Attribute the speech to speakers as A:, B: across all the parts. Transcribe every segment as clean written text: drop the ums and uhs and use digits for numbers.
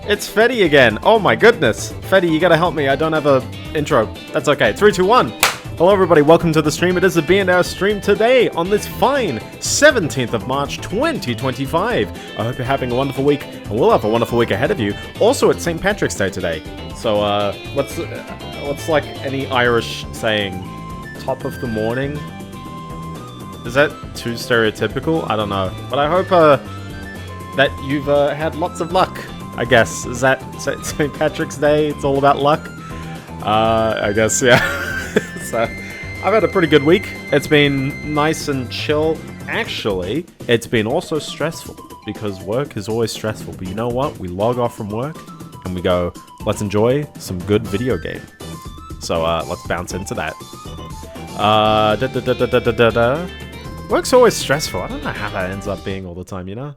A: It's Fetty again. Oh my goodness. Fetty, you gotta help me. I don't have a intro. That's okay. 3, 2, 1. Hello everybody, welcome to the stream. It is the Biendeo stream today on this fine 17th of March 2025. I hope you're having a wonderful week, and we'll have a wonderful week ahead of you. Also, it's St. Patrick's Day today. So, what's like any Irish saying? Top of the morning? Is that too stereotypical? I don't know. But I hope that you've had lots of luck, I guess. Is that St. Patrick's Day? It's all about luck? I guess, yeah. So, I've had a pretty good week. It's been nice and chill. Actually, it's been also stressful, because work is always stressful. But you know what? We log off from work, and we go, let's enjoy some good video game. So, let's bounce into that. Work's always stressful. I don't know how that ends up being all the time, you know?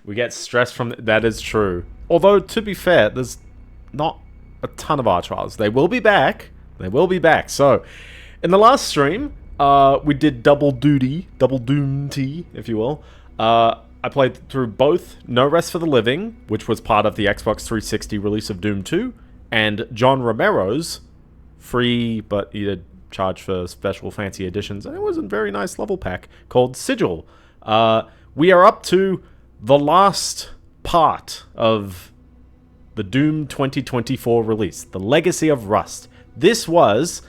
A: We get stressed from... That is true. Although, to be fair, there's not a ton of art trials. They will be back. They will be back. So, in the last stream, we did double duty. Double Doom T, if you will. I played through both No Rest for the Living, which was part of the Xbox 360 release of Doom 2, and John Romero's free, but he did charge for special fancy editions, and it was a very nice level pack called Sigil. We are up to the last part of the Doom 2024 release, the Legacy of Rust. This was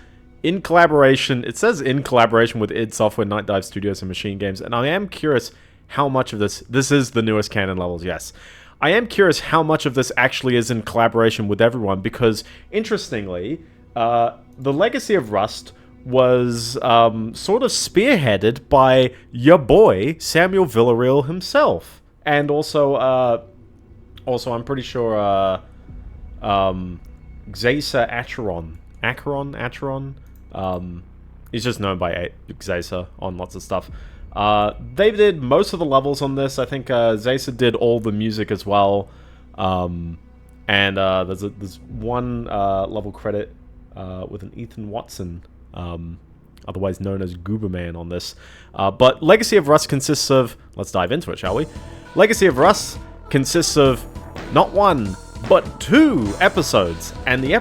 A: in collaboration, it says in collaboration with id Software, Night Dive Studios, and Machine Games, and I am curious how much of this is the newest canon levels, yes. I am curious how much of this actually is in collaboration with everyone, because interestingly, the Legacy of Rust was sort of spearheaded by your boy, Samuel Villarreal himself. And also I'm pretty sure Xasa Acheron. He's just known by Xasa on lots of stuff. They did most of the levels on this. I think Xasa did all the music as well. And there's one level credit with an Ethan Watson, otherwise known as Gooberman on this. But Legacy of Rust consists of... Let's dive into it, shall we? Legacy of Rust consists of not one, but 2 episodes. And the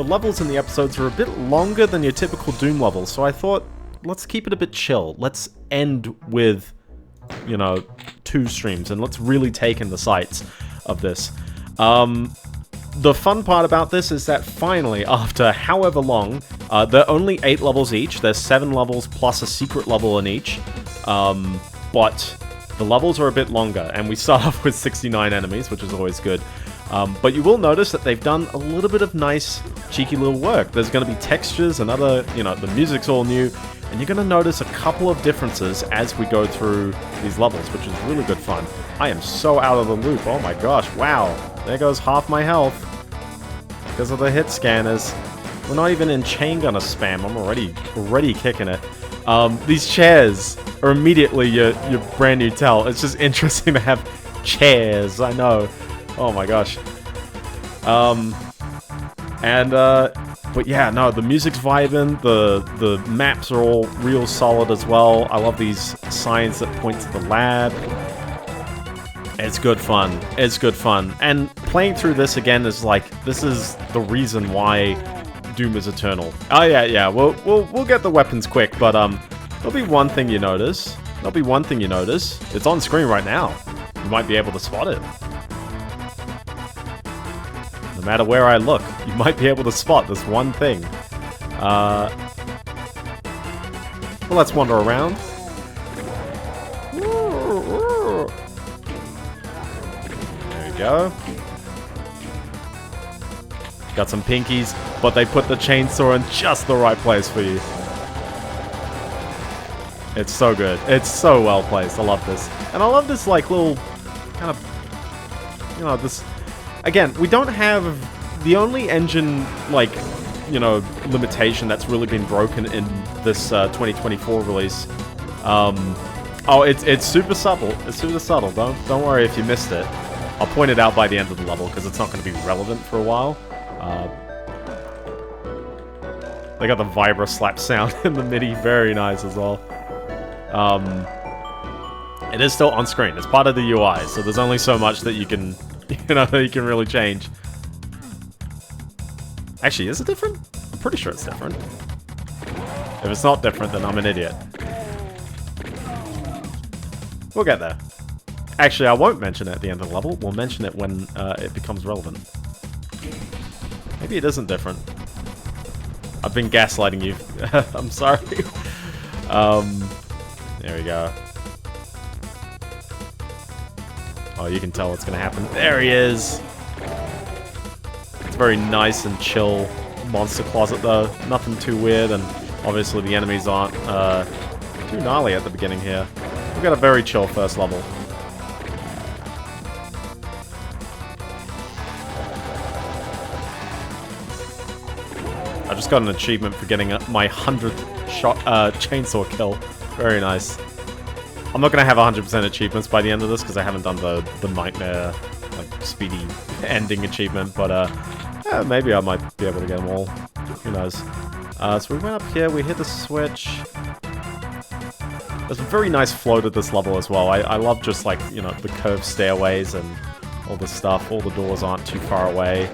A: levels in the episodes are a bit longer than your typical Doom levels. So I thought, let's keep it a bit chill. Let's end with, 2 streams, and let's really take in the sights of this. The fun part about this is that finally, after however long, there are only 8 levels each. There's 7 levels plus a secret level in each. But the levels are a bit longer, and we start off with 69 enemies, which is always good. But you will notice that they've done a little bit of nice, cheeky little work. There's going to be textures and other, the music's all new, and you're going to notice a couple of differences as we go through these levels, which is really good fun. I am so out of the loop. Oh my gosh, wow. There goes half my health because of the hit scanners. We're not even in chain gunner spam. I'm already kicking it. These chairs are immediately your brand new tell. It's just interesting to have chairs. I know. Oh my gosh. But yeah, no, the music's vibing. The maps are all real solid as well. I love these signs that point to the lab. It's good fun. It's good fun. And playing through this again is like, this is the reason why Doom is eternal. Oh yeah. We'll get the weapons quick, but there'll be one thing you notice. It's on screen right now. You might be able to spot it. No matter where I look, you might be able to spot this one thing. Well, let's wander around. There we go. Got some pinkies, but they put the chainsaw in just the right place for you. It's so good. It's so well placed. I love this. And I love this, like, little kind of, this... Again, we don't have the only engine, like, limitation that's really been broken in this 2024 release. It's super subtle. It's super subtle. Don't worry if you missed it. I'll point it out by the end of the level because it's not going to be relevant for a while. They got the vibra slap sound in the MIDI, very nice as well. It is still on screen. It's part of the UI, so there's only so much that you can, you can really change. Actually, is it different? I'm pretty sure it's different. If it's not different, then I'm an idiot. We'll get there. Actually, I won't mention it at the end of the level. We'll mention it when it becomes relevant. Maybe it isn't different. I've been gaslighting you. I'm sorry. There we go. Oh, you can tell what's going to happen. There he is! It's very nice and chill monster closet, though. Nothing too weird, and obviously the enemies aren't too gnarly at the beginning here. We've got a very chill first level. I just got an achievement for getting my 100th shot chainsaw kill. Very nice. I'm not going to have 100% achievements by the end of this because I haven't done the nightmare, like, speedy ending achievement, but yeah, maybe I might be able to get them all. Who knows? So we went up here, we hit the switch. There's a very nice flow to this level as well. I love just, like, you know, the curved stairways and all this stuff. All the doors aren't too far away.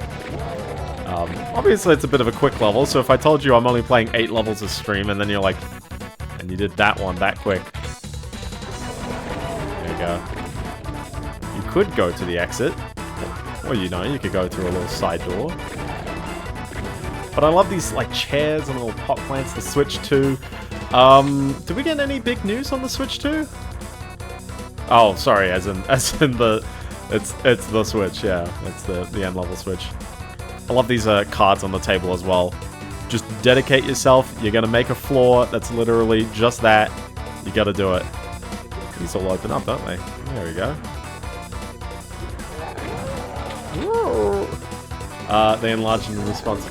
A: Obviously it's a bit of a quick level, so if I told you I'm only playing 8 levels a stream and then you're like, and you did that one that quick. There you go. You could go to the exit, or you know, you could go through a little side door. But I love these like chairs and little pot plants, the Switch-II. Did we get any big news on the Switch-II? Oh, sorry, as in the, it's the Switch, yeah, it's the end level Switch. I love these cards on the table as well. Just dedicate yourself. You're gonna make a floor that's literally just that. You gotta do it. These all open up, don't they? There we go. They enlarged in response.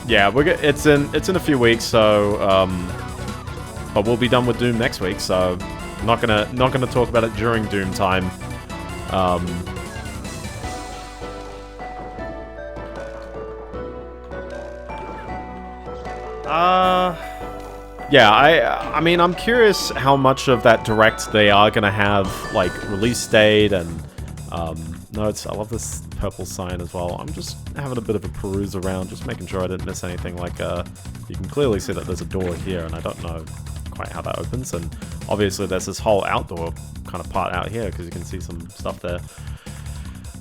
A: Yeah, it's in a few weeks, so but we'll be done with Doom next week. So not gonna talk about it during Doom time. Yeah, I mean, I'm curious how much of that direct they are gonna have, like, release date and, notes. I love this purple sign as well. I'm just having a bit of a peruse around, just making sure I didn't miss anything. Like, you can clearly see that there's a door here, and I don't know quite how that opens, and obviously there's this whole outdoor kind of part out here, because you can see some stuff there.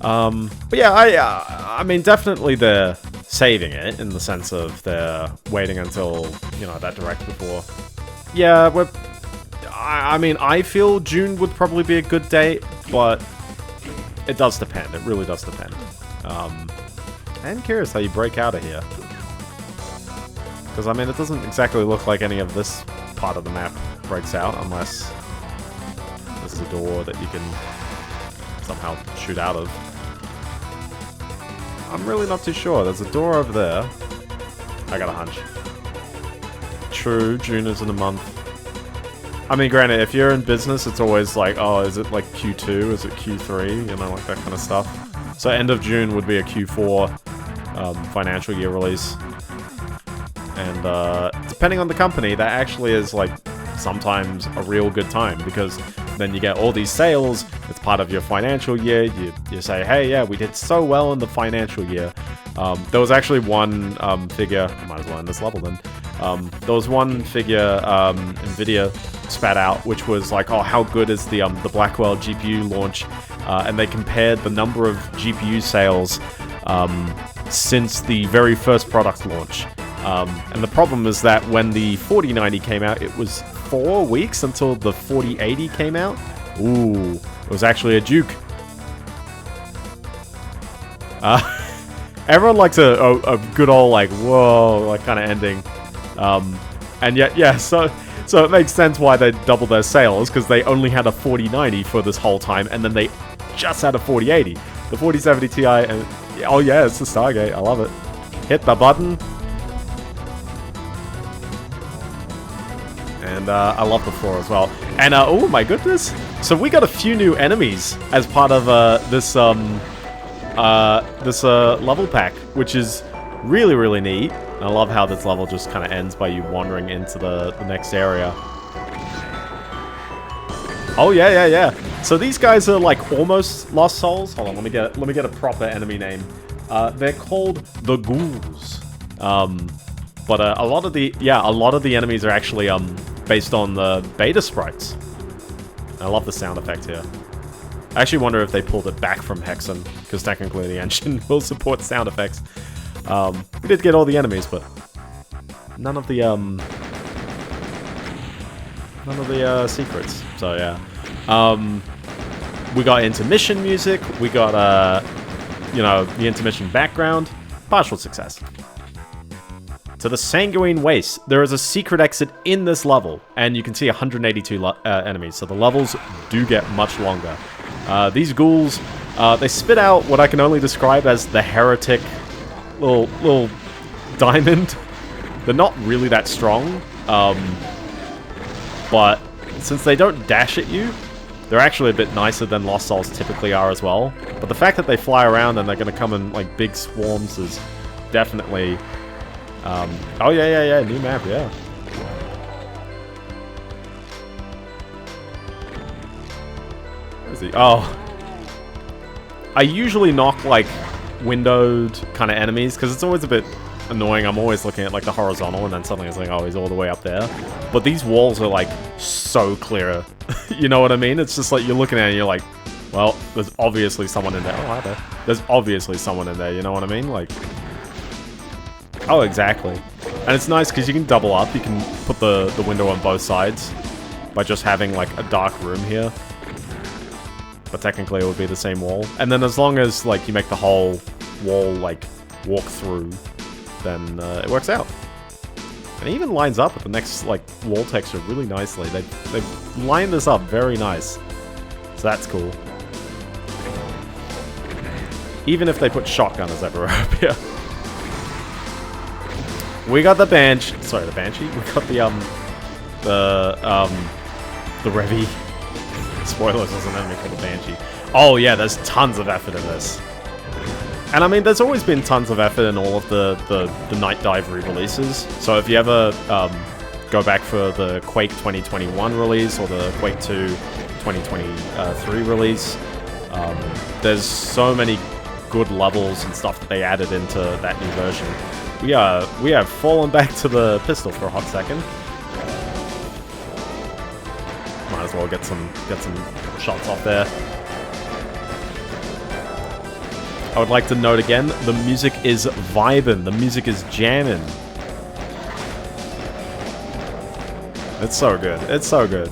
A: But yeah, I mean, definitely they're saving it in the sense of they're waiting until, you know, that direct before. Yeah, I mean, I feel June would probably be a good date, but it does depend. It really does depend. I'm curious how you break out of here. Because, I mean, it doesn't exactly look like any of this part of the map breaks out, unless this is a door that you can somehow shoot out of. I'm really not too sure. There's a door over there. I got a hunch. True, June is in a month. I mean, granted, if you're in business, it's always like, oh, is it like Q2? Is it Q3? You know, like that kind of stuff. So end of June would be a Q4 financial year release. And depending on the company, that actually is like sometimes a real good time, because then you get all these sales. It's part of your financial year. You say, hey, yeah, we did so well in the financial year. There was actually one figure, I might as well end this level then. There was one figure Nvidia spat out, which was like, oh, how good is the Blackwell GPU launch? And they compared the number of GPU sales since the very first product launch. And the problem is that when the 4090 came out, it was 4 weeks until the 4080 came out. Ooh, it was actually a Duke. Everyone likes a good old, like, whoa, like, kind of ending. And yet, yeah, so it makes sense why they doubled their sales, because they only had a 4090 for this whole time, and then they just had a 4080. The 4070 Ti, and, oh yeah, it's the Stargate, I love it. Hit the button. And I love the floor as well. And oh my goodness! So we got a few new enemies as part of this level pack, which is really, really neat. And I love how this level just kind of ends by you wandering into the next area. Oh yeah. So these guys are like almost Lost Souls. Hold on, let me get a proper enemy name. They're called the Ghouls. But a lot of the enemies are actually based on the beta sprites. I love the sound effect here. I actually wonder if they pulled it back from Hexen, because technically the engine will support sound effects. We did get all the enemies, but none of the secrets. So yeah, we got intermission music. We got the intermission background. Partial success. To the Sanguine Waste, there is a secret exit in this level, and you can see 182 enemies, so the levels do get much longer. These ghouls, they spit out what I can only describe as the heretic little diamond. They're not really that strong, but since they don't dash at you, they're actually a bit nicer than Lost Souls typically are as well. But the fact that they fly around and they're going to come in like big swarms is definitely... oh yeah, new map, yeah. Where is he? Oh. I usually knock like windowed kind of enemies because it's always a bit annoying. I'm always looking at like the horizontal and then suddenly it's like, oh, he's all the way up there. But these walls are like so clear. You know what I mean? It's just like you're looking at it and you're like, well, there's obviously someone in there. Oh, hi there. There's obviously someone in there, you know what I mean? Like... Oh, exactly. And it's nice because you can double up. You can put the window on both sides by just having like a dark room here. But technically it would be the same wall. And then as long as like you make the whole wall like walk through, then it works out. And it even lines up with the next like wall texture really nicely. They've lined this up very nice. So that's cool. Even if they put shotgunners everywhere up here. We got the Banshee. Sorry, the Banshee. We got the Revy. Spoilers, there's an enemy called the Banshee. Oh yeah, there's tons of effort in this. And I mean, there's always been tons of effort in all of the Night Dive re-releases. So if you ever go back for the Quake 2021 release or the Quake 2 2023 release, there's so many good levels and stuff that they added into that new version. We have fallen back to the pistol for a hot second. Might as well get some shots off there. I would like to note again, the music is vibin', the music is jammin'. It's so good. It's so good.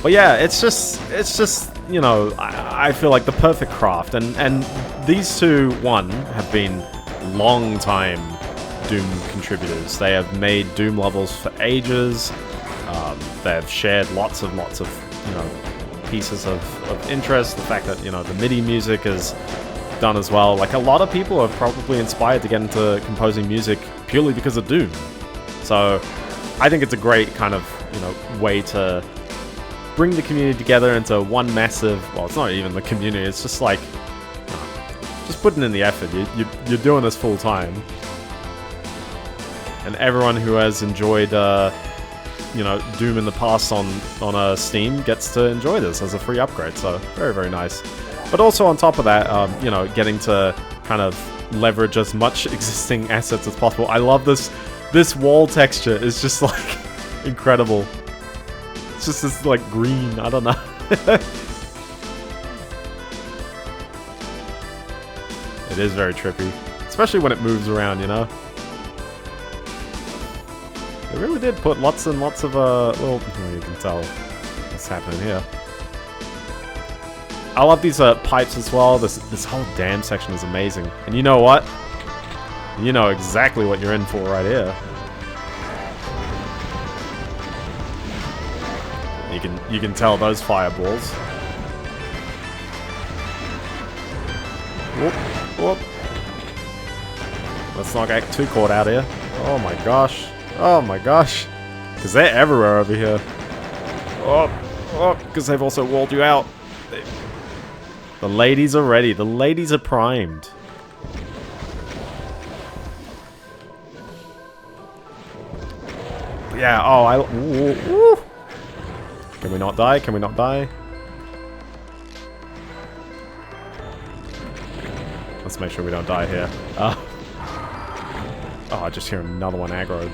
A: But yeah, it's just you know, I feel like the perfect craft, and these two have been long time Doom contributors. They have made Doom levels for ages. They've shared lots of you know, pieces of interest. The fact that, you know, the MIDI music is done as well. Like, a lot of people are probably inspired to get into composing music purely because of Doom. So I think it's a great kind of, you know, way to bring the community together into one massive... Well, it's not even the community. It's just like, just putting in the effort. You're doing this full time. And everyone who has enjoyed, you know, Doom in the past on Steam gets to enjoy this as a free upgrade. So very, very nice. But also on top of that, you know, getting to kind of leverage as much existing assets as possible. I love this. This wall texture is just like incredible. It's just this like green. I don't know. It is very trippy, especially when it moves around. You know. They really did put lots and lots of, well, you can tell what's happening here. I love these pipes as well. This whole dam section is amazing. And you know what? You know exactly what you're in for right here. You can tell those fireballs. Whoop, whoop. Let's not get too caught out here. Oh my gosh. Oh my gosh. Because they're everywhere over here. Oh, because they've also walled you out. The ladies are ready. The ladies are primed. Yeah, oh, Can we not die? Can we not die? Let's make sure we don't die here. Oh, I just hear another one aggroed.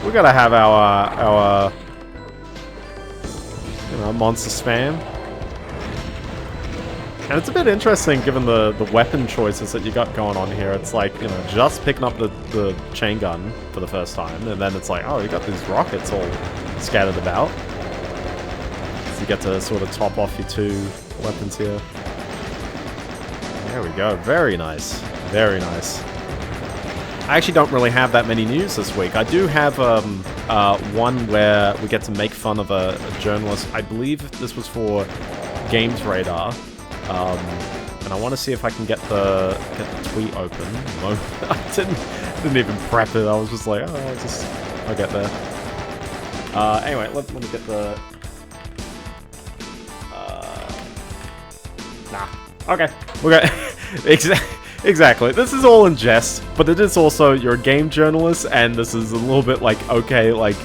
A: We gotta have our you know, monster spam. And it's a bit interesting given the weapon choices that you got going on here. It's like, you know, just picking up the chain gun for the first time, and then it's like, oh, you got these rockets all scattered about. So you get to sort of top off your 2 weapons here. There we go. Very nice. Very nice. I actually don't really have that many news this week. I do have one where we get to make fun of a journalist. I believe this was for Games Radar. And I want to see if I can get the tweet open. I didn't even prep it. I was just like, oh, I'll get there. Anyway, let me get the... Nah. Okay. Exactly. This is all in jest, but it is also, you're a game journalist, and this is a little bit like, okay, like,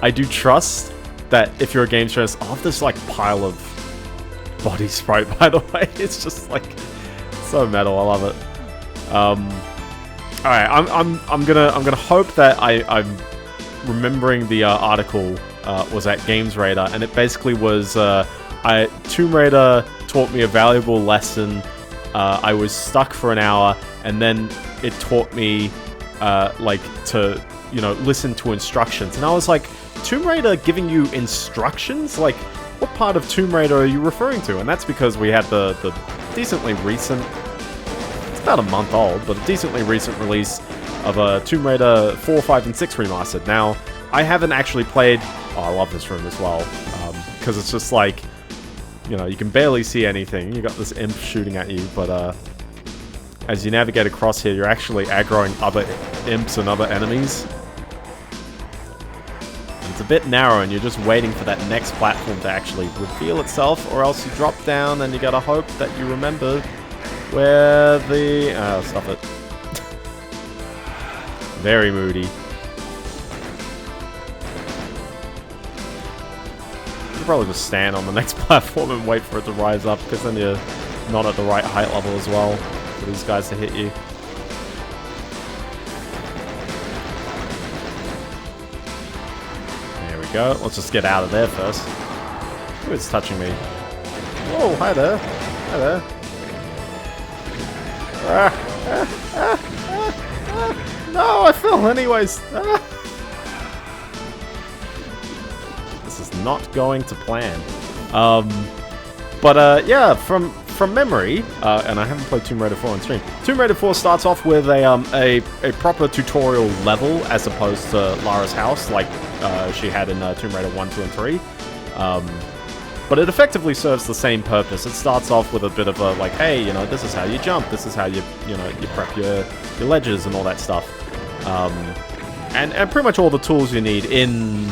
A: I do trust that if you're a game journalist, I have this, like, pile of body sprite, by the way. It's just, like, so metal. I love it. Alright, I'm gonna hope that I'm remembering the article was at Games Radar, and it basically was, Tomb Raider taught me a valuable lesson. I was stuck for an hour, and then it taught me, like, to, you know, listen to instructions. And I was like, Tomb Raider giving you instructions? Like, what part of Tomb Raider are you referring to? And that's because we had the decently recent, it's about a month old, but a decently recent release of Tomb Raider 4, 5, and 6 remastered. Now, I haven't actually played, oh, I love this room as well, because it's just like, you know, you can barely see anything. You got this imp shooting at you, but as you navigate across here, you're actually aggroing other imps and other enemies. And it's a bit narrow, and you're just waiting for that next platform to actually reveal itself, or else you drop down, and you gotta hope that you remember where the... oh, stuff it. Very moody. You probably just stand on the next platform and wait for it to rise up, because then you're not at the right height level as well for these guys to hit you. There we go. Let's just get out of there first. Who is touching me? Whoa, hi there. Hi there. No, I fell anyways. Not going to plan. Yeah, from memory, and I haven't played Tomb Raider 4 on stream. Tomb Raider 4 starts off with a proper tutorial level as opposed to Lara's house, like she had in Tomb Raider 1, 2, and 3. But it effectively serves the same purpose. It starts off with a bit of a, like, hey, you know, this is how you jump, this is how you prep your ledges and all that stuff. And pretty much all the tools you need in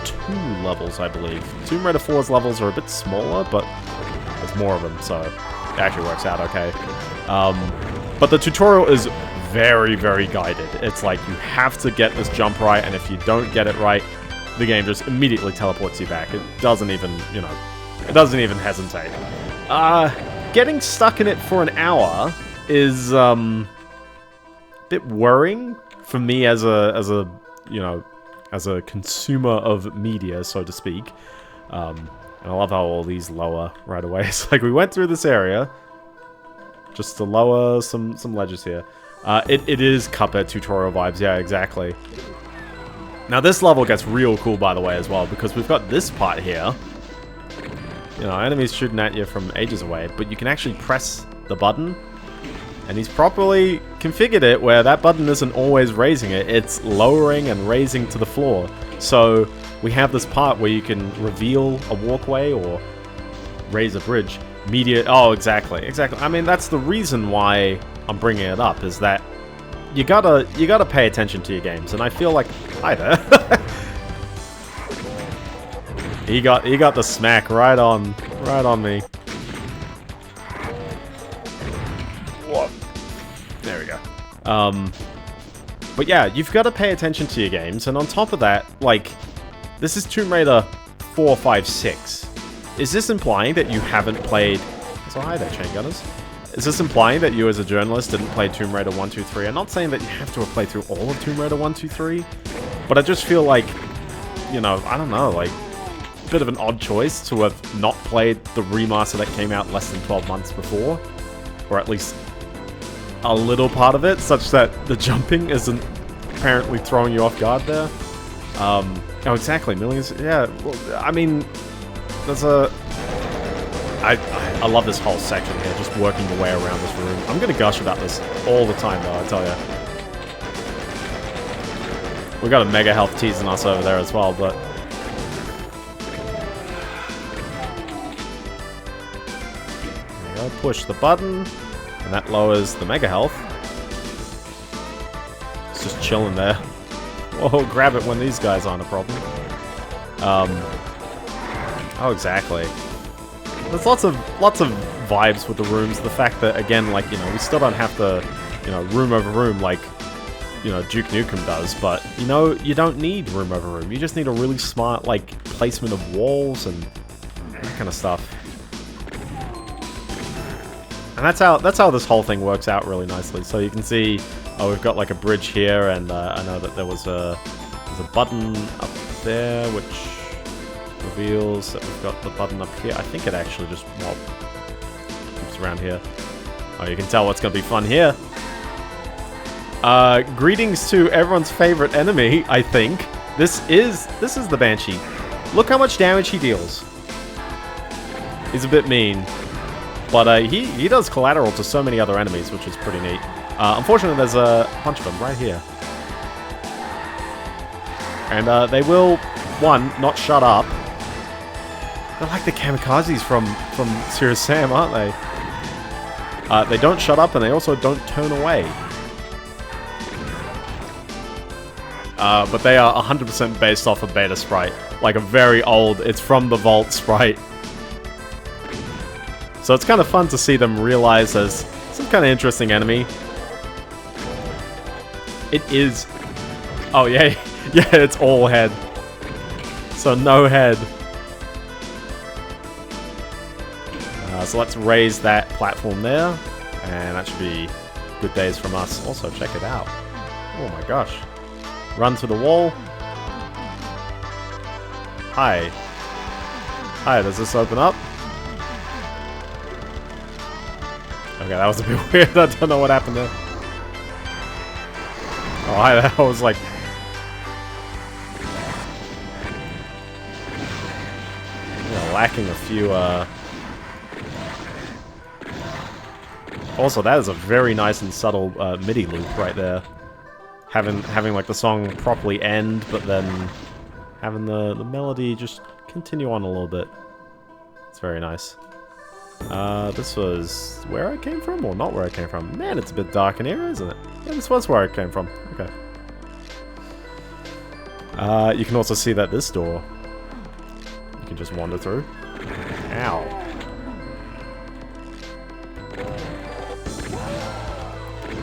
A: 2 levels, I believe. Tomb Raider 4's levels are a bit smaller, but there's more of them, so it actually works out okay. But the tutorial is very, very guided. It's like, you have to get this jump right, and if you don't get it right, the game just immediately teleports you back. It doesn't even, you know, it doesn't even hesitate. Getting stuck in it for an hour is, a bit worrying for me as a, you know, as a consumer of media, so to speak. And I love how all these lower right away. It's like, we went through this area just to lower some ledges here. It is Cuphead tutorial vibes, yeah, exactly. Now this level gets real cool, by the way, as well, because we've got this part here. You know, enemies shooting at you from ages away, but you can actually press the button. And he's properly configured it where that button isn't always raising it, it's lowering and raising to the floor. So we have this part where you can reveal a walkway or raise a bridge. Oh, exactly. I mean, that's the reason why I'm bringing it up, is that you gotta pay attention to your games, and I feel like, hi there. he got the smack right on me. There we go. But yeah, you've got to pay attention to your games, and on top of that, like, This is Tomb Raider 4, 5, 6. Is this implying that you haven't played... So hi there, Chain Gunners. Is this implying that you as a journalist didn't play Tomb Raider 1, 2, 3? I'm not saying that you have to have played through all of Tomb Raider 1, 2, 3, but I just feel like, you know, I don't know, like, a bit of an odd choice to have not played the remaster that came out less than 12 months before, or at least a little part of it, such that the jumping isn't apparently throwing you off guard there. Oh, exactly, millions, yeah, well, I mean, there's a... I love this whole section here, just working your way around this room. I'm gonna gush about this all the time, though, I tell ya. We got a mega health teasing us over there as well, but... There you go, push the button, and that lowers the mega health. It's just chilling there. Whoa, grab it when these guys aren't a problem. Oh, exactly. There's lots of vibes with the rooms. The fact that, again, like, you know, we still don't have to, you know, room over room like, you know, Duke Nukem does, but, you know, you don't need room over room. You just need a really smart, like, placement of walls and that kind of stuff. And that's how this whole thing works out really nicely. So you can see, oh, we've got, like, a bridge here, and I know that there's a button up there, which... reveals that we've got the button up here. I think it actually just moves around here. Oh, you can tell what's going to be fun here. Greetings to everyone's favorite enemy, I think. This is the Banshee. Look how much damage he deals. He's a bit mean. But he does collateral to so many other enemies, which is pretty neat. Unfortunately, there's a bunch of them right here. And they will, one, not shut up. They're like the kamikazes from Serious Sam, aren't they? They don't shut up, and they also don't turn away. But they are 100% based off a beta sprite. Like a very old, it's from the Vault sprite. So it's kind of fun to see them realize as some kind of interesting enemy. It is... Oh, yeah. Yeah, it's all head. So no head. So let's raise that platform there, and that should be good days from us. Also, check it out. Oh my gosh. Run to the wall. Hi. Hi, does this open up? Okay, that was a bit weird. I don't know what happened there. Oh, hi, that was like... Yeah, lacking a few, Also, that is a very nice and subtle MIDI loop right there. Having like the song properly end, but then having the melody just continue on a little bit. It's very nice. This was where I came from, or not where I came from? Man, it's a bit dark in here, isn't it? Yeah, this was where I came from. Okay. You can also see that this door, you can just wander through. Ow.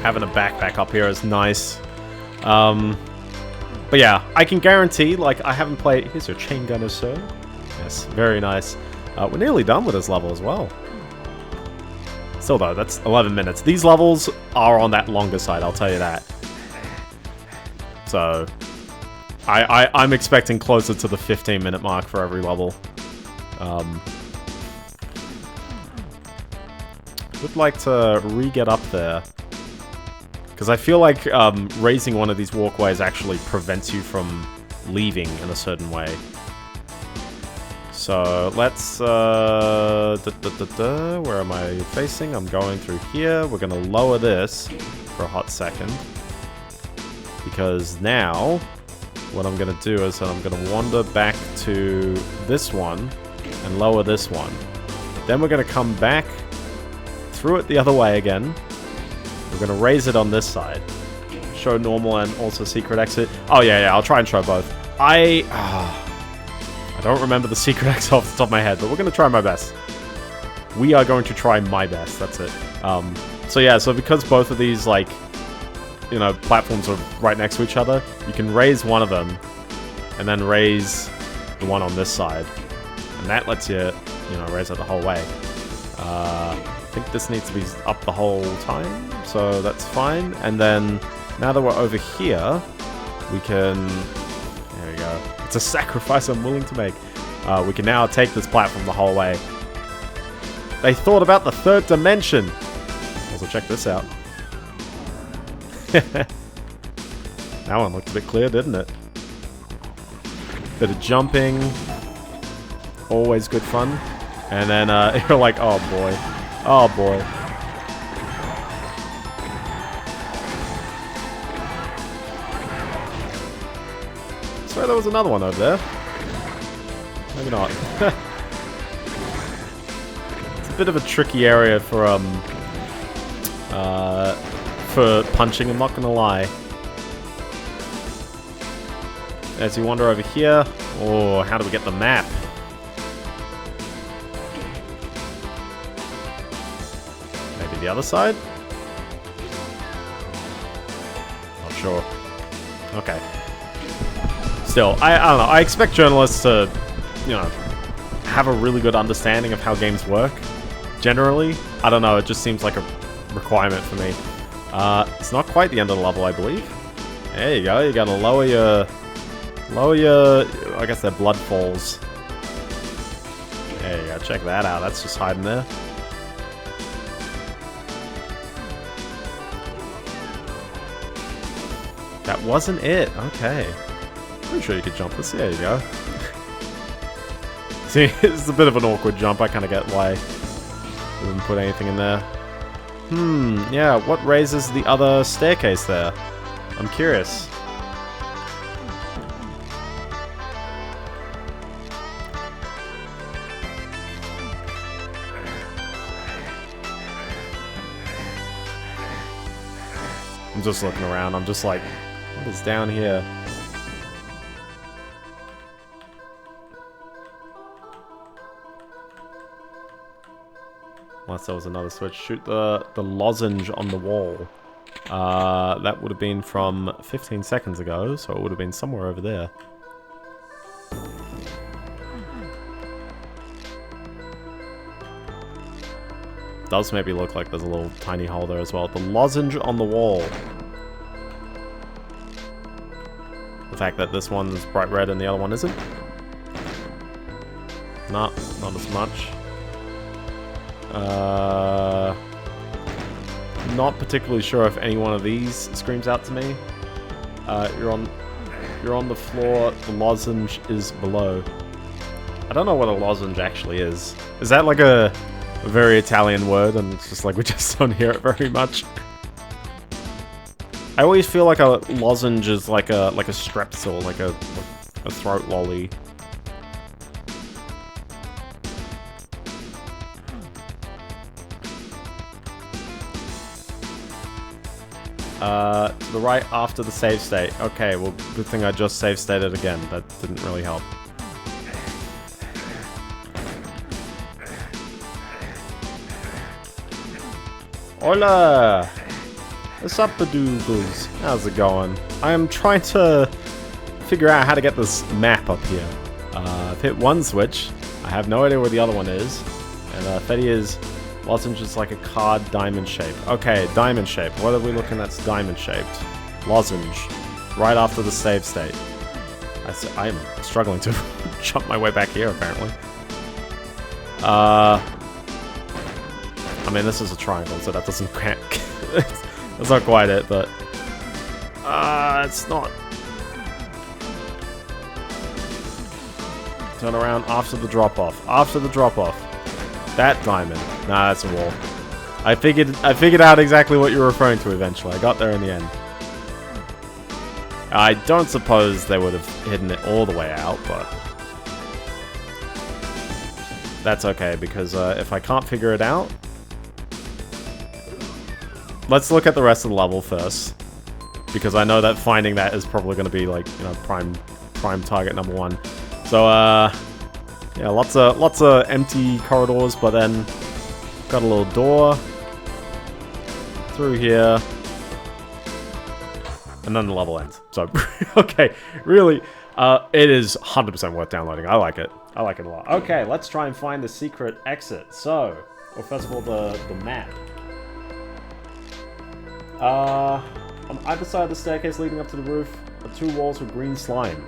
A: Having a backpack up here is nice. But yeah, I can guarantee, like, I haven't played... Here's your chain gunner, sir. Yes, very nice. We're nearly done with this level as well. Still though, that's 11 minutes. These levels are on that longer side, I'll tell you that. So, I'm expecting closer to the 15-minute mark for every level. Would like to re-get up there. Because I feel like raising one of these walkways actually prevents you from leaving in a certain way. So let's... where am I facing? I'm going through here. We're going to lower this for a hot second. Because now, what I'm going to do is I'm going to wander back to this one and lower this one. Then we're going to come back through it the other way again. We're going to raise it on this side. Show normal and also secret exit. Oh, yeah, I'll try and show both. I don't remember the secret exit off the top of my head, but we're going to try my best. We are going to try my best, that's it. So yeah, so because both of these, like, you know, platforms are right next to each other, you can raise one of them, and then raise the one on this side. And that lets you, you know, raise it the whole way. I think this needs to be up the whole time, so that's fine. And then, now that we're over here, we can... There we go. It's a sacrifice I'm willing to make. We can now take this platform the whole way. They thought about the third dimension! Also, check this out. That one looked a bit clear, didn't it? Bit of jumping. Always good fun. And then you're like, oh boy. Oh boy. I swear there was another one over there. Maybe not. It's a bit of a tricky area for punching, I'm not gonna lie. As you wander over here, oh, how do we get the map? Maybe the other side? Not sure. Okay. Still, I don't know. I expect journalists to, you know, have a really good understanding of how games work. Generally, I don't know. It just seems like a requirement for me. It's not quite the end of the level, I believe. There you go. You gotta lower your, I guess they're blood falls. There you go. Check that out. That's just hiding there. That wasn't it. Okay. Pretty sure you could jump this. There you go. See, it's a bit of an awkward jump. I kind of get why I didn't put anything in there. Yeah, what raises the other staircase there? I'm curious. I'm just looking around. I'm just like, what is down here? Unless there was another switch. Shoot the lozenge on the wall. That would have been from 15 seconds ago, so it would have been somewhere over there. Does maybe look like there's a little tiny hole there as well. The lozenge on the wall. The fact that this one's bright red and the other one isn't. Nah, not as much. Not particularly sure if any one of these screams out to me. You're on the floor. The lozenge is below. I don't know what a lozenge actually is. Is that like a very Italian word, and it's just like we just don't hear it very much? I always feel like a lozenge is like a strepsil, like a throat lolly. To the right after the save state. Okay, well, good thing I just save stated again. That didn't really help. Hola! What's up, Badoogles? How's it going? I am trying to figure out how to get this map up here. I've hit one switch. I have no idea where the other one is. And Fetty is... lozenge is like a card diamond shape. Okay, diamond shape. What are we looking at that's diamond shaped? Lozenge. Right after the save state. I'm struggling to jump my way back here, apparently. I mean, this is a triangle, so that doesn't count. That's not quite it, but... it's not. Turn around after the drop-off. After the drop-off. That diamond. Nah, that's a wall. I figured out exactly what you're referring to eventually. I got there in the end. I don't suppose they would have hidden it all the way out, but... that's okay, because if I can't figure it out... let's look at the rest of the level first. Because I know that finding that is probably going to be, like, you know, prime target number one. So, yeah, lots of empty corridors, but then got a little door through here, and then the level ends. So, okay, really, It is 100% worth downloading. I like it. I like it a lot. Okay, let's try and find the secret exit. So, well, first of all, the map. On either side of the staircase leading up to the roof are 2 walls with green slime.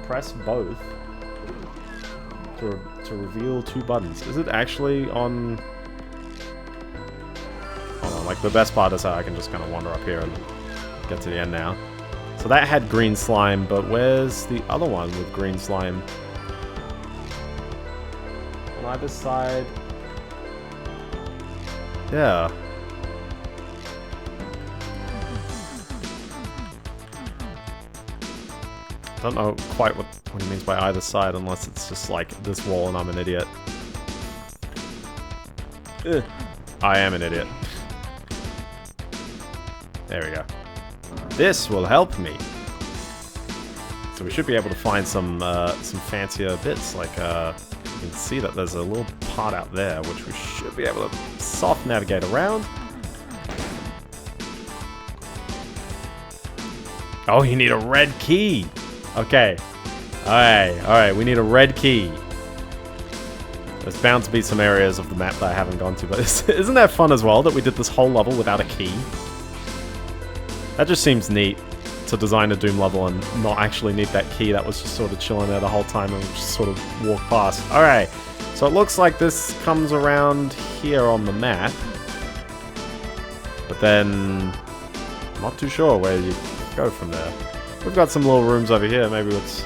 A: Press both to reveal 2 buttons. Is it actually on... Hold on, like the best part is how I can just kind of wander up here and get to the end now. So that had green slime, but where's the other one with green slime? On either side... Yeah. I don't know quite what he means by either side, unless it's just like this wall and I'm an idiot. Ugh. I am an idiot. There we go. This will help me. So we should be able to find some fancier bits. Like you can see that there's a little part out there, which we should be able to soft navigate around. Oh, you need a red key. Okay. Alright, we need a red key. There's bound to be some areas of the map that I haven't gone to, but isn't that fun as well, that we did this whole level without a key? That just seems neat, to design a Doom level and not actually need that key that was just sort of chilling there the whole time and just sort of walk past. Alright, so it looks like this comes around here on the map. But then, I'm not too sure where you go from there. We've got some little rooms over here, maybe it's...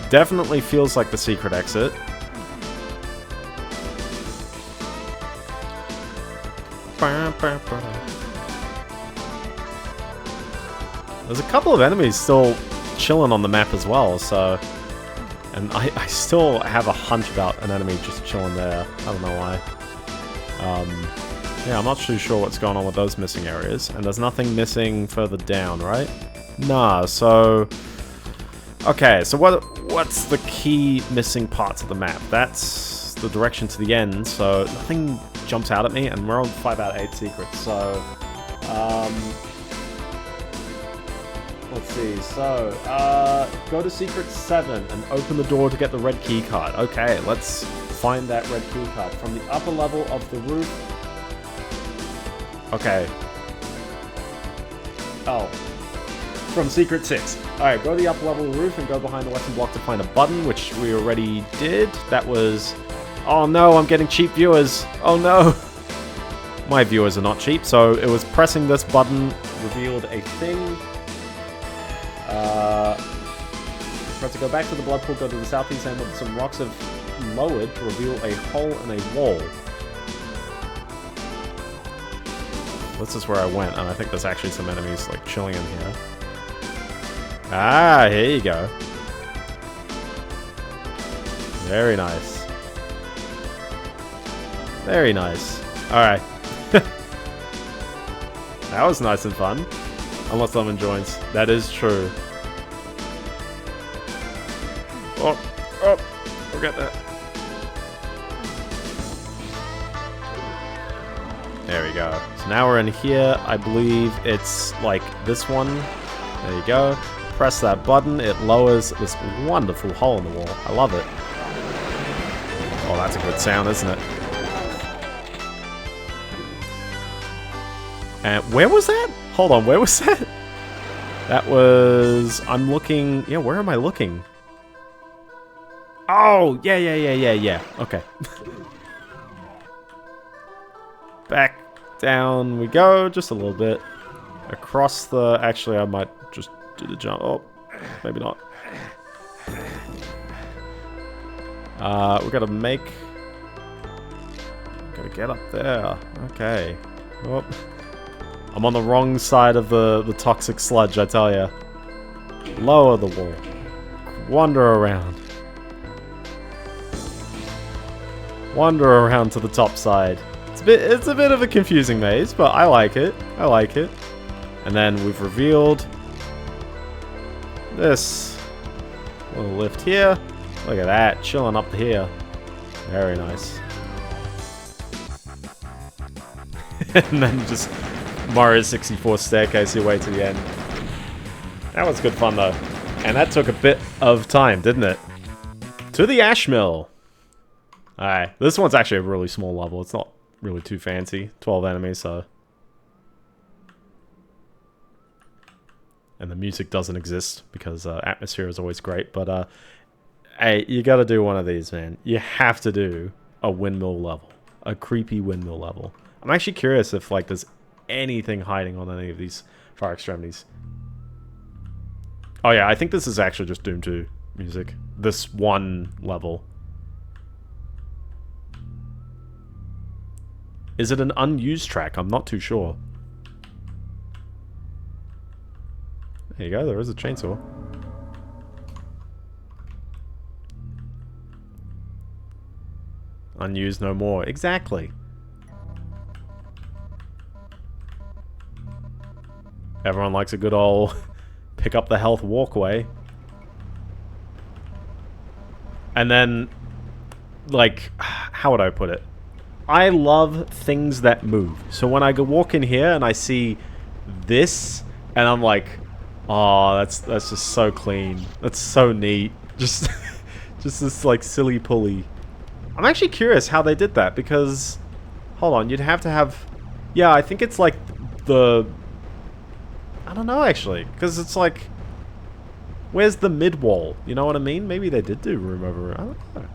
A: Definitely feels like the secret exit. There's a couple of enemies still chilling on the map as well, so... And I still have a hunch about an enemy just chilling there. I don't know why. Yeah, I'm not too sure what's going on with those missing areas. And there's nothing missing further down, right? Nah, so... Okay, so what's the key missing parts of the map? That's the direction to the end, so nothing jumps out at me, and we're on 5 out of 8 secrets, so... Let's see, so, go to Secret 7 and open the door to get the red key card. Okay, let's find that red key card. From the upper level of the roof... Okay. Oh. From Secret 6. Alright, go to the upper level of the roof and go behind the western block to find a button, which we already did. That was... Oh no, I'm getting cheap viewers. Oh no. My viewers are not cheap, so it was pressing this button revealed a thing. Press to go back to the blood pool, go to the southeast end with some rocks have lowered to reveal a hole in a wall. This is where I went, and I think there's actually some enemies like chilling in here. Ah, here you go. Very nice. Very nice. Alright. That was nice and fun. Unless someone joins. That is true. Oh, forget that. There we go. So now we're in here. I believe it's like this one. There you go. Press that button. It lowers this wonderful hole in the wall. I love it. Oh, that's a good sound, isn't it? And where was that? Hold on, where was that? That was... I'm looking... Yeah, where am I looking? Oh, yeah. Okay. Back down we go, just a little bit. Across the... Actually, I might just do the jump. Oh, maybe not. We gotta make... Gotta get up there. Okay. Oh. I'm on the wrong side of the toxic sludge, I tell ya. Lower the wall. Wander around. Wander around to the top side. It's a bit of a confusing maze, but I like it. I like it. And then we've revealed this little lift here. Look at that, chilling up here. Very nice. And then just Mario 64 staircase your way to the end. That was good fun though. And that took a bit of time, didn't it? To the ash mill. Alright, this one's actually a really small level. It's not really too fancy. 12 enemies, so... And the music doesn't exist because atmosphere is always great. But, hey, you gotta do one of these, man. You have to do a windmill level. A creepy windmill level. I'm actually curious if, like, there's anything hiding on any of these far extremities. Oh yeah, I think this is actually just Doom 2 music. This one level. Is it an unused track? I'm not too sure. There you go, there is a chainsaw. Unused no more. Exactly. Everyone likes a good old pick up the health walkway. And then, like, how would I put it? I love things that move. So when I go walk in here and I see this, and I'm like, oh, that's just so clean. That's so neat. Just, just this like silly pulley. I'm actually curious how they did that because, hold on, you'd have to have, yeah, I think it's like the, I don't know actually, because it's like, where's the mid wall? You know what I mean? Maybe they did do room over room. I don't know.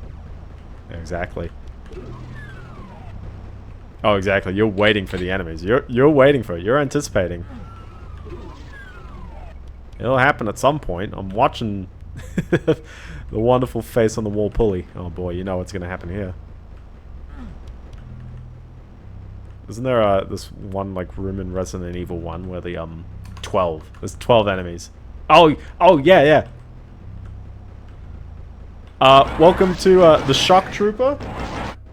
A: Yeah, exactly. Oh, exactly. You're waiting for the enemies. You're waiting for it. You're anticipating. It'll happen at some point. I'm watching the wonderful face on the wall pulley. Oh boy, you know what's gonna happen here. Isn't there this one like room in Resident Evil 1 where the 12? There's 12 enemies. Oh yeah. Welcome to the Shock Trooper.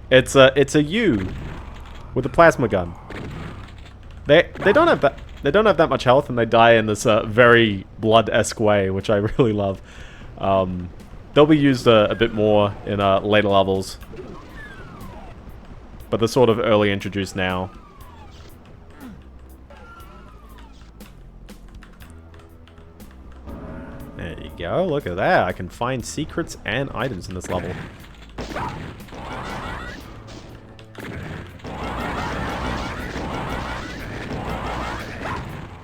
A: It's a U with a plasma gun. They don't have that much health, and they die in this very blood-esque way, which I really love. They'll be used a bit more in later levels, but they're sort of early introduced now. There you go. Look at that. I can find secrets and items in this level.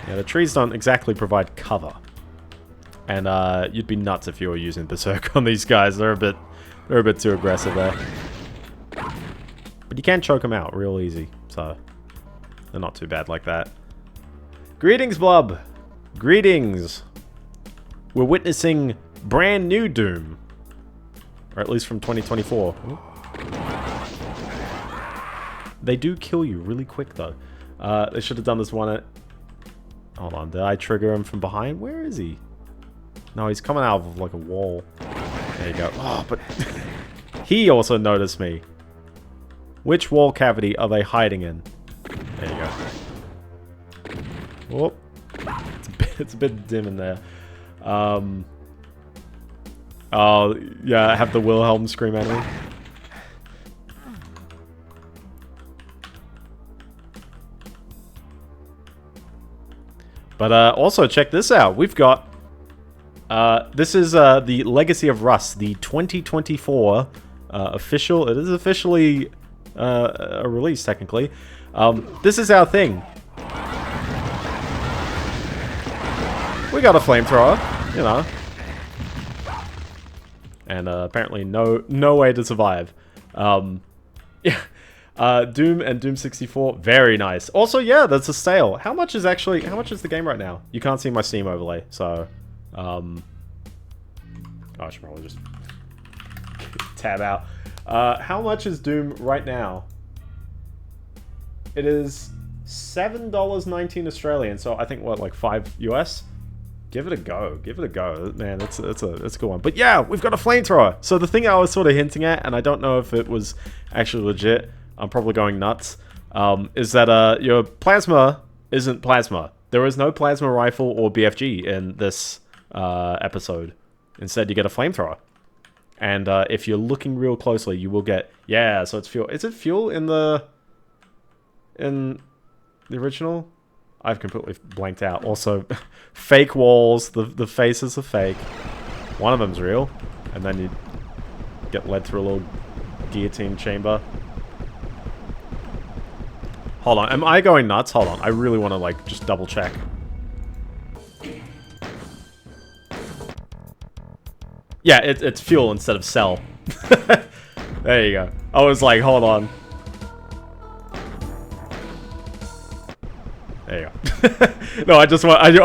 A: Yeah, the trees don't exactly provide cover. And you'd be nuts if you were using Berserk on these guys. They're a bit too aggressive there. But you can choke them out real easy, so they're not too bad like that. Greetings, Blub. Greetings. We're witnessing brand new Doom. Or at least from 2024. Ooh. They do kill you really quick, though. They should have done this one at... Hold on, did I trigger him from behind? Where is he? No, he's coming out of, like, a wall. There you go. Oh, but... he also noticed me. Which wall cavity are they hiding in? There you go. Whoop. It's a bit dim in there. Oh, yeah, I have the Wilhelm scream at me. But also, check this out. We've got... this is the Legacy of Rust, the 2024 official... It is officially a release, technically. This is our thing. We got a flamethrower, you know. And apparently no way to survive. Yeah. Doom and Doom 64, very nice. Also, yeah, that's a sale. How much is the game right now? You can't see my Steam overlay, so oh, I should probably just tab out. How much is Doom right now? It is $7.19 Australian, so I think what, like 5 US? Give it a go. Give it a go. Man, it's a good one. But yeah, we've got a flamethrower. So the thing I was sort of hinting at, and I don't know if it was actually legit, I'm probably going nuts, is that your plasma isn't plasma. There is no plasma rifle or BFG in this episode. Instead, you get a flamethrower. And if you're looking real closely, you will get... Yeah, so it's fuel. Is it fuel in the original? I've completely blanked out. Also, fake walls. The faces are fake. One of them's real. And then you get led through a little guillotine chamber. Hold on, am I going nuts? Hold on, I really want to, like, just double check. Yeah, it's fuel instead of cell. There you go. I was like, hold on. There you go. No, I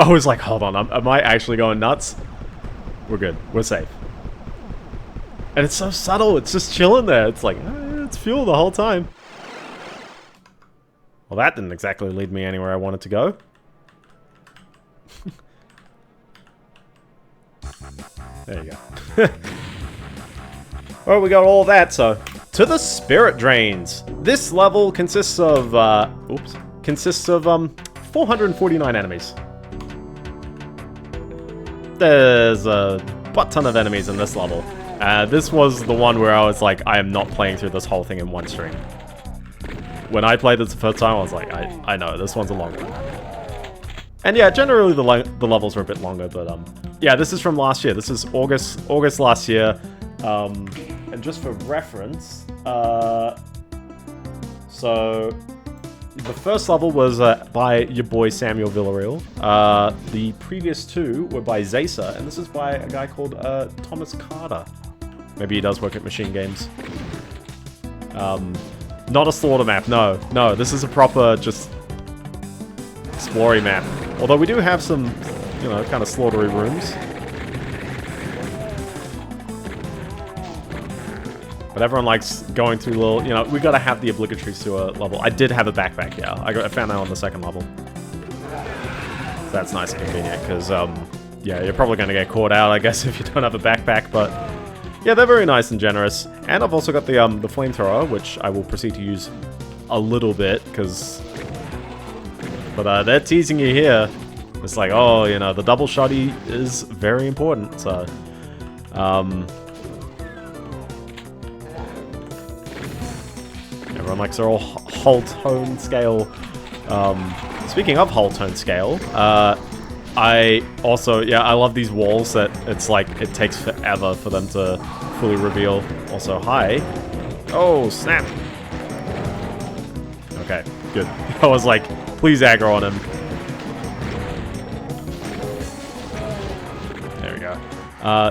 A: was like, hold on, am I actually going nuts? We're good, we're safe. And it's so subtle, it's just chilling there. It's like, it's fuel the whole time. Well, that didn't exactly lead me anywhere I wanted to go. There you go. Well, we got all that, so... To the Spirit Drains. This level consists of, 449 enemies. There's a butt ton of enemies in this level. This was the one where I was like, I am not playing through this whole thing in one stream. When I played this the first time, I was like, I know, this one's a long one. And yeah, generally the levels are a bit longer, but yeah, this is from last year. This is August last year. And just for reference, so the first level was by your boy Samuel Villarreal. The previous two were by Zaysa, and this is by a guy called Thomas Carter. Maybe he does work at Machine Games. Not a slaughter map, no. No, this is a proper, just, exploring map. Although we do have some, you know, kind of slaughtery rooms. But everyone likes going through little, you know, we gotta have the obligatory sewer level. I did have a backpack, yeah. I found that on the second level. So that's nice and convenient, because, yeah, you're probably gonna get caught out, I guess, if you don't have a backpack, but... Yeah, they're very nice and generous. And I've also got the flamethrower, which I will proceed to use a little bit, because... But they're teasing you here. It's like, oh, you know, the double shotty is very important, so... Everyone likes their all whole tone scale. Speaking of whole tone scale, I also, yeah, I love these walls that it's like, it takes forever for them to fully reveal. Also, hi. Oh, snap. Okay, good. I was like, please aggro on him. There we go.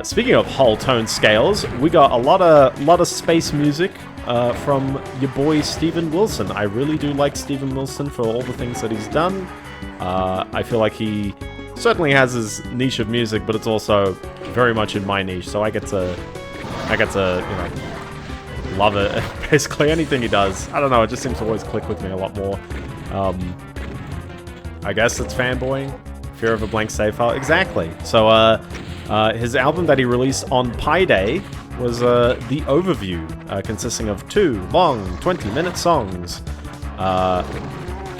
A: Speaking of whole tone scales, we got a lot of space music from your boy Steven Wilson. I really do like Steven Wilson for all the things that he's done. I feel like he certainly has his niche of music, but it's also very much in my niche, so I get to, you know, love it. Basically anything he does. I don't know, it just seems to always click with me a lot more. I guess it's fanboying. Fear of a blank save file. Exactly. So, his album that he released on Pi Day was the Overview, consisting of 2 long 20-minute songs.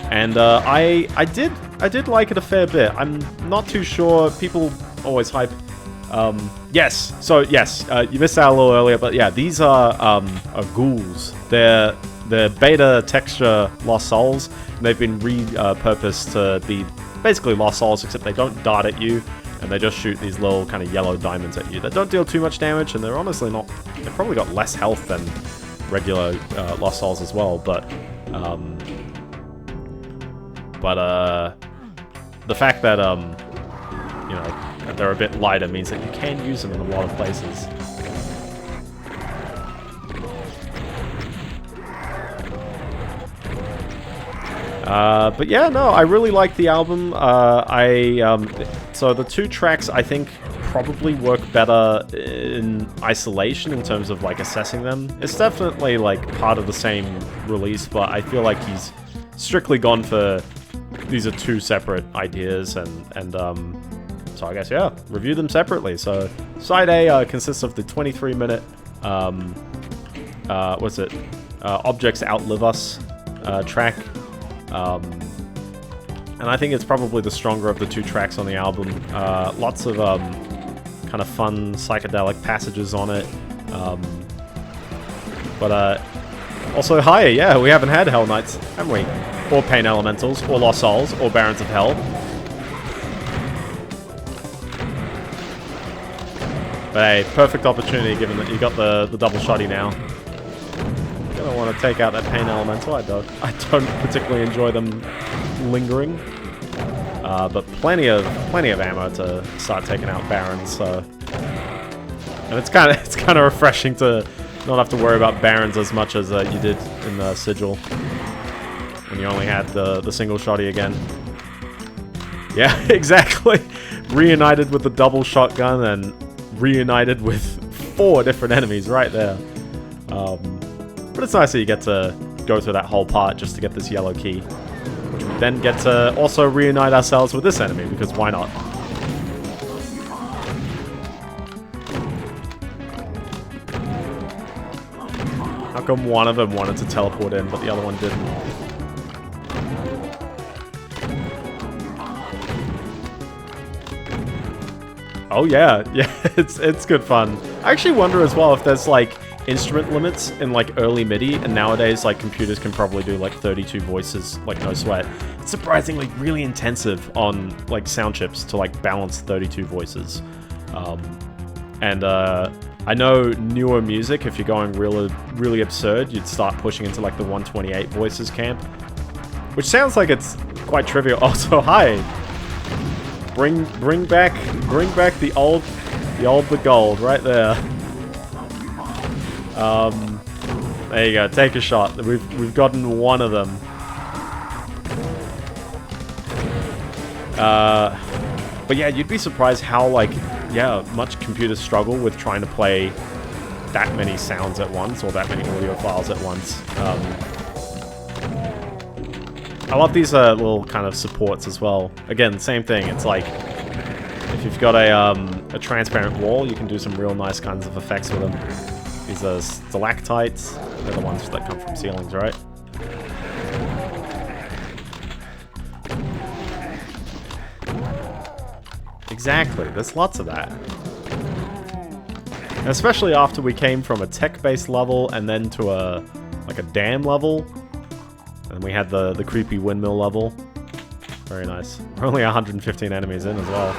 A: And I did like it a fair bit. I'm not too sure. People always hype. Yes. So yes, you missed out a little earlier, but yeah, these are ghouls. They're beta texture Lost Souls, and they've been repurposed to be basically Lost Souls, except they don't dart at you, and they just shoot these little kind of yellow diamonds at you that don't deal too much damage, and they're honestly not. They've probably got less health than regular Lost Souls as well, but. The fact that, you know, they're a bit lighter means that you can use them in a lot of places. But yeah, no, I really like the album. So the 2 tracks, I think, probably work better in isolation in terms of, like, assessing them. It's definitely, like, part of the same release, but I feel like he's strictly gone for... These are 2 separate ideas, and so I guess, yeah, review them separately. So, side A consists of the 23-minute, Objects Outlive Us track. And I think it's probably the stronger of the 2 tracks on the album. Lots of kind of fun psychedelic passages on it. But also higher, yeah, we haven't had Hell Knights, haven't we? Or Pain Elementals, or Lost Souls, or Barons of Hell. But hey, perfect opportunity given that you got the double shotty now. Gonna want to take out that pain elemental. I don't particularly enjoy them lingering. But plenty of ammo to start taking out barons. So, and it's kind of refreshing to not have to worry about barons as much as you did in the Sigil when you only had the single shotty again. Yeah, exactly. Reunited with the double shotgun and reunited with 4 different enemies right there. But it's nice that you get to go through that whole part just to get this yellow key. Which we then get to also reunite ourselves with this enemy, because why not? How come one of them wanted to teleport in, but the other one didn't? Oh yeah, it's good fun. I actually wonder as well if there's like instrument limits in like early MIDI, and nowadays like computers can probably do like 32 voices, like no sweat. It's surprisingly really intensive on like sound chips to like balance 32 voices. I know newer music, if you're going really absurd, you'd start pushing into like the 128 voices camp, which sounds like it's quite trivial. Also, hi. Bring back the old the gold right there. There you go. Take a shot. We've gotten one of them. But yeah, you'd be surprised how much computers struggle with trying to play that many sounds at once or that many audio files at once. I love these little kind of supports as well. Again, same thing. It's like if you've got a transparent wall, you can do some real nice kinds of effects with them. These are stalactites. They're the ones that come from ceilings, right? Exactly. There's lots of that. And especially after we came from a tech-based level and then to a dam level. And we had the creepy windmill level. Very nice. We're only 115 enemies in as well.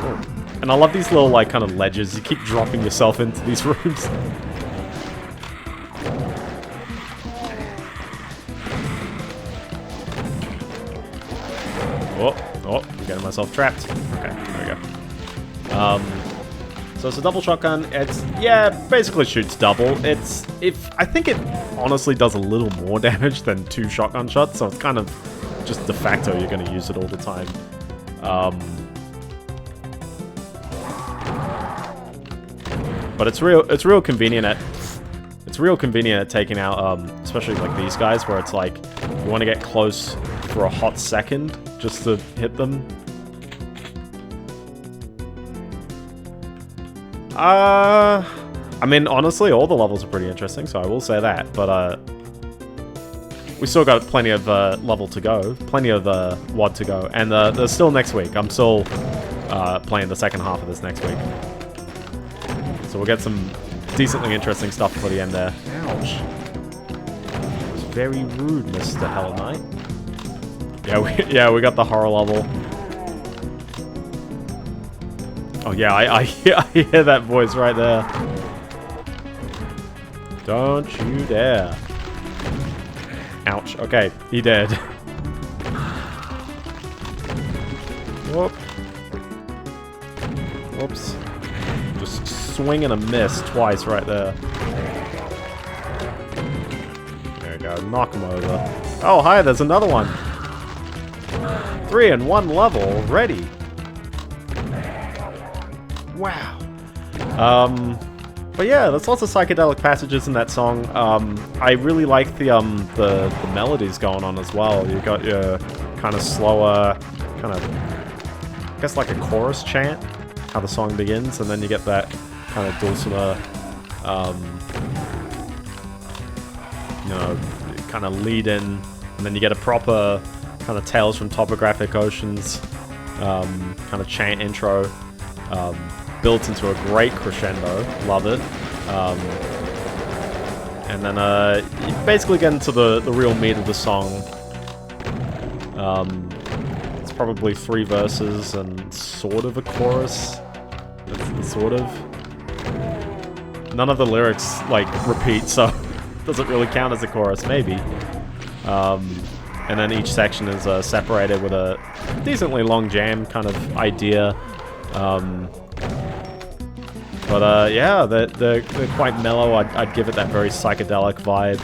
A: Ooh. And I love these little like kind of ledges. You keep dropping yourself into these rooms. Oh, I'm getting myself trapped. Okay, there we go. So it's a double shotgun. It's, yeah, basically shoots double. I think it honestly does a little more damage than 2 shotgun shots, so it's kind of just de facto you're going to use it all the time. But it's real convenient at taking out, especially like these guys, where it's like you want to get close for a hot second just to hit them. I mean, honestly, all the levels are pretty interesting, so I will say that. But we still got plenty of level to go, plenty of WOD to go, and there's still next week. I'm still playing the second half of this next week, so we'll get some decently interesting stuff for the end there. Ouch! That was very rude, Mr. Hell Knight. Yeah, we got the horror level. Oh yeah, I hear that voice right there. Don't you dare. Ouch. Okay, he dead. Whoop. Whoops. Just swing and a miss twice right there. There we go. Knock him over. Oh, hi, there's another one. 3 in 1 level already. Wow. But yeah, there's lots of psychedelic passages in that song. I really like the melodies going on as well. You got your kind of slower, kind of, I guess like a chorus chant, how the song begins, and then you get that kind of dulcimer, kind of lead in, and then you get a proper kind of Tales from Topographic Oceans kind of chant intro. Built into a great crescendo. Love it. And then you basically get into the real meat of the song. It's probably 3 verses and sort of a chorus. Sort of. none of the lyrics, like, repeat, so doesn't really count as a chorus, maybe. And then each section is separated with a decently long jam kind of idea. But yeah, they're quite mellow. I'd give it that very psychedelic vibe.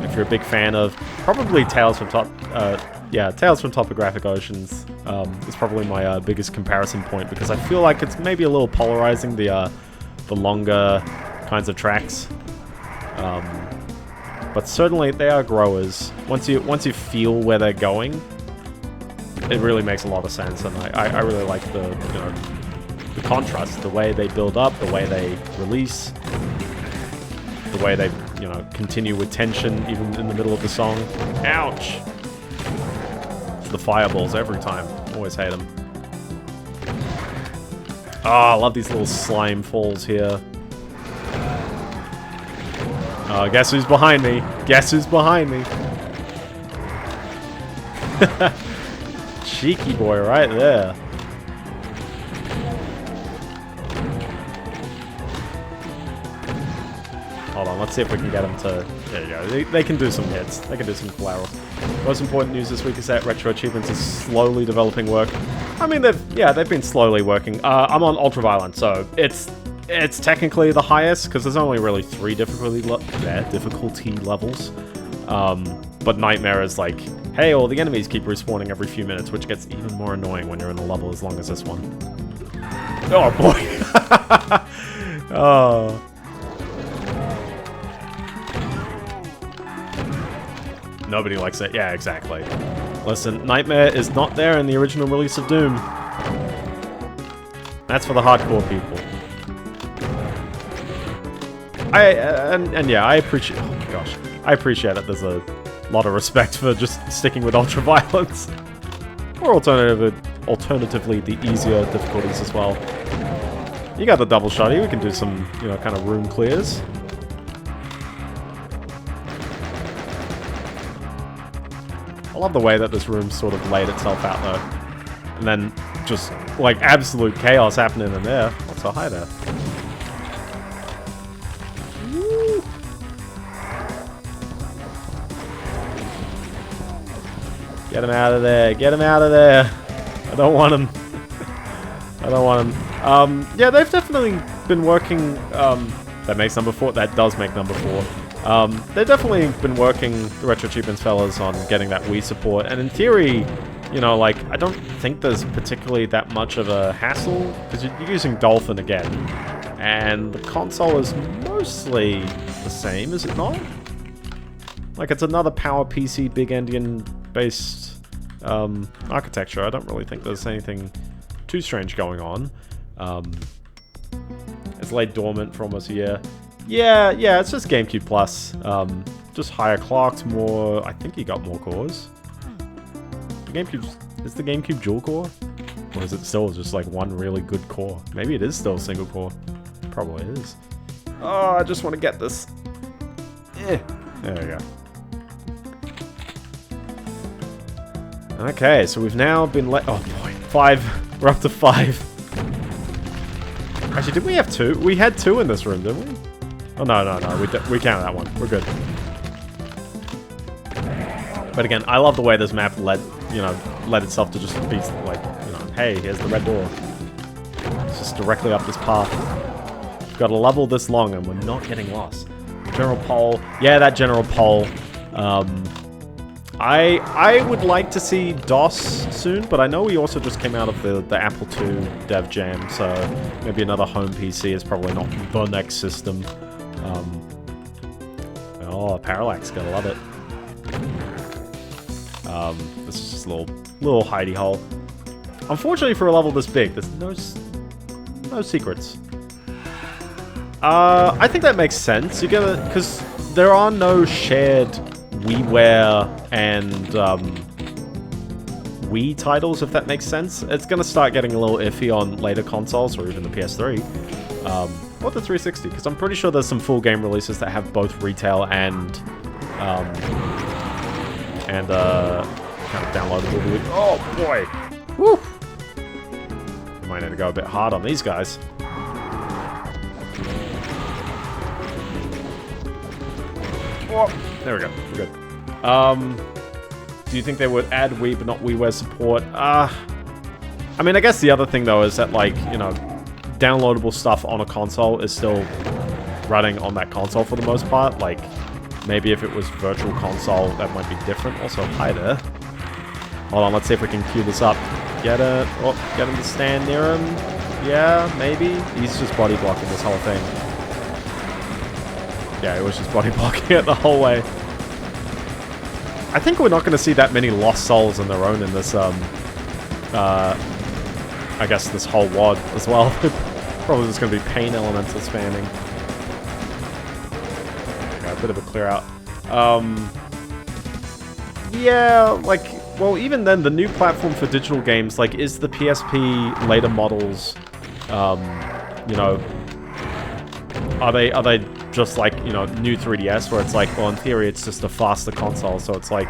A: If you're a big fan of probably Tales from Topographic Oceans is probably my biggest comparison point, because I feel like it's maybe a little polarizing, the longer kinds of tracks. But certainly they are growers. Once you feel where they're going, it really makes a lot of sense, and I really like the contrast, the way they build up, the way they release, the way they continue with tension even in the middle of the song. Ouch! It's the fireballs every time. Always hate them. Ah, I love these little slime falls here. Guess who's behind me? Guess who's behind me? Cheeky boy right there. Hold on, let's see if we can get them to... There you go. They can do some hits. They can do some collateral. Most important news this week is that Retro Achievements is slowly developing work. I mean, they've been slowly working. I'm on Ultraviolent, so it's technically the highest, because there's only really 3 difficulty levels. But Nightmare is like, hey, all the enemies keep respawning every few minutes, which gets even more annoying when you're in a level as long as this one. Oh, boy. Oh. Nobody likes it. Yeah, exactly. Listen, Nightmare is not there in the original release of Doom. That's for the hardcore people. Yeah, I appreciate... Oh my gosh. I appreciate that there's a lot of respect for just sticking with Ultraviolence. Or alternatively, the easier difficulties as well. You got the double shotty. We can do some, kind of room clears. I love the way that this room sort of laid itself out, though. And then just, like, absolute chaos happening in there. What's so high there? Woo. Get him out of there. Get him out of there. I don't want him. I don't want him. Yeah, they've definitely been working... that makes number 4. That does make number 4. They've definitely been working, the Retro Achievements fellas, on getting that Wii support, and in theory, like, I don't think there's particularly that much of a hassle, because you're using Dolphin again, and the console is mostly the same, is it not? Like, it's another PowerPC big endian-based architecture. I don't really think there's anything too strange going on. It's laid dormant for almost a year. Yeah, it's just GameCube Plus. Just higher clocked, more... I think you got more cores. Is the GameCube dual core? Or is it still just like one really good core? Maybe it is still single core. Probably is. Oh, I just want to get this. There we go. Okay, so we've now been oh boy, 5. We're up to 5. Actually, did we have 2? We had 2 in this room, didn't we? Oh, no. We counted that one. We're good. But again, I love the way this map led itself to just be like, hey, here's the red door. It's just directly up this path. We've got a level this long and we're not getting lost. General poll. Yeah, that general poll. I would like to see DOS soon, but I know we also just came out of the Apple II Dev Jam, so maybe another home PC is probably not the next system. Oh, Parallax, gotta love it. This is just a little hidey hole. Unfortunately, for a level this big, there's no secrets. I think that makes sense. You gotta, because there are no shared WiiWare and Wii titles, if that makes sense. It's gonna start getting a little iffy on later consoles or even the PS3. Or the 360, because I'm pretty sure there's some full game releases that have both retail and kind of downloadable. Oh boy! Woo! Might need to go a bit hard on these guys. There we go. We're good. Do you think they would add Wii but not WiiWare support? I mean, I guess the other thing though is that, like, you know, downloadable stuff on a console is still running on that console for the most part. Like, maybe if it was Virtual Console, that might be different. Also, hi there. Hold on, let's see if we can cue this up. Get him to stand near him. Yeah, maybe. He's just body blocking this whole thing. Yeah, he was just body blocking it the whole way. I think we're not going to see that many lost souls in their own in this, I guess this whole WOD as well. Probably just going to be pain elemental spamming. Okay, a bit of a clear out. Yeah, like, well, even then, the new platform for digital games, like, is the PSP later models, you know, are they just like, you know, new 3DS, where it's like, well, in theory, it's just a faster console, so it's like,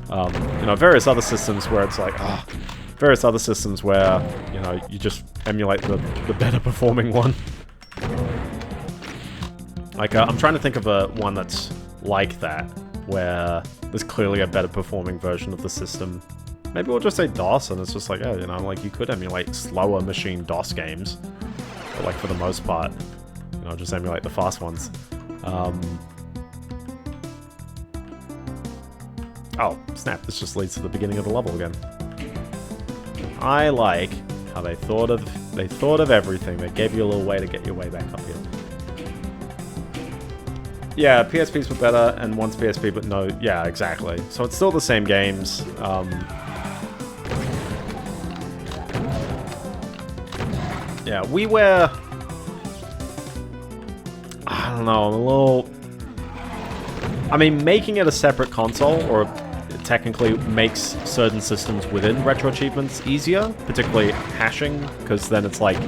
A: you know, various other systems where it's like, various other systems where, you know, you just emulate the better performing one. Like, I'm trying to think of one that's like that, where there's clearly a better performing version of the system. Maybe we'll just say DOS, and it's just like, yeah, you know, like, you could emulate slower machine DOS games, but, like, for the most part, you know, just emulate the fast ones. Oh, snap, this just leads to the beginning of the level again. I like how they thought of everything. They gave you a little way to get your way back up here. Yeah, PSPs were better, and one's PSP, but no, yeah, exactly. So it's still the same games. Yeah, WiiWare... I don't know, I'm a little... I mean, making it a separate console, or technically makes certain systems within Retro Achievements easier, particularly hashing, because then it's like,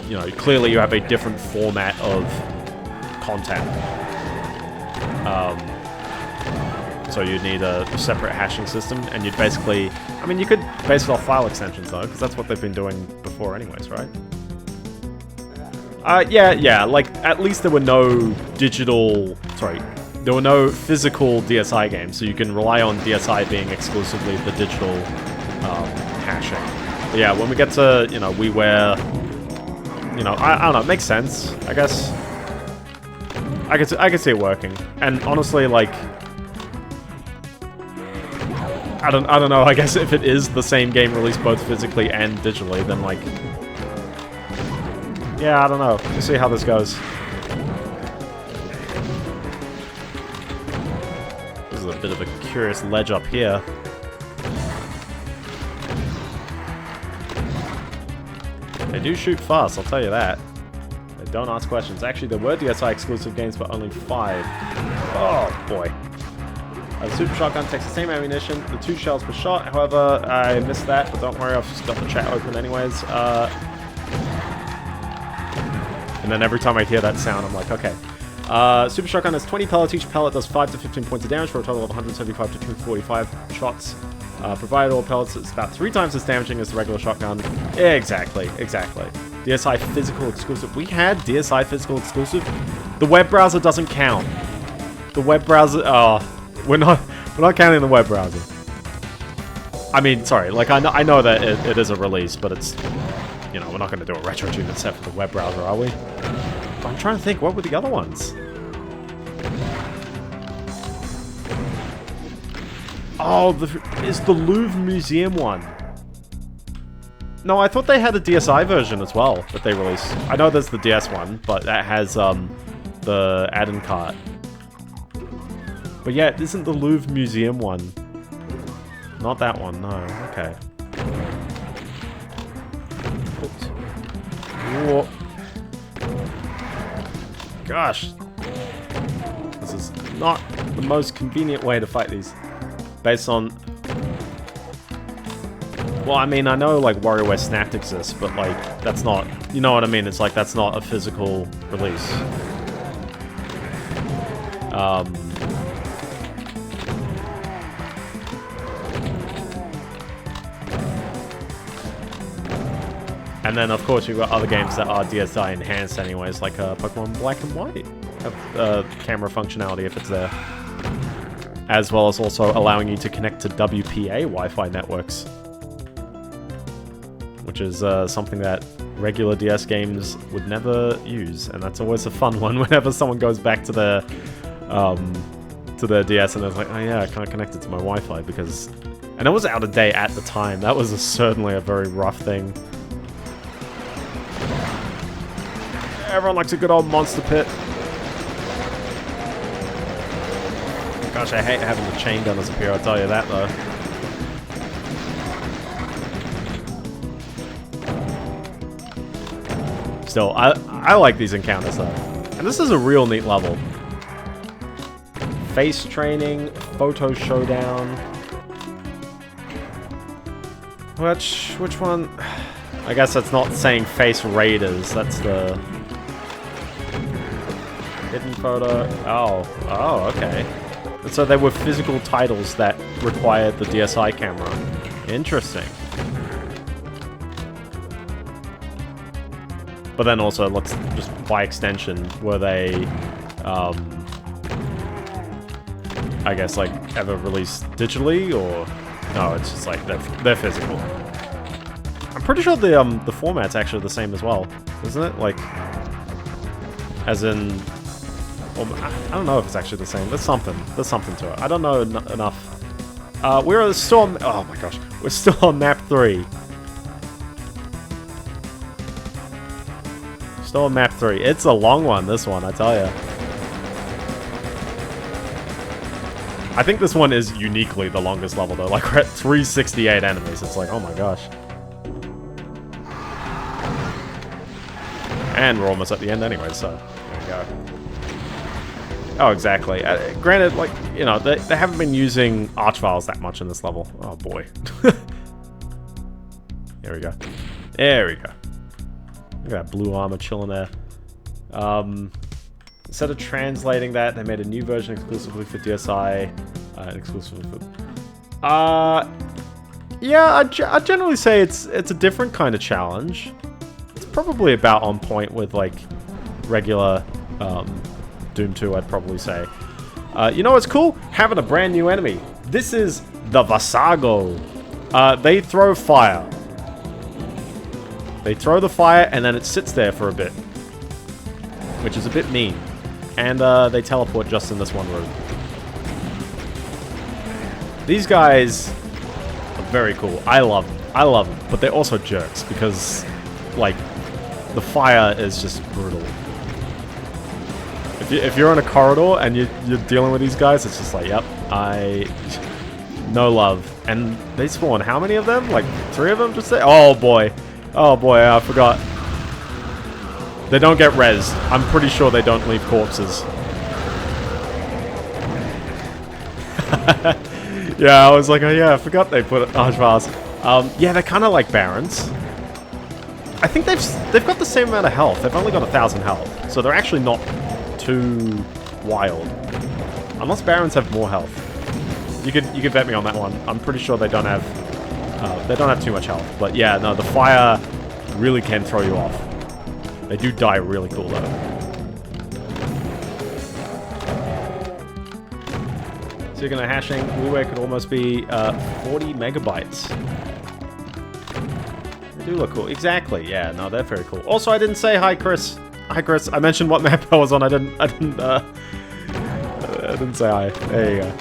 A: you know, clearly you have a different format of content. So you'd need a separate hashing system, and you'd basically... I mean, you could base it off file extensions, though, because that's what they've been doing before anyways, right? Yeah, like, at least there were no digital... Sorry, there were no physical DSi games, so you can rely on DSi being exclusively the digital hashing. But yeah, when we get to, you know, WiiWare... You know, I don't know, it makes sense, I guess. I can see it working. And honestly, like... I don't know, I guess if it is the same game released both physically and digitally, then, like... Yeah, I don't know. We'll see how this goes. This is a bit of a curious ledge up here. They do shoot fast, I'll tell you that. They don't ask questions. Actually, there were DSi exclusive games, but only 5. Oh, boy. The Super Shotgun takes the same ammunition, the 2 shells per shot. However, I missed that, but don't worry, I've just got the chat open anyways. And then every time I hear that sound, I'm like, okay. Super Shotgun has 20 pellets. Each pellet does 5 to 15 points of damage for a total of 175 to 245 shots. Provided all pellets, it's about 3 times as damaging as the regular shotgun. Exactly. DSi physical exclusive. We had DSi physical exclusive. The web browser doesn't count. The web browser... Oh, we're not counting the web browser. I mean, sorry. Like, I know that it is a release, but it's... You know, we're not going to do a retro achievement set for the web browser, are we? But I'm trying to think, what were the other ones? Oh, is the Louvre Museum one. No, I thought they had a DSi version as well that they released. I know there's the DS one, but that has the add-in cart. But yeah, isn't the Louvre Museum one? Not that one, no. Okay. Whoa. Gosh. This is not the most convenient way to fight these. Based on... Well, I mean, I know, like, WarioWare Snapped exists, but, like, that's not... You know what I mean? It's like, that's not a physical release. And then, of course, you've got other games that are DSi enhanced anyways, like Pokemon Black and White. Have camera functionality if it's there. as well as also allowing you to connect to WPA Wi-Fi networks, which is something that regular DS games would never use, and that's always a fun one whenever someone goes back to their DS and they're like, oh yeah, I can't connect it to my Wi-Fi because... And it was out of date at the time. That was certainly a very rough thing. Everyone likes a good old monster pit. Gosh, I hate having the chain gunners appear, I'll tell you that though. Still, I like these encounters though. And this is a real neat level. Face training, photo showdown. Which one? I guess that's not saying face raiders, that's the... Hidden photo. Oh, okay. And so they were physical titles that required the DSi camera. Interesting. But then also, let's just by extension, were they, I guess, like, ever released digitally, or no? It's just like they're physical. I'm pretty sure the format's actually the same as well, isn't it? Like, as in, I don't know if it's actually the same. There's something to it. I don't know enough. We're still on, oh my gosh, we're still on map 3. Still on map 3. It's a long one, this one, I tell ya. I think this one is uniquely the longest level though. Like, we're at 368 enemies. It's like, oh my gosh. And we're almost at the end anyway, so there we go. Oh, exactly. Granted, like, you know, they haven't been using archviles that much in this level. Oh boy. There we go. There we go. Look at that blue armor chilling there. Instead of translating that, they made a new version exclusively for DSi. Exclusively for... yeah, I'd generally say it's a different kind of challenge. It's probably about on point with, like, regular Doom 2, I'd probably say. You know what's cool? Having a brand new enemy. This is the Vasago. They throw fire. They throw the fire, and then it sits there for a bit. Which is a bit mean. And they teleport just in this one room. These guys are very cool. I love them. I love them. But they're also jerks, because, like, the fire is just brutal. If you're in a corridor and you're dealing with these guys, it's just like, yep, no love. And they spawn how many of them? Like 3 of them just there? Oh boy. Oh boy, I forgot. They don't get rezzed. I'm pretty sure they don't leave corpses. Yeah, I was like, oh yeah, I forgot they put archviles. Yeah, they're kind of like barons. I think they've got the same amount of health. They've only got 1,000 health, so they're actually not too wild. Unless barons have more health. You could bet me on that one. I'm pretty sure they don't have too much health. But yeah, no, the fire really can throw you off. They do die really cool though. Speaking of hashing, WiiWare could almost be 40 megabytes. They do look cool. Exactly. Yeah, no, they're very cool. Also, I didn't say hi, Chris. Hi, Chris. I mentioned what map I was on. I didn't say hi. There you go.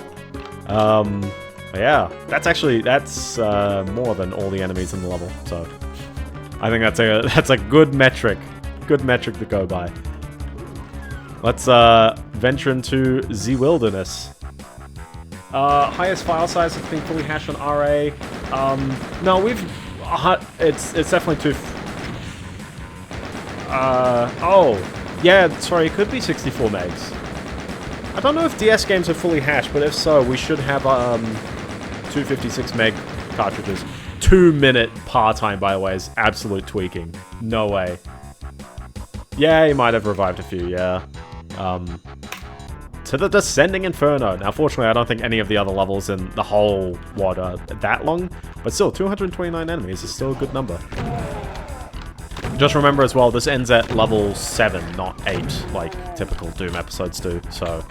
A: Yeah, that's more than all the enemies in the level. So, I think that's a good metric. Good metric to go by. Let's venture into the wilderness. Highest file size has been fully hashed on RA. No, it's definitely too. Oh, yeah, sorry, it could be 64 megs. I don't know if DS games are fully hashed, but if so, we should have 256 meg cartridges. 2-minute par time, by the way, is absolute tweaking. No way. Yeah, he might have revived a few, yeah. To the Descending Inferno. Now, fortunately, I don't think any of the other levels in the whole WOD are that long, but still, 229 enemies is still a good number. Just remember as well, this ends at level 7, not 8, like typical Doom episodes do, so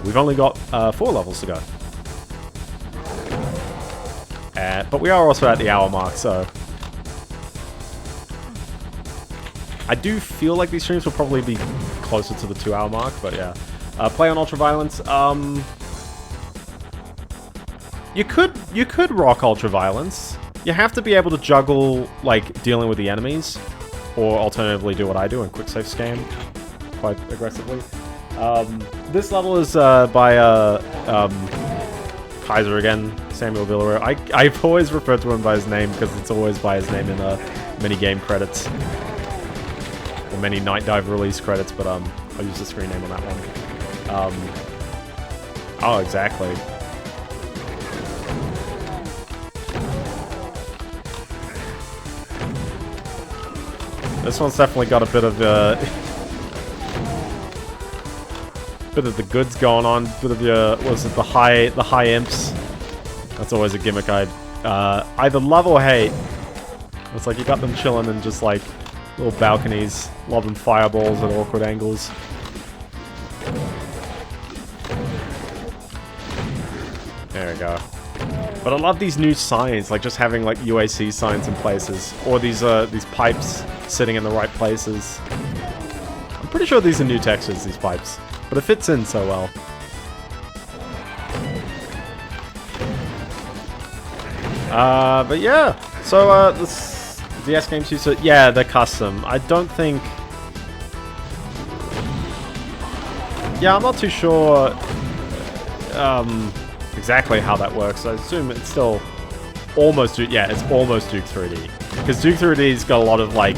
A: we've only got 4 levels to go. But we are also at the hour mark, so... I do feel like these streams will probably be closer to the 2-hour mark, but yeah. Play on Ultraviolence. You could rock Ultraviolence. You have to be able to juggle, like, dealing with the enemies. Or alternatively do what I do and quick save scan quite aggressively. This level is by Kaiser again, Samuel Villarreal. I've always referred to him by his name because it's always by his name in many game credits. Or many Night Dive release credits, but I'll use the screen name on that one. Oh, exactly. This one's definitely got a bit of the goods going on. Bit of the the high imps. That's always a gimmick I'd either love or hate. It's like you got them chilling in just like little balconies, lobbing fireballs at awkward angles. There we go. But I love these new signs, like just having like UAC signs in places, or these pipes sitting in the right places. I'm pretty sure these are new textures, these pipes, but it fits in so well. But yeah, so this DS games use it. Yeah, they're custom. I don't think. Yeah, I'm not too sure. Exactly how that works. I assume it's still almost Duke. Yeah, it's almost Duke 3D because Duke 3D's got a lot of like.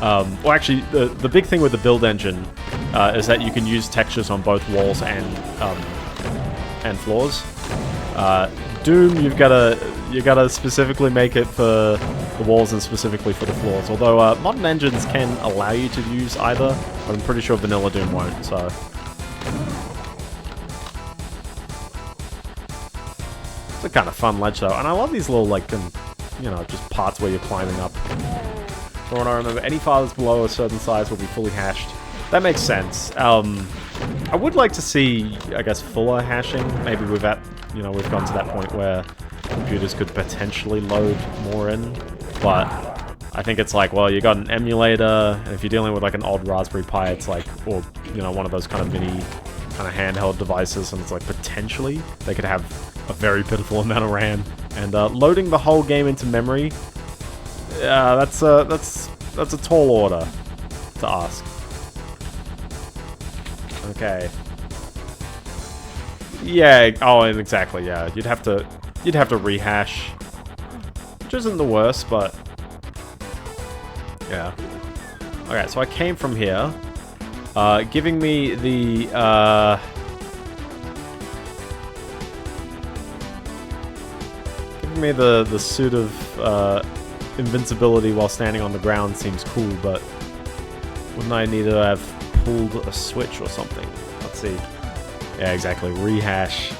A: Well, actually, the big thing with the build engine is that you can use textures on both walls and floors. Doom, you gotta specifically make it for the walls and specifically for the floors. Although modern engines can allow you to use either, but I'm pretty sure vanilla Doom won't. So. It's a kind of fun ledge though, and I love these little like, you know, just parts where you're climbing up. From what I remember, any files below a certain size will be fully hashed. That makes sense. I would like to see, I guess, fuller hashing. Maybe we've gone to that point where computers could potentially load more in, but I think it's like, well, you got an emulator, and if you're dealing with like an old Raspberry Pi, it's like, or you know, one of those kind of mini, kind of handheld devices, and it's like potentially they could have a very pitiful amount of RAM, and loading the whole game into memory. That's a tall order to ask. Okay. Yeah. Oh, exactly. Yeah. You'd have to rehash, which isn't the worst, but yeah. Okay. So I came from here, giving me the the suit of invincibility while standing on the ground seems cool, but wouldn't I need to have pulled a switch or something? Let's see. Yeah, exactly. Rehash.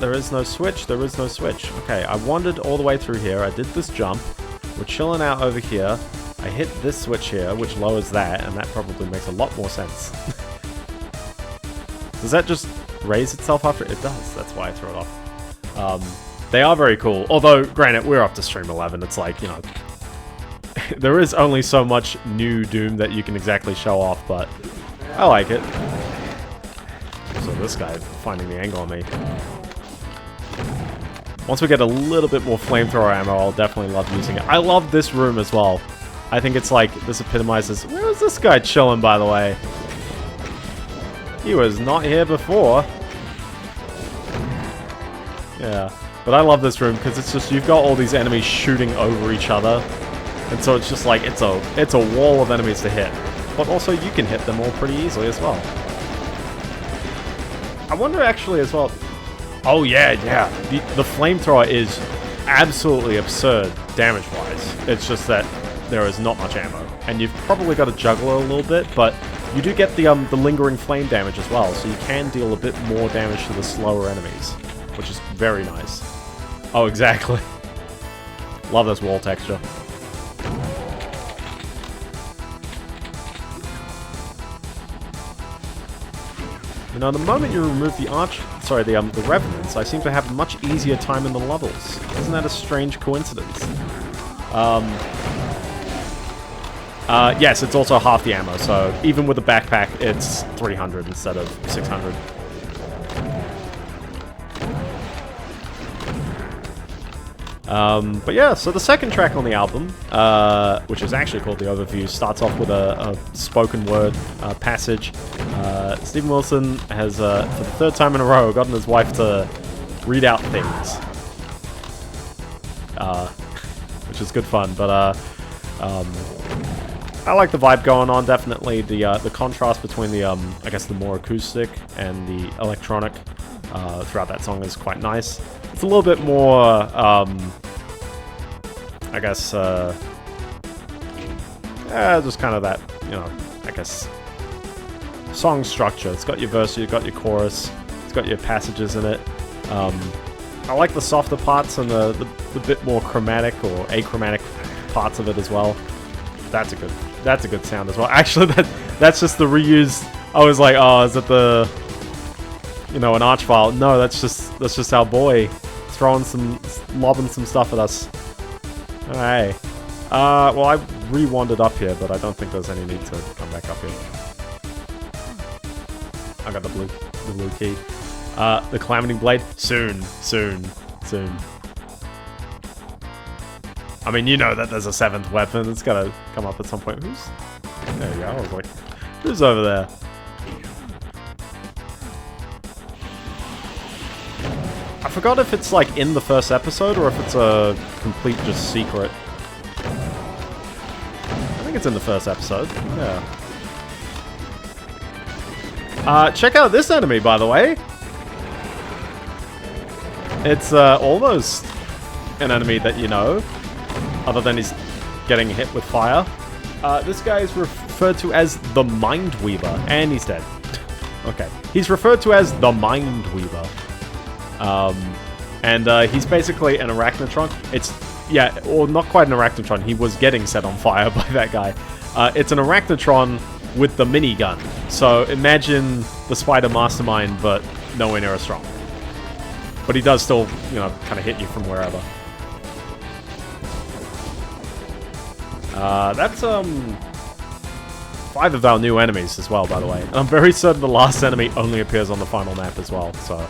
A: There is no switch. There is no switch. Okay, I wandered all the way through here. I did this jump. We're chilling out over here. I hit this switch here, which lowers that, and that probably makes a lot more sense. Does that just raise itself after? It does. That's why I threw it off. They are very cool. Although, granted, we're up to stream 11. It's like, you know, there is only so much new Doom that you can exactly show off, but I like it. So this guy finding the angle on me. Once we get a little bit more flamethrower ammo, I'll definitely love using it. I love this room as well. I think it's like, this epitomizes... Where was this guy chilling, by the way? He was not here before. Yeah. But I love this room because it's just, you've got all these enemies shooting over each other. And so it's just like, it's a wall of enemies to hit. But also you can hit them all pretty easily as well. I wonder actually as well... Oh yeah. The flamethrower is absolutely absurd damage-wise. It's just that there is not much ammo. And you've probably got to juggle it a little bit, but you do get the lingering flame damage as well, so you can deal a bit more damage to the slower enemies, which is very nice. Oh, exactly. Love this wall texture. You know, the moment you remove the revenants, I seem to have a much easier time in the levels. Isn't that a strange coincidence? Yes, it's also half the ammo, so even with the backpack, it's 300 instead of 600. But yeah, so the second track on the album, which is actually called The Overview, starts off with a spoken word passage. Steven Wilson has, for the third time in a row, gotten his wife to read out things. Which is good fun, but I like the vibe going on, definitely. The contrast between the, I guess, the more acoustic and the electronic throughout that song is quite nice. It's a little bit more, I guess, just kind of that, you know, I guess, song structure. It's got your verse, you've got your chorus, it's got your passages in it. I like the softer parts and the bit more chromatic or achromatic parts of it as well. That's a good sound as well. Actually, that's just the reused. I was like, oh, is it the, you know, an arch file? No, that's just our boy lobbing some stuff at us. Alright. Well, I re-wandered up here, but I don't think there's any need to come back up here. I got the blue key. The Calamity Blade? Soon. I mean, you know that there's a 7th weapon. It's gotta come up at some point. There you go. I was like, who's over there? I forgot if it's like in the first episode or if it's a complete just secret. I think it's in the first episode. Yeah. Check out this enemy, by the way. It's almost an enemy that you know, other than he's getting hit with fire. This guy is referred to as the Mind Weaver, and he's dead. Okay. He's referred to as the Mind Weaver. He's basically an arachnotron. Or not quite an arachnotron. He was getting set on fire by that guy. It's an arachnotron with the minigun. So imagine the Spider Mastermind, but nowhere near as strong. But he does still, you know, kind of hit you from wherever. That's 5 of our new enemies as well, by the way. And I'm very certain the last enemy only appears on the final map as well, so...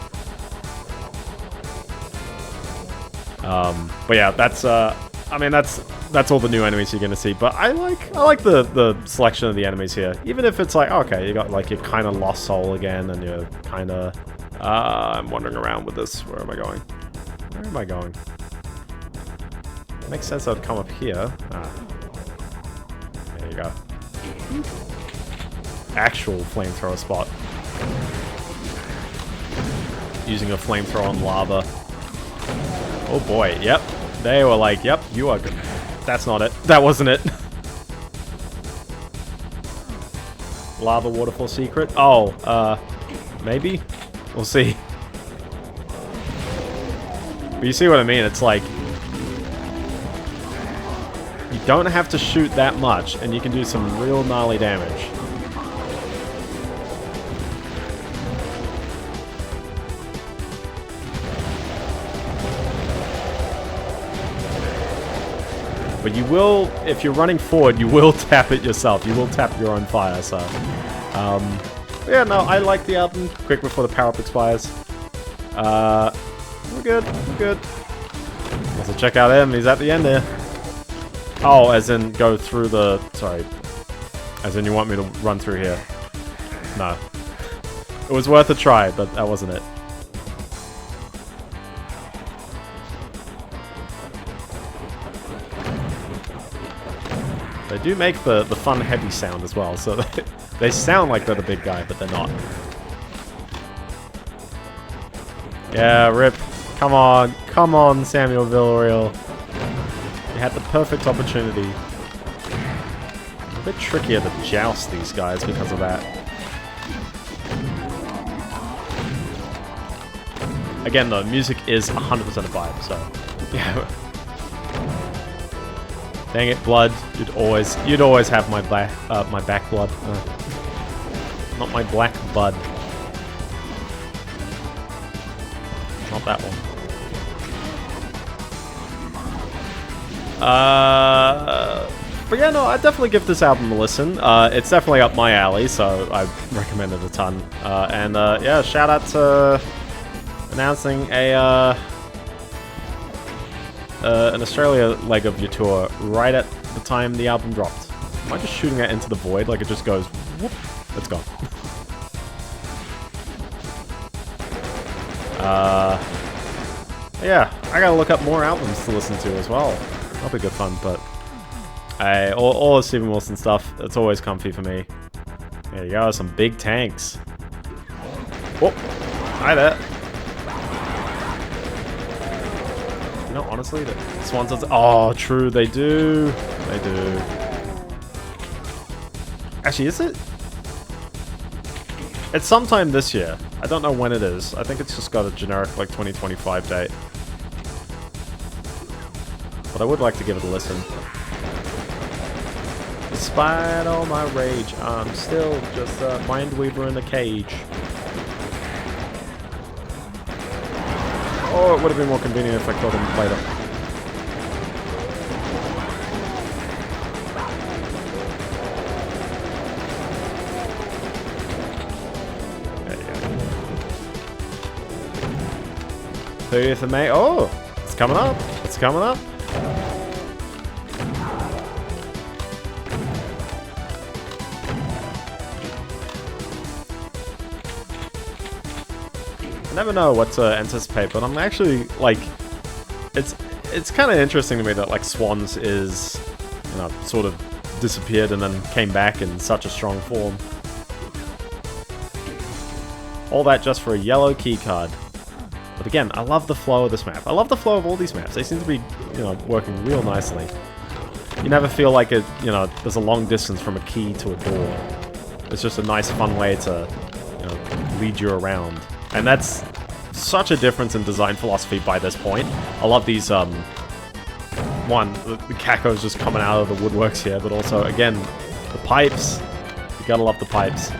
A: but yeah, that's all the new enemies you're gonna see. But I like the selection of the enemies here. Even if it's like, okay, you got like your kind of lost soul again, and you're kind of... I'm wandering around with this. Where am I going? Where am I going? Makes sense I'd come up here. There you go. Actual flamethrower spot. Using a flamethrower on lava. Oh boy, yep. They were like, yep, you are good. That's not it. That wasn't it. Lava waterfall secret? Oh, maybe? We'll see. But you see what I mean? It's like... you don't have to shoot that much, and you can do some real gnarly damage. But you will, if you're running forward, you will tap it yourself. You will tap your own fire, so... yeah, no, I like the album. Quick before the power-up expires. We're good, we're good. Also check out him, he's at the end there. Oh, as in go through the... sorry. As in you want me to run through here. No. It was worth a try, but that wasn't it. They do make the fun heavy sound as well, so they sound like they're the big guy, but they're not. Yeah, rip. Come on, Samuel Villarreal. You had the perfect opportunity. A bit trickier to joust these guys because of that. Again, though, music is 100% a vibe, so yeah. Dang it, blood! You'd always have my back blood, not my black bud. Not that one. But yeah, no, I'd definitely give this album a listen. It's definitely up my alley, so I recommend it a ton. Yeah, shout out to announcing an Australia leg of your tour right at the time the album dropped. Am I just shooting it into the void? Like it just goes, whoop, it's gone. Yeah, I gotta look up more albums to listen to as well. That'll be good fun, but all the Steven Wilson stuff, it's always comfy for me. There you go, some big tanks. Whoop, hi there. You know, honestly, the Swans are... Oh, true, they do. They do. Actually, is it? It's sometime this year. I don't know when it is. I think it's just got a generic, like, 2025 date. But I would like to give it a listen. Despite all my rage, I'm still just a Mindweaver in a cage. Oh, it would have been more convenient if I killed him later. There you go. 30th of May. Oh, it's coming up. It's coming up. I never know what to anticipate, but I'm actually, like, it's kind of interesting to me that, like, Swans is, you know, sort of disappeared and then came back in such a strong form. All that just for a yellow keycard. But again, I love the flow of this map. I love the flow of all these maps. They seem to be, you know, working real nicely. You never feel like it, you know, there's a long distance from a key to a door. It's just a nice, fun way to, you know, lead you around. And that's such a difference in design philosophy by this point. I love these, one, the Caco's just coming out of the woodworks here, but also, again, the pipes. You gotta love the pipes.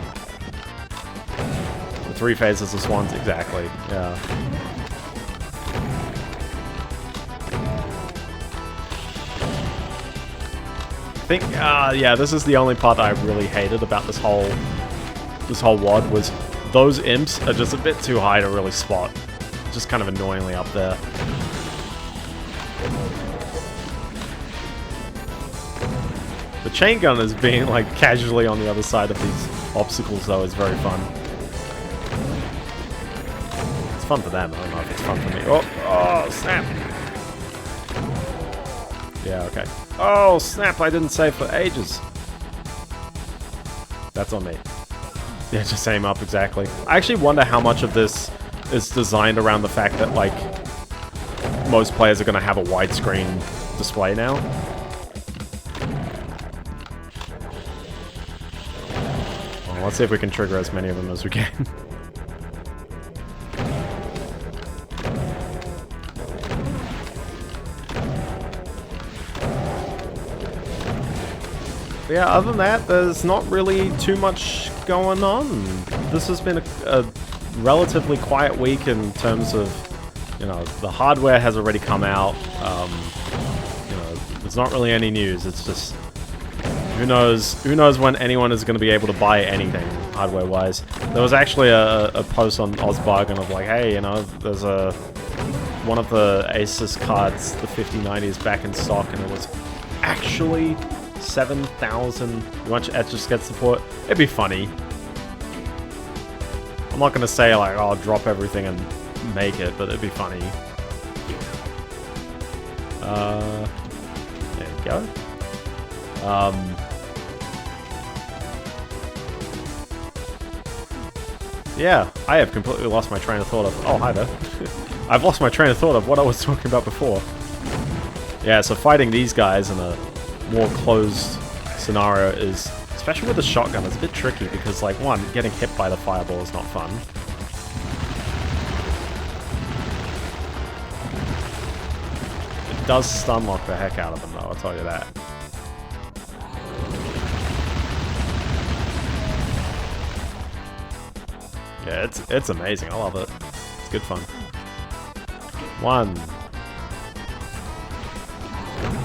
A: The 3 phases of Swans, exactly, yeah. I think, yeah, this is the only part that I really hated about this whole WOD was those imps are just a bit too high to really spot. Just kind of annoyingly up there. The chain gun is being like casually on the other side of these obstacles though is very fun. It's fun for them, I don't know if it's fun for me. Oh, snap! Yeah, okay. Oh, snap, I didn't save for ages. That's on me. Yeah, just aim up, exactly. I actually wonder how much of this is designed around the fact that, like, most players are going to have a widescreen display now. Well, let's see if we can trigger as many of them as we can. But yeah, other than that, there's not really too much going on. This has been a relatively quiet week in terms of, you know, the hardware has already come out. You know, there's not really any news. It's just who knows when anyone is going to be able to buy anything hardware-wise. There was actually a post on OzBargain of like, hey, you know, there's one of the Asus cards, the 5090 is back in stock, and it was actually 7,000. Much etch-a-sketch support. It'd be funny. I'm not gonna say like, oh, drop everything and make it, but it'd be funny. There you go. Yeah, I have completely lost my train of thought of... Oh, hi there. I've lost my train of thought of what I was talking about before. Yeah, so fighting these guys in a more closed scenario is, especially with a shotgun, it's a bit tricky because, like, one, getting hit by the fireball is not fun. It does stun lock the heck out of them, though, I'll tell you that. Yeah, it's amazing. I love it. It's good fun. 1.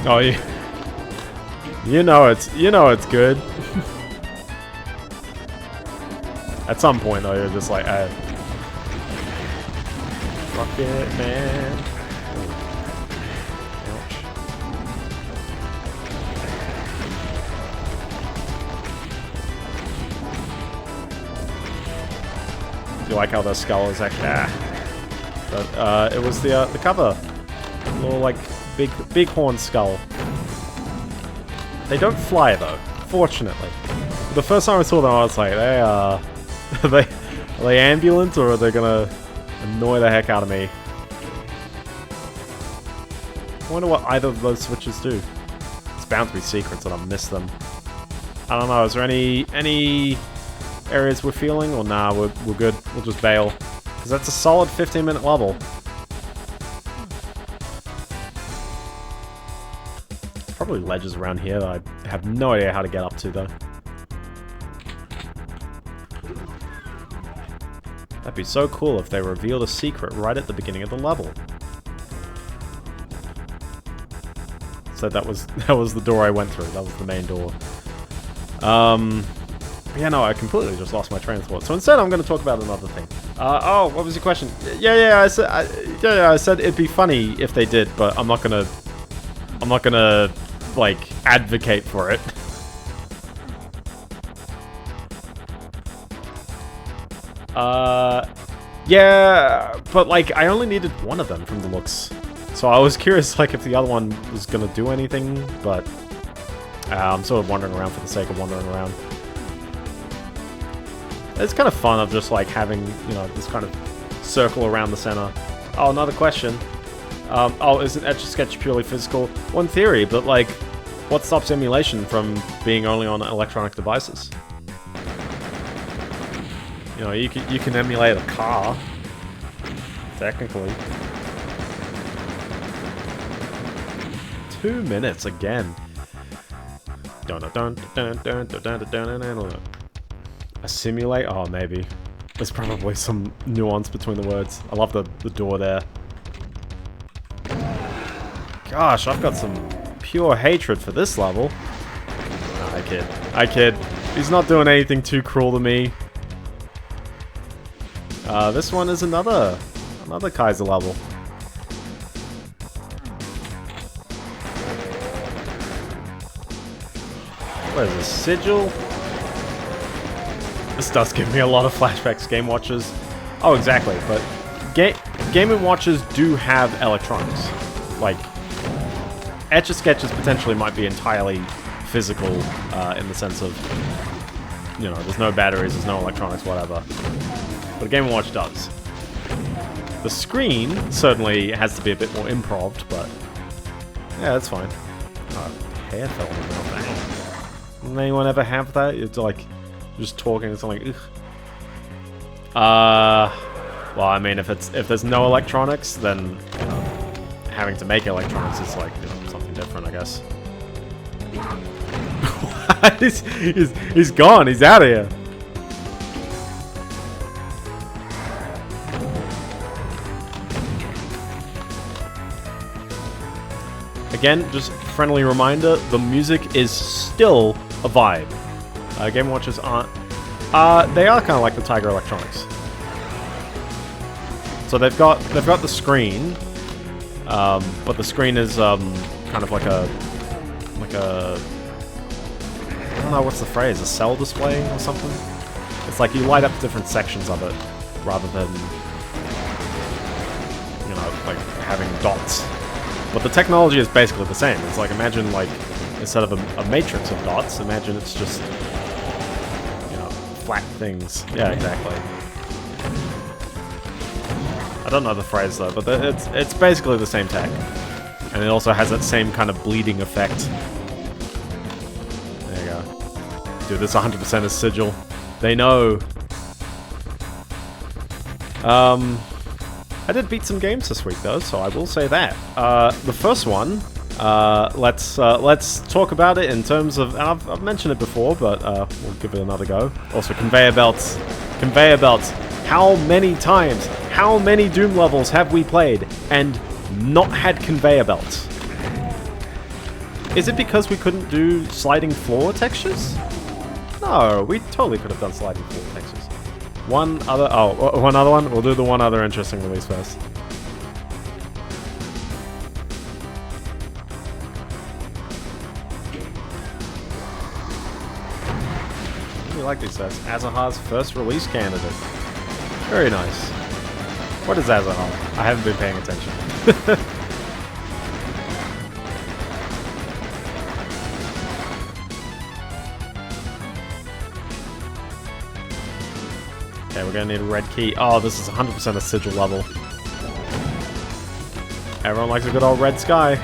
A: Oh, you know it's good. At some point though, you're just like, fuck it, man. Ouch. Do you like how the skull is actually? But it was the cover, little like big horn skull. They don't fly though, fortunately. The first time I saw them, I was like, are they ambulant or are they gonna annoy the heck out of me? I wonder what either of those switches do. It's bound to be secrets and I've missed them. I don't know, is there any areas we're feeling? Or nah, we're good. We'll just bail. Because that's a solid 15-minute level. Probably ledges around here that I have no idea how to get up to, though. That'd be so cool if they revealed a secret right at the beginning of the level. So that was the door I went through. That was the main door. Yeah, no, I completely just lost my train of thought. So instead, I'm going to talk about another thing. Oh, what was your question? Yeah, I said it'd be funny if they did, but I'm not gonna like advocate for it. Yeah, but like I only needed one of them from the looks, so I was curious like if the other one was gonna do anything, but I'm sort of wandering around for the sake of wandering around. It's kind of fun of just like having, you know, this kind of circle around the center. Oh, another question. Oh, isn't Etch-a-Sketch purely physical? One theory, but like, what stops emulation from being only on electronic devices? You know, you can emulate a car, technically. 2 minutes again. A simulate? Oh, maybe. There's probably some nuance between the words. I love the door there. Gosh, I've got some pure hatred for this level. Nah, I kid. He's not doing anything too cruel to me. This one is another Kaiser level. What is this? Sigil? This does give me a lot of flashbacks, Game Watchers. Oh, exactly, but Game & Watchers do have electronics. Like, Etch-a-Sketches potentially might be entirely physical in the sense of, you know, there's no batteries, there's no electronics, whatever. But Game & Watch does. The screen certainly has to be a bit more improv, but yeah, that's fine. Oh, hair fell in my mouth. Doesn't anyone ever have that? It's like, just talking and something like, well, I mean, if there's no electronics, then, you know, having to make electronics is like, you know, something different, I guess. he's gone. He's out of here. Again, just friendly reminder, the music is still a vibe. Game Watchers aren't... they are kind of like the Tiger Electronics. So they've got the screen, but the screen is kind of like a... I don't know what's the phrase, a cell display or something? It's like you light up different sections of it, rather than, you know, like having dots. But the technology is basically the same. It's like, imagine like, instead of a matrix of dots, imagine it's just, you know, flat things. Yeah, exactly. I don't know the phrase though, but it's basically the same tech. And it also has that same kind of bleeding effect. There you go. Dude, this 100% is Sigil. They know. I did beat some games this week though, so I will say that. The first one, let's talk about it in terms of, and I've mentioned it before, but we'll give it another go. Also, conveyor belts. Conveyor belts. How many times, how many Doom levels have we played and not had conveyor belts? Is it because we couldn't do sliding floor textures? No, we totally could have done sliding floor textures. One other one? We'll do the one other interesting release first. I really like these guys. Azahar's first release candidate. Very nice. What is Azahar? I haven't been paying attention. Okay, we're gonna need a red key. Oh, this is 100% a sigil level. Everyone likes a good old red sky.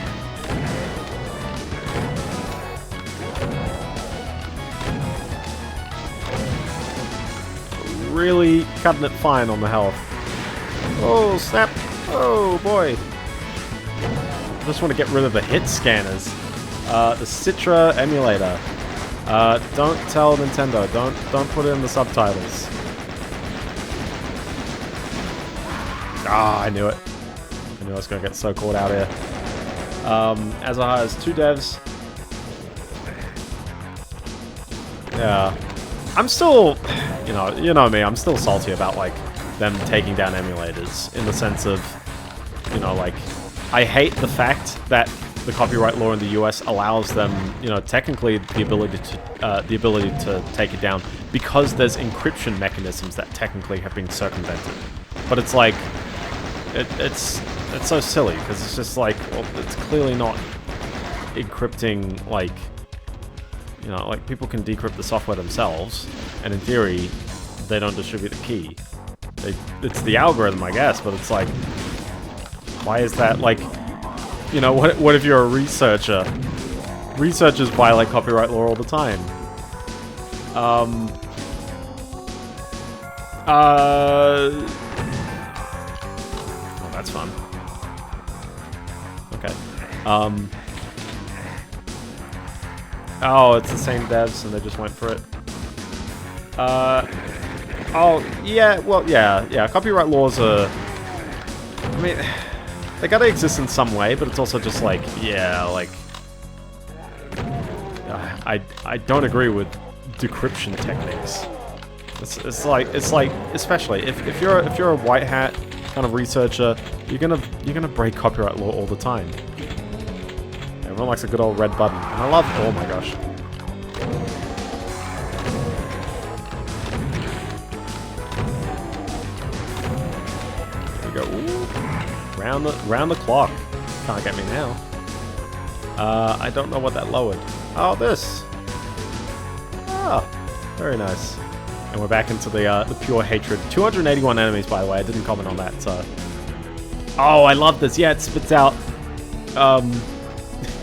A: Really cutting it fine on the health. Oh, snap. Oh, boy. Just want to get rid of the hit scanners. The Citra emulator. Don't tell Nintendo. Don't put it in the subtitles. Ah, I knew it. I knew I was going to get so caught out here. Azahar has 2 devs. Yeah. I'm still, you know me, I'm still salty about, like, them taking down emulators, in the sense of, like, I hate the fact that the copyright law in the US allows them, technically the ability to take it down, because there's encryption mechanisms that technically have been circumvented. But it's like, it's so silly, because it's just like, well, it's clearly not encrypting, like, like people can decrypt the software themselves, and in theory, they don't distribute the key. It's the algorithm, I guess, but it's like, why is that, like, what if you're a researcher? Researchers violate copyright law all the time. Oh, that's fun. Okay. Oh, it's the same devs, and they just went for it. Oh, yeah, well, yeah, copyright laws are... I mean, they gotta exist in some way, but it's also just like, yeah, like... I don't agree with decryption techniques. It's like, especially, if you're a white hat kind of researcher, you're gonna break copyright law all the time. Everyone likes a good old red button. And I love... Oh my gosh. There we go. Ooh. Round the clock. Can't get me now. I don't know what that lowered. Oh, this. Ah, very nice. And we're back into the pure hatred. 281 enemies, by the way. I didn't comment on that, so... Oh, I love this. Yeah, it spits out...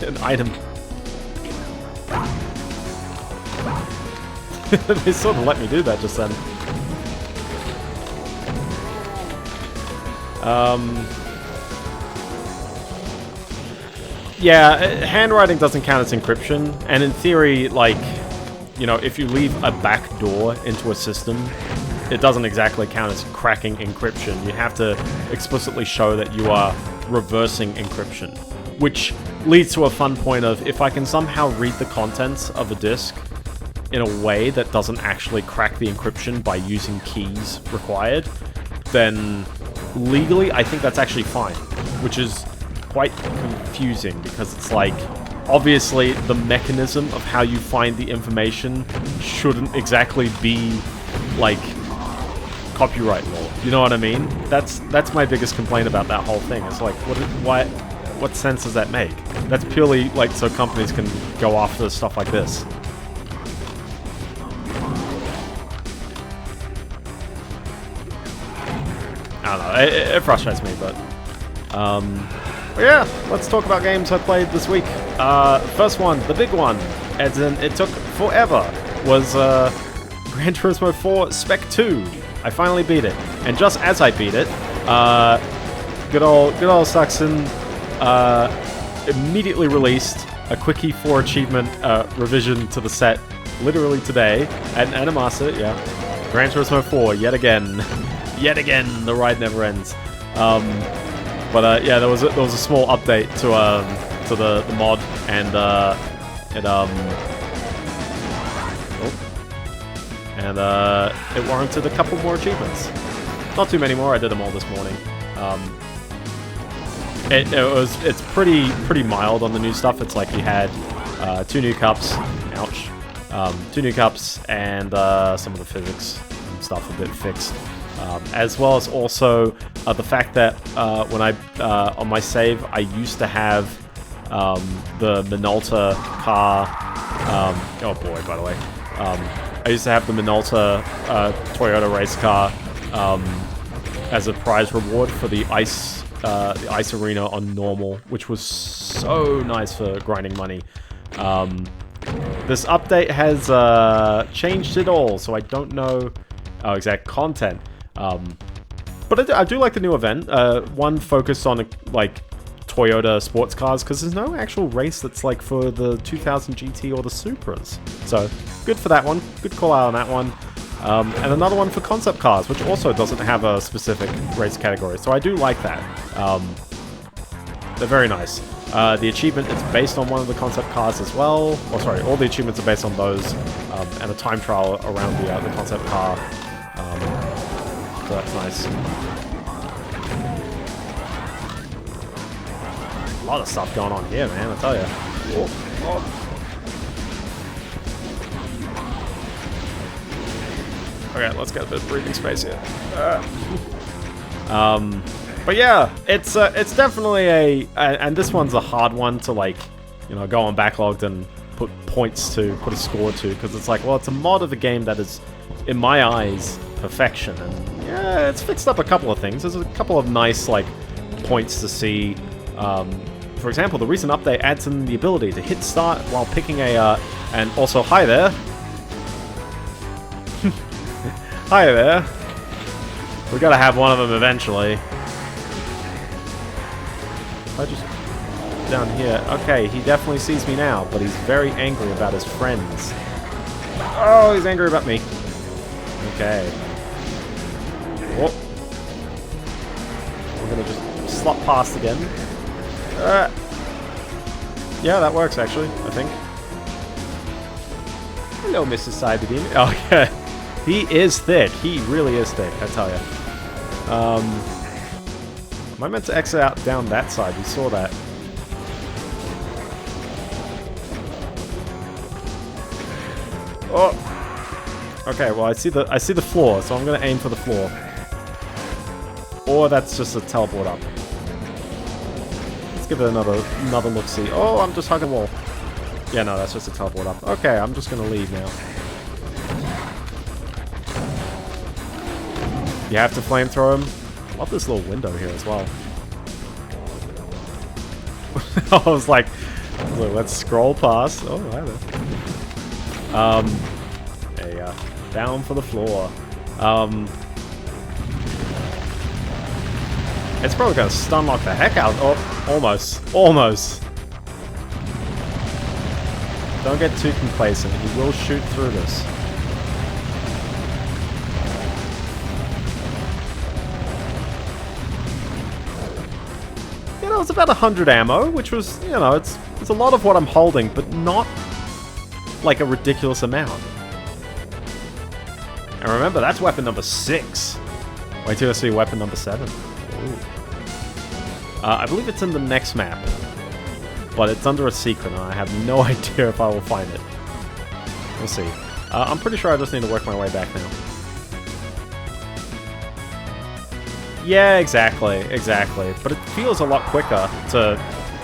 A: an item. They sort of let me do that just then. Yeah, handwriting doesn't count as encryption, and in theory, like, if you leave a back door into a system, it doesn't exactly count as cracking encryption. You have to explicitly show that you are reversing encryption, which leads to a fun point of, if I can somehow read the contents of a disk in a way that doesn't actually crack the encryption by using keys required, then legally I think that's actually fine, which is quite confusing, because it's like, obviously the mechanism of how you find the information shouldn't exactly be like copyright law. You know what I mean? That's my biggest complaint about that whole thing. It's like, what sense does that make? That's purely like so companies can go after stuff like this. I don't know, it frustrates me, but yeah, let's talk about games I played this week. First one, the big one, as in it took forever, was Gran Turismo 4 Spec-II. I finally beat it, and just as I beat it, good old Saxon immediately released a Quickie 4 achievement revision to the set literally today, and a master, yeah. Gran Turismo 4 yet again. Yet again, the ride never ends. Yeah, there was a small update to the mod, and it warranted a couple more achievements. Not too many more. I did them all this morning. It's pretty mild on the new stuff. It's like you had 2 new cups. Ouch. 2 new cups and some of the physics and stuff a bit fixed. As well as also the fact that when I on my save I used to have the Minolta car. Oh boy, by the way, I used to have the Minolta Toyota race car as a prize reward for the ice arena on normal, which was so nice for grinding money. This update has changed it all, so I don't know exact content. But I do like the new event. One focused on like Toyota sports cars, because there's no actual race that's like for the 2000 GT or the Supras. So good for that one. Good call out on that one. And another one for concept cars, which also doesn't have a specific race category. So I do like that. They're very nice. The achievement is based on one of the concept cars as well. Or sorry, all the achievements are based on those. And a time trial around the concept car. So that's nice. A lot of stuff going on here, man, I tell you. Okay, let's get a bit of breathing space here. But yeah, it's definitely and this one's a hard one to, like, you know, go on backlogged and put points to, put a score to, because it's like, well, it's a mod of a game that is, in my eyes, perfection. And yeah, it's fixed up a couple of things. There's a couple of nice, like, points to see. For example, the recent update adds in the ability to hit start while picking a, and also, hi there. Hi there. We gotta have one of them eventually. I just down here. Okay, he definitely sees me now, but he's very angry about his friends. Oh, he's angry about me. Okay. Oh. We're gonna just slot past again. Yeah, that works actually, I think. Hello, Mrs. Cyberdean. Oh, yeah. He is thick. He really is thick, I tell you. Am I meant to exit out down that side? We saw that. Oh. Okay, well I see the floor, so I'm gonna aim for the floor. Or that's just a teleport up. Let's give it another look-see. Oh, I'm just hugging a wall. Yeah, no, that's just a teleport up. Okay, I'm just gonna leave now. You have to flamethrow him. I love this little window here as well. I was like, let's scroll past. Oh, hi there. There you go. Down for the floor. It's probably gonna stun lock the heck out. Oh, almost. Almost. Don't get too complacent. He will shoot through this. You know, it's about 100 ammo, which was, you know, it's a lot of what I'm holding, but not like a ridiculous amount. And remember, that's weapon number 6. Wait till you see weapon number 7. I believe it's in the next map, but it's under a secret, and I have no idea if I will find it. We'll see. I'm pretty sure I just need to work my way back now. Yeah, exactly, exactly. But it feels a lot quicker to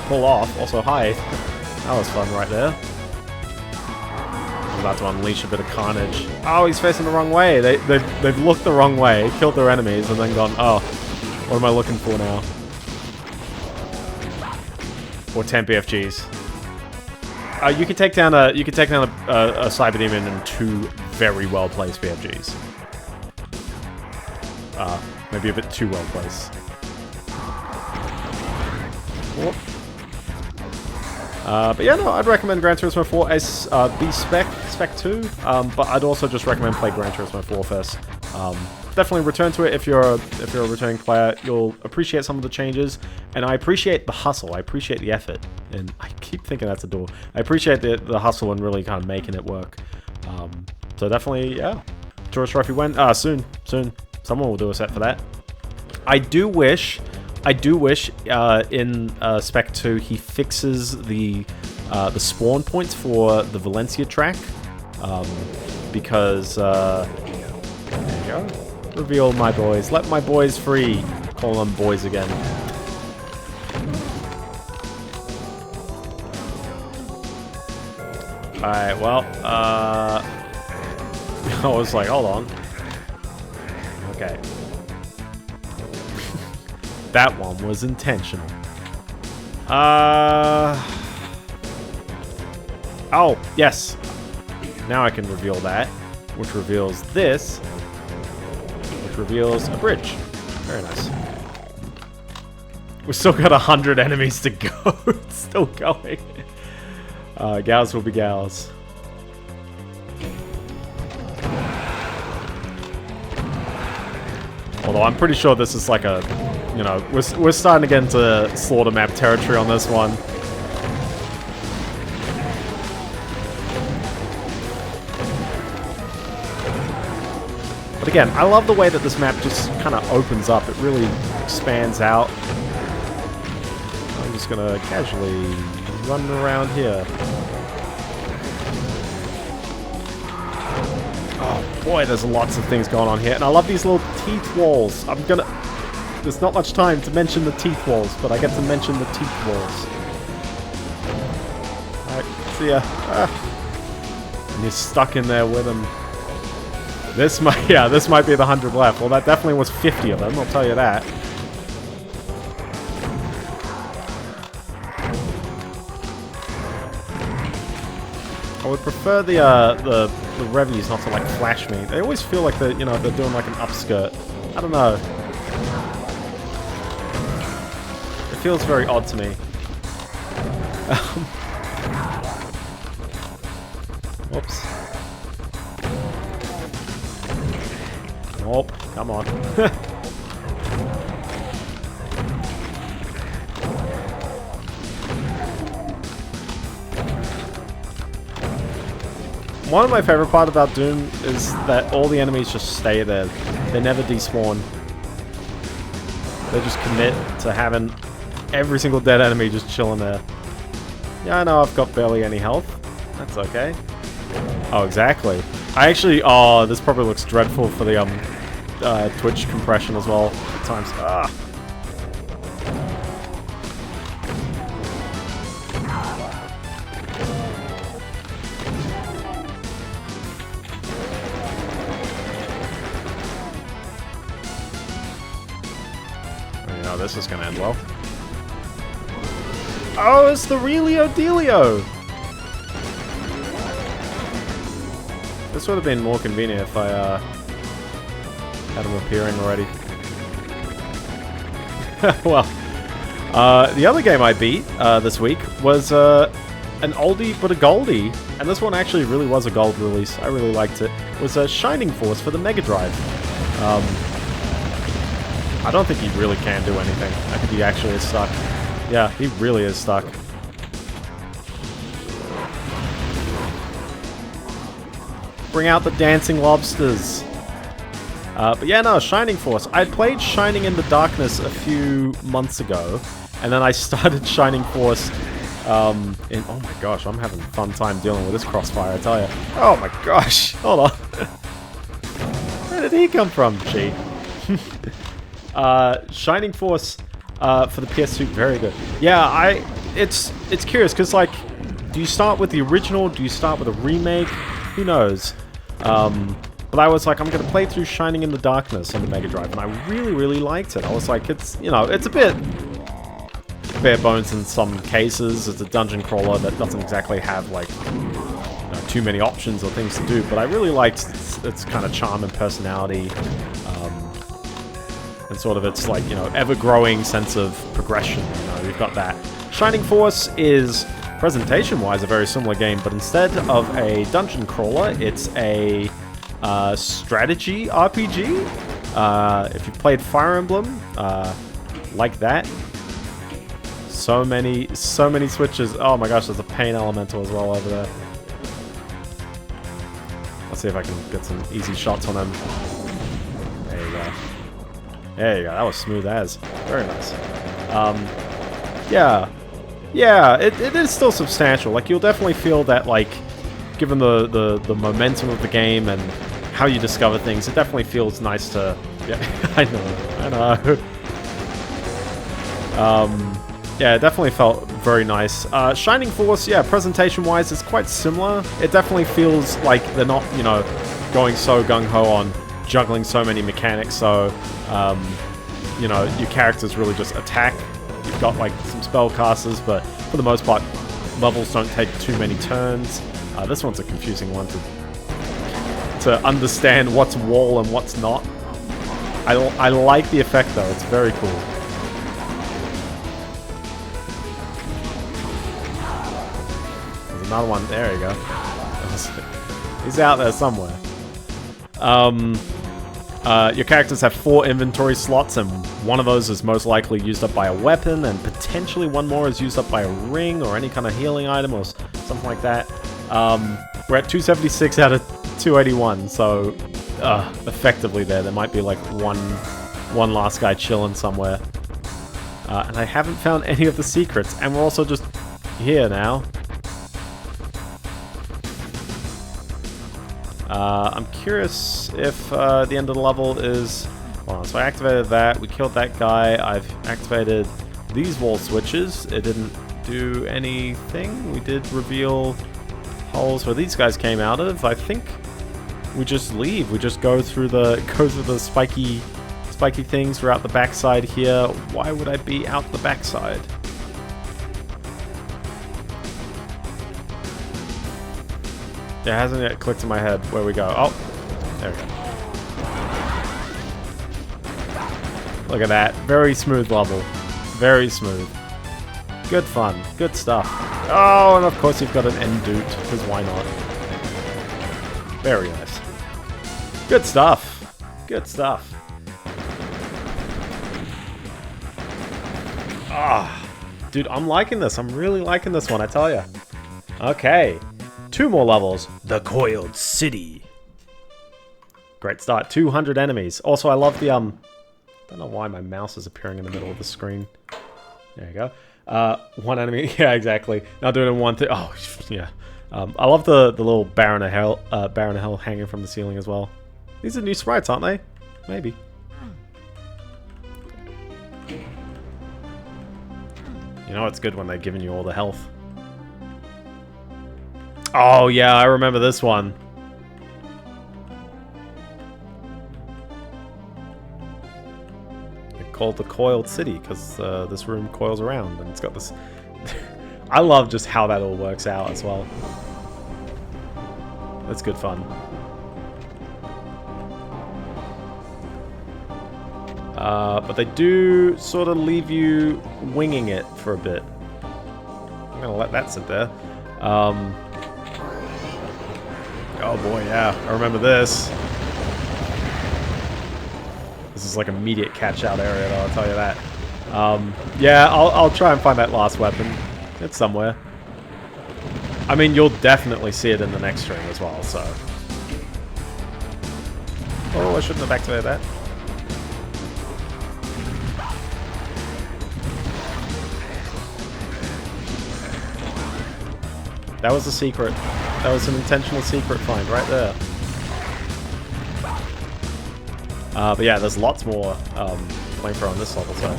A: pull off. Also, hi. That was fun right there. I'm about to unleash a bit of carnage. Oh, he's facing the wrong way. They've looked the wrong way, killed their enemies, and then gone, oh, what am I looking for now? Or 10 BFGs. You can take down a cyber demon in 2 very well placed BFGs. Maybe a bit too well placed. But yeah, no, I'd recommend Gran Turismo 4 as the Spec-II, but I'd also just recommend play Gran Turismo 4 first. definitely return to it if you're a returning player. You'll appreciate some of the changes, and I appreciate the hustle. I appreciate the effort, and I keep thinking that's a door. I appreciate the hustle and really kind of making it work. So definitely, yeah. Tourist Trophy when? Soon. Someone will do a set for that. I do wish in Spec-II he fixes the spawn points for the Valencia track, because there you go. Reveal my boys. Let my boys free. Call them boys again. Alright, well, I was like, hold on. Okay. That one was intentional. Oh, yes. Now I can reveal that, which reveals this, which reveals a bridge. Very nice. We've still got 100 enemies to go. It's still going. Gals will be gals. Although I'm pretty sure this is like a, you know, we're starting to get into slaughter map territory on this one. But again, I love the way that this map just kind of opens up. It really expands out. I'm just gonna casually run around here. Oh boy, there's lots of things going on here. And I love these little teeth walls. There's not much time to mention the teeth walls, but I get to mention the teeth walls. Alright, see ya. And you're stuck in there with them. This might be the 100 left. Well, that definitely was 50 of them, I'll tell you that. I would prefer the revenues not to like flash me. They always feel like they're doing like an upskirt. I don't know. It feels very odd to me. Whoops. Nope, come on. One of my favorite part about Doom is that all the enemies just stay there. They never despawn. They just commit to having every single dead enemy just chilling there. Yeah, I know I've got barely any health. That's okay. Oh, exactly. I actually... Oh, this probably looks dreadful for the Twitch compression as well at times. Ah. You know, this is gonna end well. Oh, it's the Relio Delio! This would have been more convenient if I had him appearing already. Well, the other game I beat this week was an oldie but a goldie, and this one actually really was a gold release. I really liked it. It was Shining Force for the Mega Drive. I don't think he really can do anything. I think he actually is stuck. Yeah, he really is stuck. Bring out the dancing lobsters. But yeah, no, Shining Force. I played Shining in the Darkness a few months ago, and then I started Shining Force in... Oh my gosh, I'm having a fun time dealing with this crossfire, I tell you. Oh my gosh, hold on. Where did he come from? Gee. Shining Force for the PS2, very good. Yeah, it's curious, because like, do you start with the original? Do you start with a remake? Who knows? But I was like, I'm going to play through Shining in the Darkness on the Mega Drive, and I really, really liked it. I was like, it's, you know, it's a bit bare bones in some cases. It's a dungeon crawler that doesn't exactly have, like, you know, too many options or things to do, but I really liked its kind of charm and personality, and sort of its, like, you know, ever-growing sense of progression. You know, you've got that. Shining Force is... presentation-wise, a very similar game, but instead of a dungeon crawler, it's a strategy RPG. If you've played Fire Emblem, like that, so many switches. Oh my gosh, there's a pain elemental as well over there. Let's see if I can get some easy shots on him. There you go. There you go. That was smooth as. Very nice. Yeah, it is still substantial. Like, you'll definitely feel that, like, given the momentum of the game and how you discover things, it definitely feels nice to... Yeah, I know. Yeah, it definitely felt very nice. Shining Force, yeah, presentation-wise, is quite similar. It definitely feels like they're not, you know, going so gung-ho on juggling so many mechanics, so, you know, your characters really just attack. You've got, like, some spellcasters, but for the most part, levels don't take too many turns. This one's a confusing one to understand what's wall and what's not. I like the effect, though. It's very cool. There's another one. There you go. He's out there somewhere. Your characters have 4 inventory slots, and one of those is most likely used up by a weapon, and potentially one more is used up by a ring or any kind of healing item or something like that. We're at 276 out of 281, so effectively there might be like one last guy chilling somewhere. And I haven't found any of the secrets, and we're also just here now. I'm curious if the end of the level is... Hold on, so I activated that, we killed that guy, I've activated these wall switches, it didn't do anything. We did reveal holes where these guys came out of. I think we just leave, we just go through the spiky things. We're out the backside here. Why would I be out the backside? It hasn't yet clicked in my head where we go. Oh, there we go. Look at that. Very smooth level. Very smooth. Good fun. Good stuff. Oh, and of course you've got an end dude, because why not? Very nice. Good stuff. Good stuff. Ah, dude, I'm liking this. I'm really liking this one, I tell ya. Okay. 2 more levels. The Coiled City. Great start. 200 enemies. Also, I love the, I don't know why my mouse is appearing in the middle of the screen. There you go. 1 enemy. Yeah, exactly. Now doing it in 1 thing. Oh, yeah. I love the little Baron of Hell hanging from the ceiling as well. These are new sprites, aren't they? Maybe. You know it's good when they're giving you all the health. Oh yeah, I remember this one. It's called the Coiled City because this room coils around and it's got this... I love just how that all works out as well. It's good fun. But they do sort of leave you winging it for a bit. I'm gonna let that sit there. Oh boy, yeah, I remember this. This is like immediate catch-out area, though, I'll tell you that. Yeah, I'll try and find that last weapon. It's somewhere. I mean, you'll definitely see it in the next stream as well, so... Oh, I shouldn't have activated that. That was a secret. That was an intentional secret find right there. But yeah, there's lots more flamethrower on this level, so...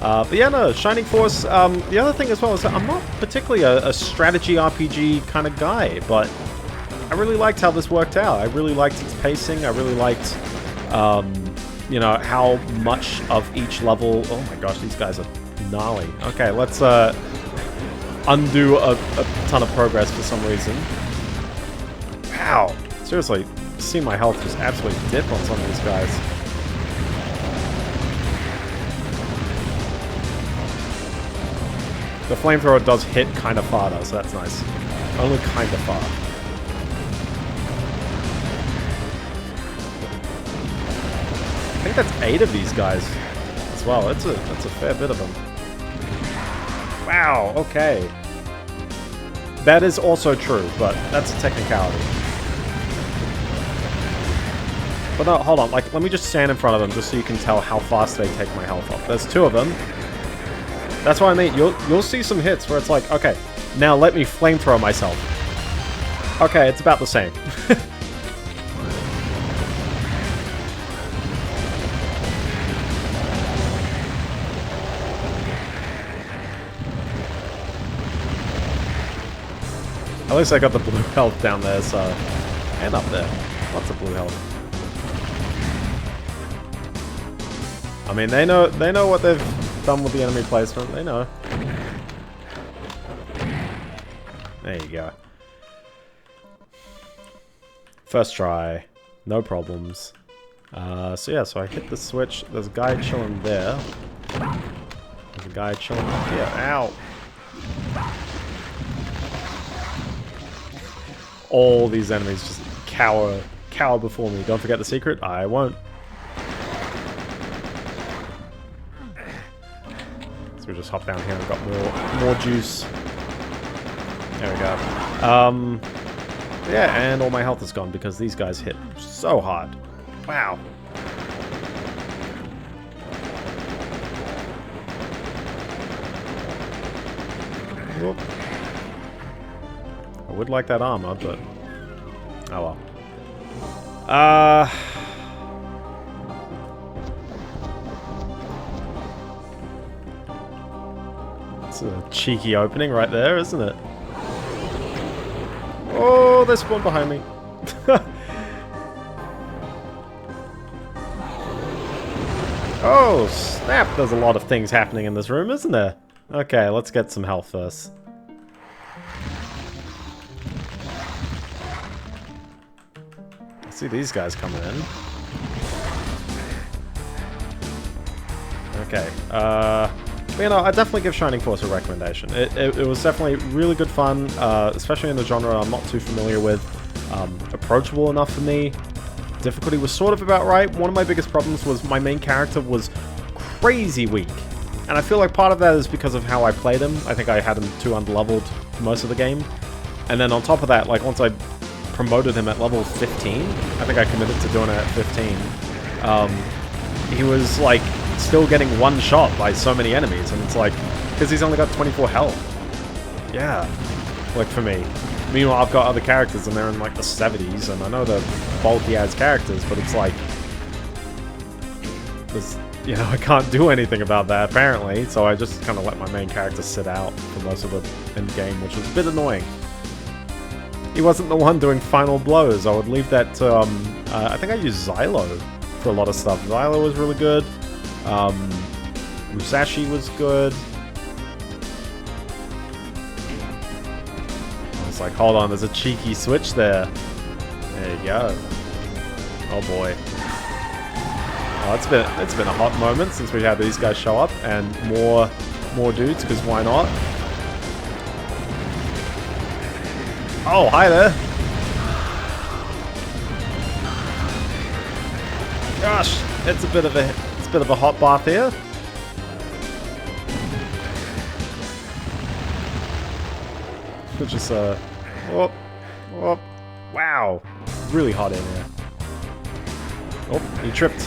A: but yeah, no, Shining Force, the other thing as well is that I'm not particularly a strategy RPG kind of guy, but I really liked how this worked out. I really liked its pacing, I really liked, you know, how much of each level... Oh my gosh, these guys are gnarly. Okay, let's undo a ton of progress for some reason. Wow, seriously, seeing my health just absolutely dip on some of these guys. The flamethrower does hit kind of far though, so that's nice. Only kind of far. I think think that's 8 of these guys as well. That's a fair bit of them. Wow, okay. That is also true, but that's a technicality. But no, hold on, like, let me just stand in front of them just so you can tell how fast they take my health off. There's 2 of them. That's what I mean. You'll see some hits where it's like, okay, now let me flamethrower myself. Okay, it's about the same. At least I got the blue health down there, so... And up there. Lots of blue health. I mean, they know what they've done with the enemy placement. They know. There you go. First try. No problems. So yeah, so I hit the switch. There's a guy chilling there. There's a guy chilling here. Ow! All these enemies just cower before me. Don't forget the secret. I won't. So we just hop down here and got more juice. There we go. Yeah, and all my health is gone because these guys hit so hard. Wow. Whoop. I would like that armor, but... Oh well. It's a cheeky opening right there, isn't it? Oh, they spawned behind me. Oh, snap! There's a lot of things happening in this room, isn't there? Okay, let's get some health first. I see these guys coming in. Okay, but, you know, I definitely give Shining Force a recommendation. It was definitely really good fun, especially in a genre I'm not too familiar with. Approachable enough for me. Difficulty was sort of about right. One of my biggest problems was my main character was crazy weak. And I feel like part of that is because of how I played him. I think I had him too underleveled for most of the game. And then on top of that, like once I promoted him at level 15, I think I committed to doing it at 15, he was like still getting one shot by so many enemies, and it's like, because he's only got 24 health. Yeah, like for me. Meanwhile, I've got other characters and they're in like the 70s, and I know they're bulky as characters, but it's like, there's, you know, I can't do anything about that apparently, so I just kind of let my main character sit out for most of the end game, which was a bit annoying. He wasn't the one doing final blows. I would leave that to, I think I used Xylo for a lot of stuff. Xylo was really good. Musashi was good. I was like, hold on, there's a cheeky switch there. There you go. Oh boy. Oh, it's been a hot moment since we had these guys show up, and more dudes, because why not? Oh, hi there. Gosh, it's a bit of a hot bath here. Just whoop, whoop. Wow, really hot in here. Oh, he tripped.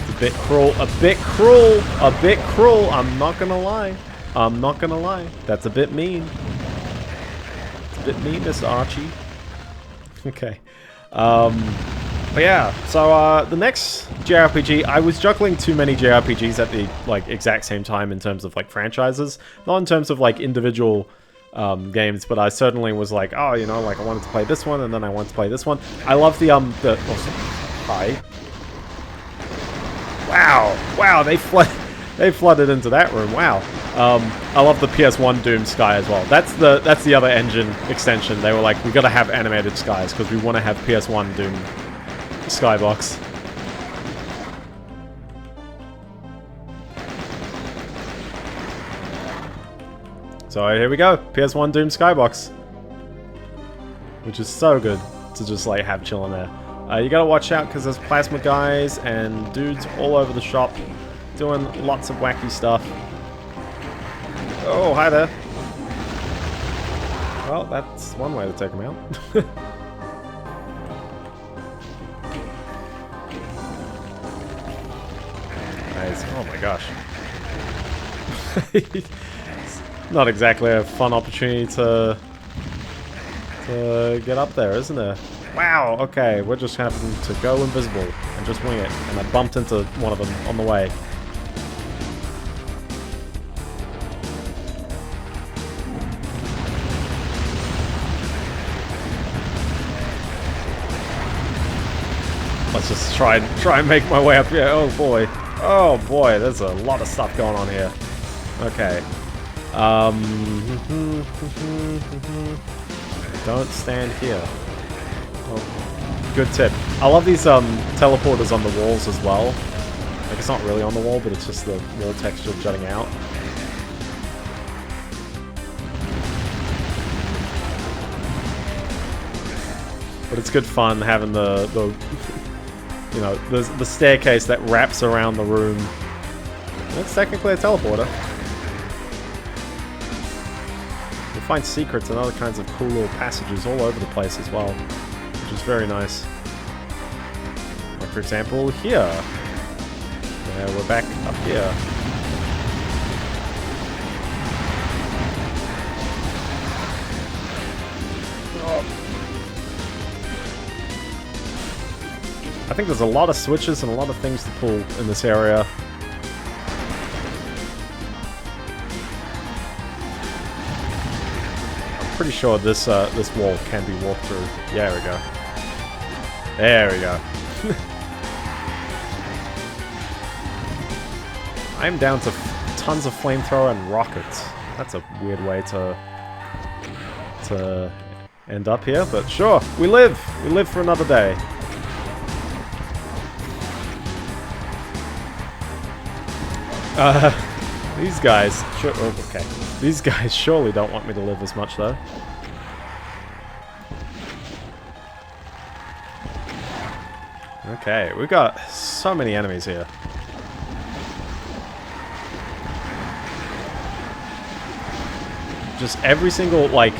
A: It's a bit cruel, a bit cruel, a bit cruel. I'm not gonna lie. I'm not gonna lie. That's a bit mean. It's a bit mean, Mr. Archie. Okay. But yeah, so the next JRPG, I was juggling too many JRPGs at the like exact same time in terms of like franchises, not in terms of like individual games, but I certainly was like, oh, you know, like I wanted to play this one and then I wanted to play this one. I love the hi. Wow, they flooded into that room. Wow. I love the PS1 Doom Sky as well. That's the other engine extension. They were like, we gotta have animated skies because we want to have PS1 Doom Skybox. So here we go, PS1 Doom Skybox. which is so good to just like have chilling there. You gotta watch out because there's plasma guys and dudes all over the shop doing lots of wacky stuff. Oh, hi there. Well, that's one way to take them out. Nice. Oh my gosh. It's not exactly a fun opportunity to get up there, isn't it? Wow, okay, we're just having to go invisible and just wing it. And I bumped into one of them on the way. Let's just try and make my way up here. Oh boy, there's a lot of stuff going on here. Okay. Don't stand here. Oh, good tip. I love these teleporters on the walls as well. Like, it's not really on the wall, but it's just the wall texture jutting out. But it's good fun having the you know, the staircase that wraps around the room. That's technically a teleporter. You'll find secrets and other kinds of cool little passages all over the place as well, which is very nice. Like, for example, here. Yeah, we're back up here. I think there's a lot of switches and a lot of things to pull in this area. I'm pretty sure this this wall can be walked through. Yeah, there we go. There we go. I'm down to tons of flamethrower and rockets. That's a weird way to end up here, but sure, we live. We live for another day. These guys, sure, oh, okay. These guys surely don't want me to live as much, though. Okay, we've got so many enemies here. Just every single, like,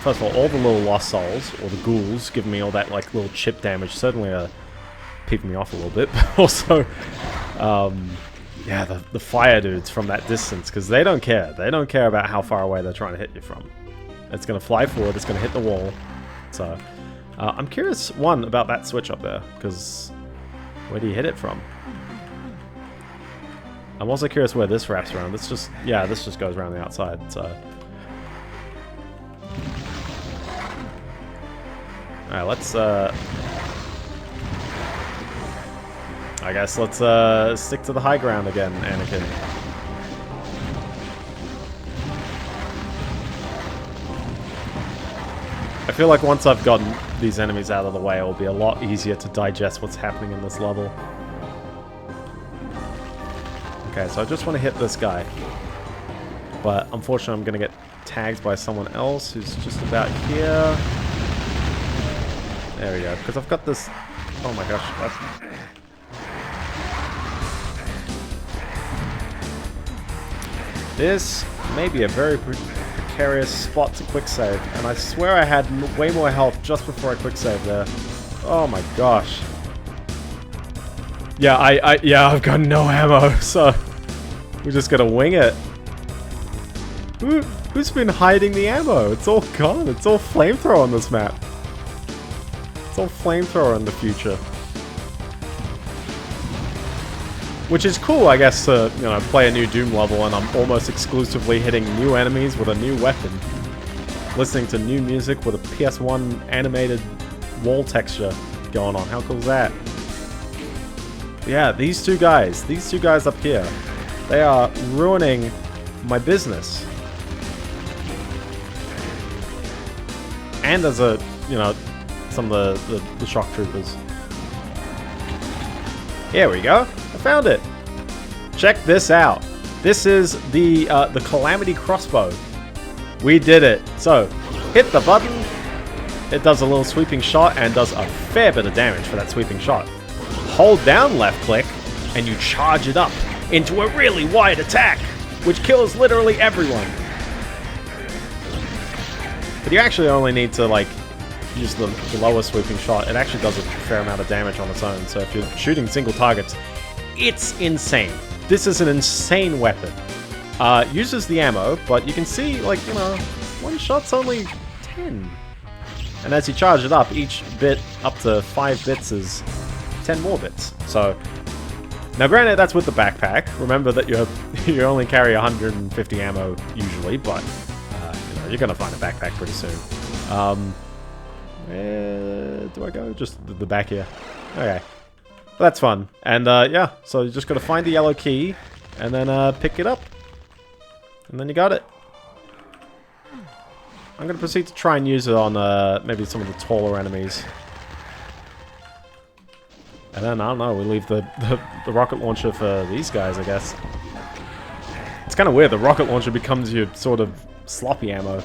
A: first of all the little lost souls, or the ghouls, giving me all that, like, little chip damage, certainly peeving me off a little bit, but also, yeah, the fire dudes from that distance, because they don't care. They don't care about how far away they're trying to hit you from. It's going to fly forward, it's going to hit the wall. So, I'm curious, one, about that switch up there, because where do you hit it from? I'm also curious where this wraps around. This just, yeah, this just goes around the outside, so. Alright, let's, I guess let's stick to the high ground again, Anakin. I feel like once I've gotten these enemies out of the way, it will be a lot easier to digest what's happening in this level. Okay, so I just want to hit this guy. But unfortunately I'm going to get tagged by someone else who's just about here. There we go, because I've got this... Oh my gosh. This may be a very precarious spot to quick save, and I swear I had way more health just before I quick saved there. Oh my gosh. Yeah, yeah, I've got no ammo, so we're just gonna wing it. Who's been hiding the ammo? It's all gone. It's all flamethrower on this map. It's all flamethrower in the future. Which is cool, I guess, to, you know, play a new Doom level and I'm almost exclusively hitting new enemies with a new weapon. Listening to new music with a PS1 animated wall texture going on. How cool is that? Yeah, these two guys up here, they are ruining my business. And as a, you know, some of the shock troopers. Here we go. I found it. Check this out. This is the Calamity crossbow. We did it. So, hit the button, it does a little sweeping shot and does a fair bit of damage for that sweeping shot. Hold down left click and you charge it up into a really wide attack, which kills literally everyone. But you actually only need to like use the lower sweeping shot. It actually does a fair amount of damage on its own. So if you're shooting single targets, it's insane. This is an insane weapon. Uses the ammo, but you can see, like, you know, one shot's only 10. And as you charge it up, each bit up to 5 bits is 10 more bits. So, now granted, that's with the backpack. Remember that you only carry 150 ammo usually, but you know, you're gonna find a backpack pretty soon. Where do I go? Just the back here. Okay. Well, that's fun. And yeah, so you just gotta find the yellow key and then pick it up. And then you got it. I'm gonna proceed to try and use it on maybe some of the taller enemies. And then, I don't know, we leave the rocket launcher for these guys, I guess. It's kind of weird, the rocket launcher becomes your sort of sloppy ammo.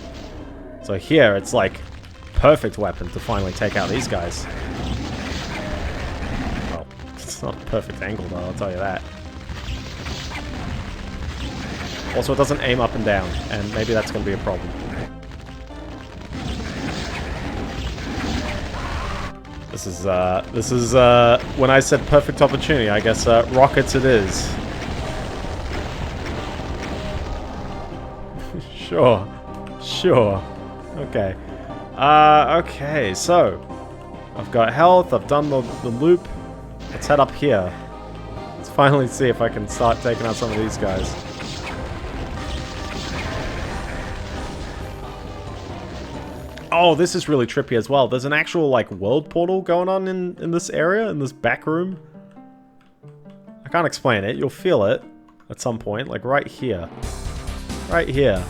A: So here, it's like perfect weapon to finally take out these guys. Well, it's not a perfect angle though, I'll tell you that. Also, it doesn't aim up and down, and maybe that's going to be a problem. This is when I said perfect opportunity, I guess rockets it is. Sure. Okay. Okay, so I've got health, I've done the loop. Let's head up here. Let's finally see if I can start taking out some of these guys. Oh, this is really trippy as well. There's an actual, like, world portal going on in this area, in this back room. I can't explain it. You'll feel it at some point, like right here. Right here.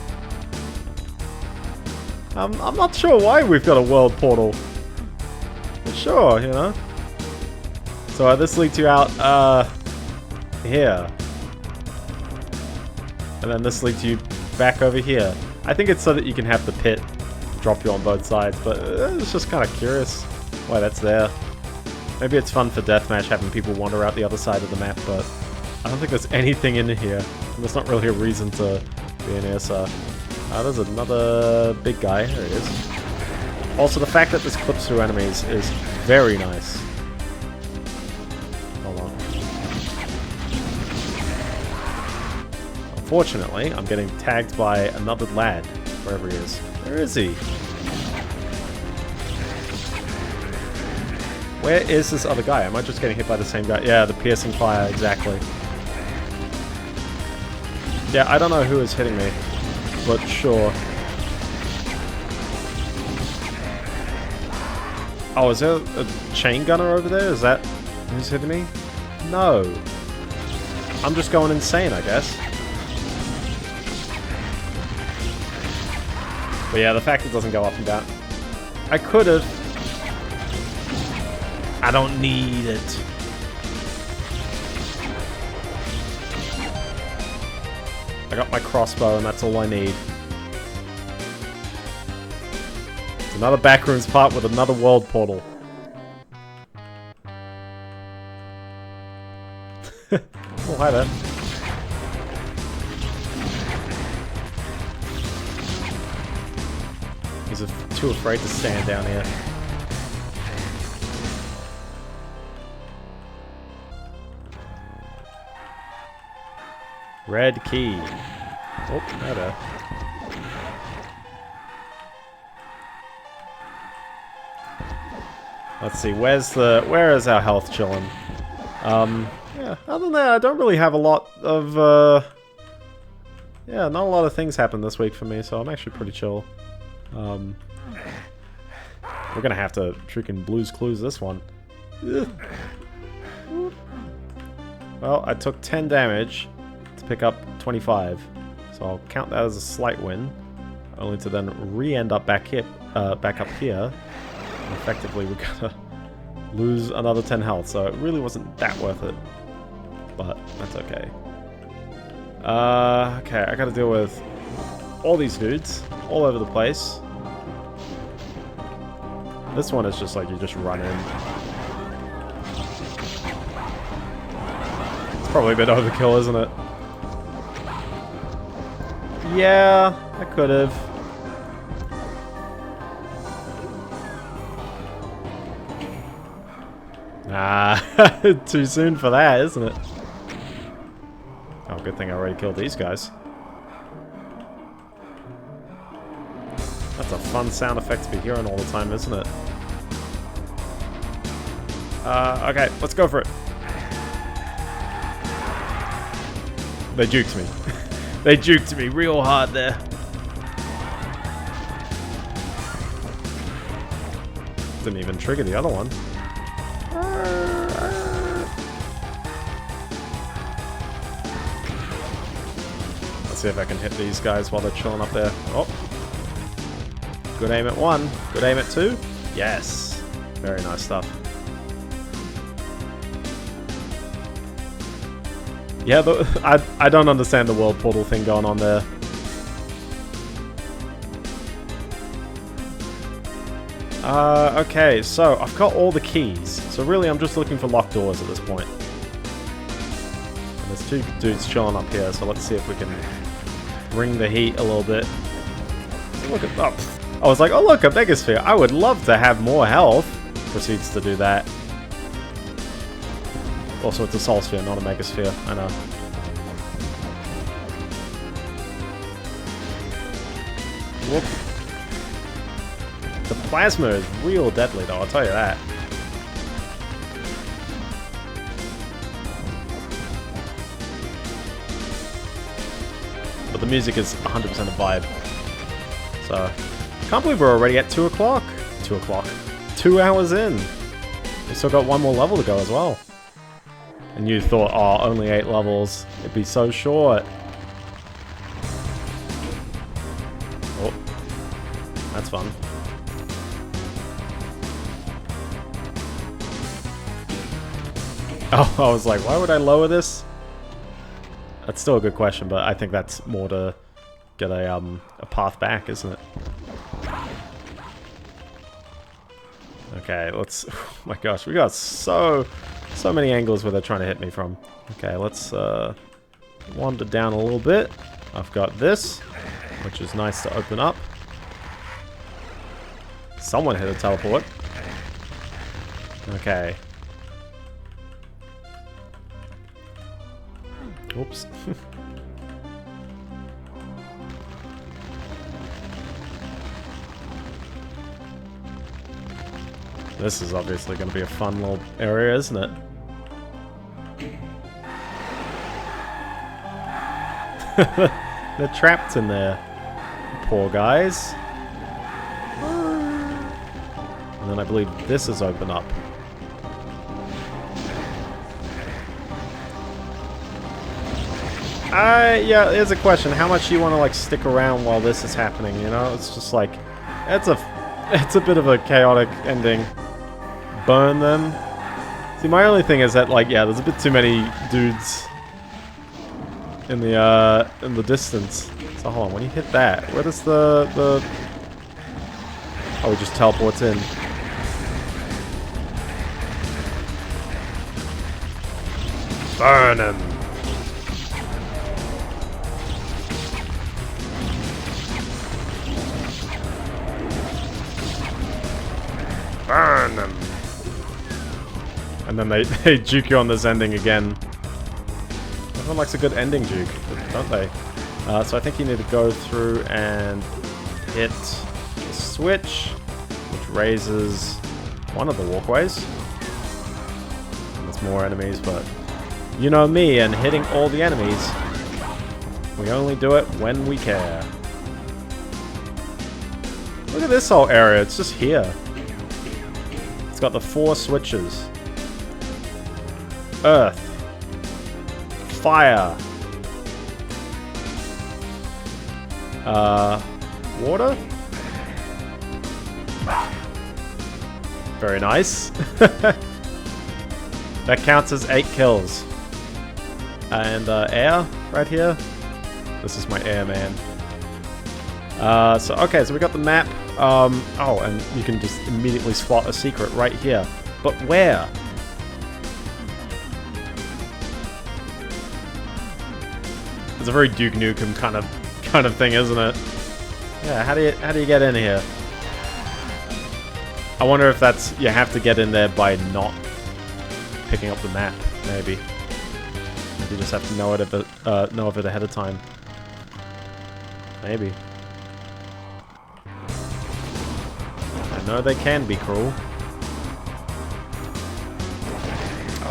A: I'm not sure why we've got a world portal. But sure, you know. So this leads you out, here. And then this leads you back over here. I think it's so that you can have the pit drop you on both sides, but it's just kind of curious why that's there. Maybe it's fun for deathmatch having people wander out the other side of the map, but I don't think there's anything in here. And there's not really a reason to be in here, so... there's another big guy. There he is. Also, the fact that this clips through enemies is very nice. Hold on. Unfortunately, I'm getting tagged by another lad, wherever he is. Where is he? Where is this other guy? Am I just getting hit by the same guy? Yeah, the piercing fire, exactly. Yeah, I don't know who is hitting me, but sure. Oh, is there a chain gunner over there? Is that who's hitting me? No. I'm just going insane, I guess. But yeah, the fact it doesn't go up and down. I could have. I don't need it. I got my crossbow and that's all I need. It's another backrooms part with another world portal. Oh, hi there. He's too afraid to stand down here. Red key. Oh, hi there. Let's see, where is our health chilling? Yeah, other than that, I don't really have a lot of, yeah, not a lot of things happen this week for me, so I'm actually pretty chill. We're gonna have to freaking Blue's Clues this one. Ugh. Well, I took 10 damage to pick up 25, so I'll count that as a slight win, only to then re-end up back up here. And effectively, we're gonna lose another 10 health, so it really wasn't that worth it, but that's okay. Okay, I gotta deal with all these dudes all over the place. This one is just like you just run in. It's probably a bit overkill, isn't it? Yeah, I could have. Nah, too soon for that, isn't it? Oh, good thing I already killed these guys. That's a fun sound effect to be hearing all the time, isn't it? Okay, let's go for it. They juked me. They juked me real hard there. Didn't even trigger the other one. Let's see if I can hit these guys while they're chilling up there. Oh. Good aim at one. Good aim at two. Yes. Very nice stuff. Yeah, I don't understand the world portal thing going on there. Okay, so I've got all the keys. So really I'm just looking for locked doors at this point. And there's two dudes chilling up here, so let's see if we can bring the heat a little bit. Look at that. I was like, oh look, a Megasphere. I would love to have more health. Proceeds to do that. Also, it's a Soul Sphere, not a Megasphere. I know. Whoop. The plasma is real deadly, though, I'll tell you that. But the music is 100% a vibe. So, can't believe we're already at 2 o'clock. 2 o'clock. 2 hours in. We still got one more level to go as well. And you thought, oh, only 8 levels. It'd be so short. Oh. That's fun. Oh, I was like, why would I lower this? That's still a good question, but I think that's more to get a path back, isn't it? Okay, let's... Oh my gosh, we got so many angles where they're trying to hit me from. Okay, let's wander down a little bit. I've got this, which is nice to open up. Someone hit a teleport. Okay. Oops. This is obviously going to be a fun little area, isn't it? They're trapped in there. Poor guys. And then I believe this is open up. Yeah, here's a question. How much do you want to, like, stick around while this is happening, you know? It's just like... It's a bit of a chaotic ending. Burn them. See, my only thing is that, like, yeah, there's a bit too many dudes in the distance. So hold on, when you hit that, where does the... Oh, it just teleports in. Burn him. Burn them. And then they juke you on this ending again. Everyone likes a good ending juke, don't they? So I think you need to go through and hit the switch, which raises one of the walkways. There's more enemies, but you know me and hitting all the enemies. We only do it when we care. Look at this whole area, it's just here. It's got the 4 switches. Earth. Fire. Water? Very nice. That counts as 8 kills. And air right here. This is my air man. Okay, so we got the map. Oh, and you can just immediately spot a secret right here. But where? It's a very Duke Nukem kind of thing, isn't it? Yeah, how do you get in here? I wonder if that's you have to get in there by not picking up the map, maybe. You just have to know of it ahead of time. Maybe. I know they can be cruel.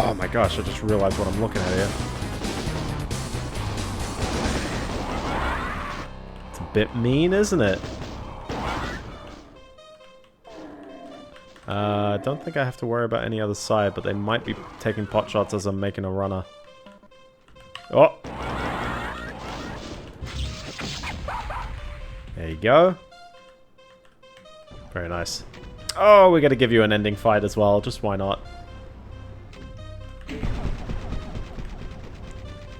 A: Oh my gosh, I just realized what I'm looking at here. It's a bit mean, isn't it? I don't think I have to worry about any other side, but they might be taking pot shots as I'm making a runner. Oh! There you go. Very nice. Oh, we gotta give you an ending fight as well, just why not?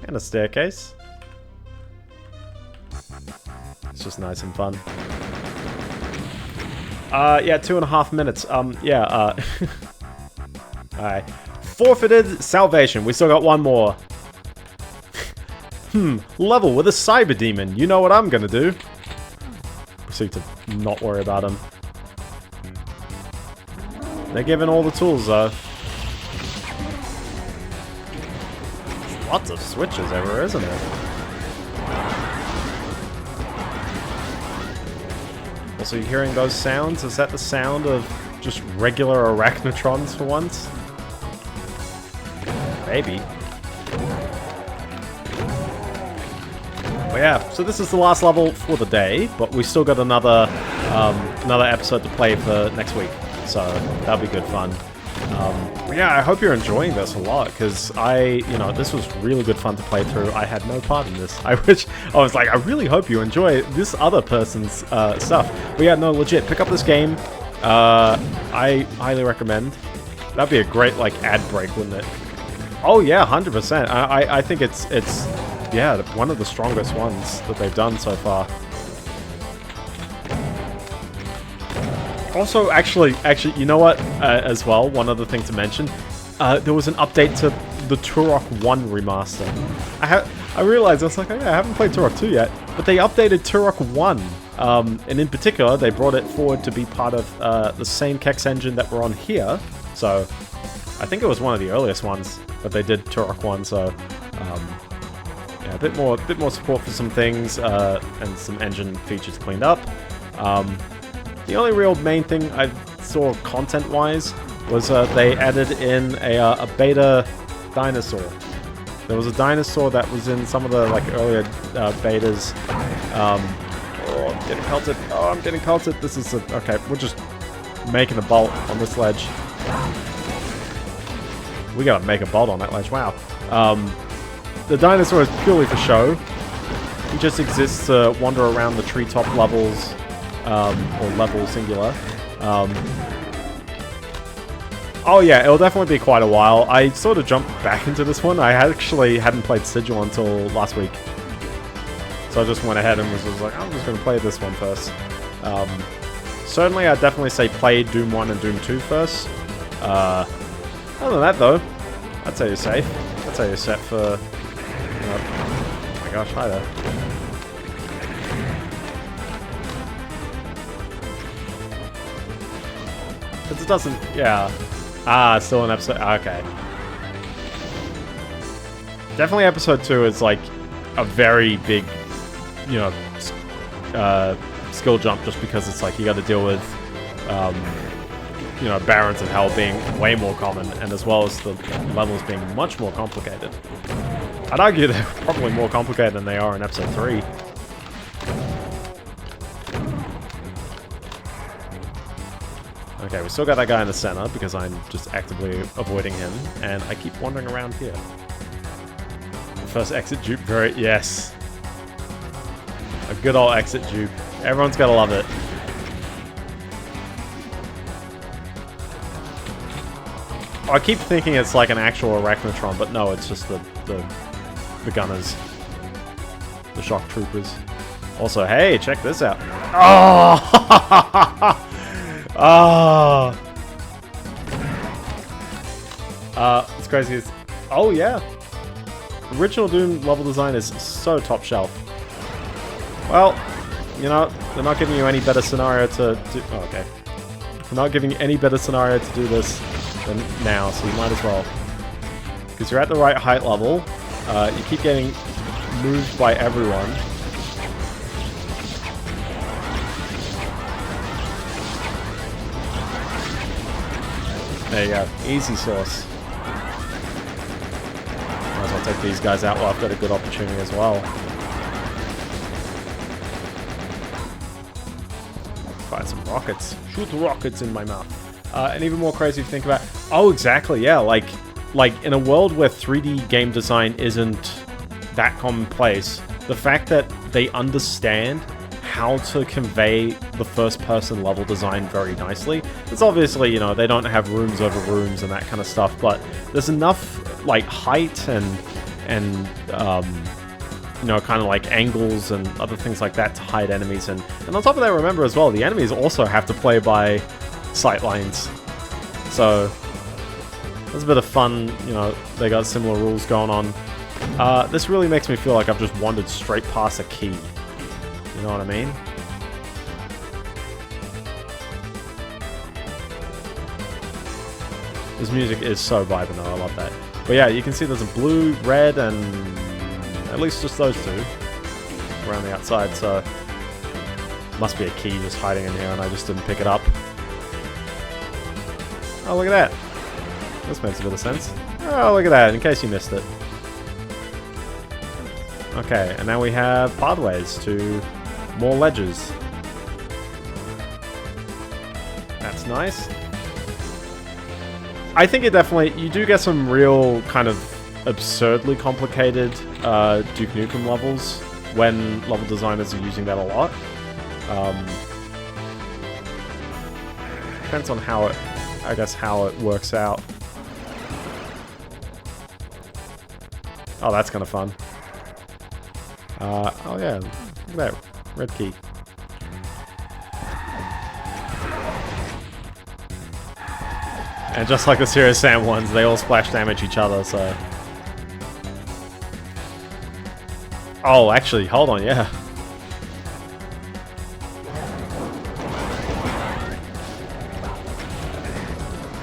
A: And a staircase. It's just nice and fun. Yeah, 2.5 minutes. Alright. Forfeited Salvation. We still got one more. Level with a cyber demon. You know what I'm gonna do. Proceed to not worry about him. They're given all the tools, though. Lots of switches ever, isn't it? Also, you hearing those sounds? Is that the sound of just regular arachnotrons for once? Maybe. But yeah, so this is the last level for the day, but we still got another episode to play for next week. So that'll be good fun. Yeah, I hope you're enjoying this a lot, because this was really good fun to play through. I had no part in this. I really hope you enjoy this other person's stuff. But yeah, no, legit, pick up this game. I highly recommend. That'd be a great, ad break, wouldn't it? Oh yeah, 100%. I think it's yeah, one of the strongest ones that they've done so far. Also, actually, you know what? As well, one other thing to mention, there was an update to the Turok 1 remaster. I realized, I was like, oh yeah, I haven't played Turok 2 yet, but they updated Turok 1, and in particular, they brought it forward to be part of the same Kex engine that we're on here. So, I think it was one of the earliest ones that they did Turok 1. So, yeah, a bit more support for some things, and some engine features cleaned up. The only real main thing I saw content-wise was they added in a beta dinosaur. There was a dinosaur that was in some of the earlier betas. Oh, I'm getting pelted. Oh, I'm getting pelted. This is okay. We're just making a bolt on this ledge. We gotta make a bolt on that ledge. Wow. The dinosaur is purely for show. He just exists to wander around the treetop levels. Or level singular. Oh yeah, it'll definitely be quite a while. I sort of jumped back into this one. I actually hadn't played Sigil until last week. So I just went ahead and was like, I'm just going to play this one first. Certainly I'd definitely say play Doom 1 and Doom 2 first. Other than that though, I'd say you're safe. I'd say you're set for... oh my gosh, hi there. It doesn't, yeah. Still an episode, okay. Definitely episode 2 is a very big, skill jump, just because it's you gotta deal with, Barons of Hell being way more common, and as well as the levels being much more complicated. I'd argue they're probably more complicated than they are in episode 3. Okay, we still got that guy in the center because I'm just actively avoiding him, and I keep wandering around here. The first exit dupe, yes. A good old exit dupe. Everyone's gotta love it. I keep thinking it's an actual Arachnotron, but no, it's just the gunners. The shock troopers. Also, hey, check this out. Oh! It's crazy. Oh, yeah. Original Doom level design is so top shelf. Well, you know, they're not giving you any better scenario to do... Oh, okay. They're not giving you any better scenario to do this than now, so you might as well. Because you're at the right height level. You keep getting moved by everyone. There you go. Easy sauce. Might as well take these guys out while I've got a good opportunity as well. Fire some rockets. Shoot rockets in my mouth. And even more crazy to think about. Oh, exactly. Yeah, like in a world where 3D game design isn't that commonplace, the fact that they understand how to convey the first-person level design very nicely. It's obviously, you know, they don't have rooms over rooms and that kind of stuff, but there's enough, like, height and you know, kind of like angles and other things like that to hide enemies. And on top of that, remember as well, the enemies also have to play by sight lines. So there's a bit of fun, you know, they got similar rules going on. This really makes me feel like I've just wandered straight past a key. You know what I mean? This music is so vibing though, I love that. But yeah, you can see there's a blue, red, and at least just those two around the outside, so must be a key just hiding in here and I just didn't pick it up. Oh, look at that. This makes a bit of sense. Oh, look at that, in case you missed it. Okay, and now we have pathways to more ledges. That's nice. I think it definitely... You do get some real kind of absurdly complicated Duke Nukem levels when level designers are using that a lot. Depends on how it... I guess how it works out. Oh, that's kind of fun. Oh yeah, look at that. Red key. And just like the Serious Sam ones, they all splash damage each other, so... Oh, actually, hold on, yeah.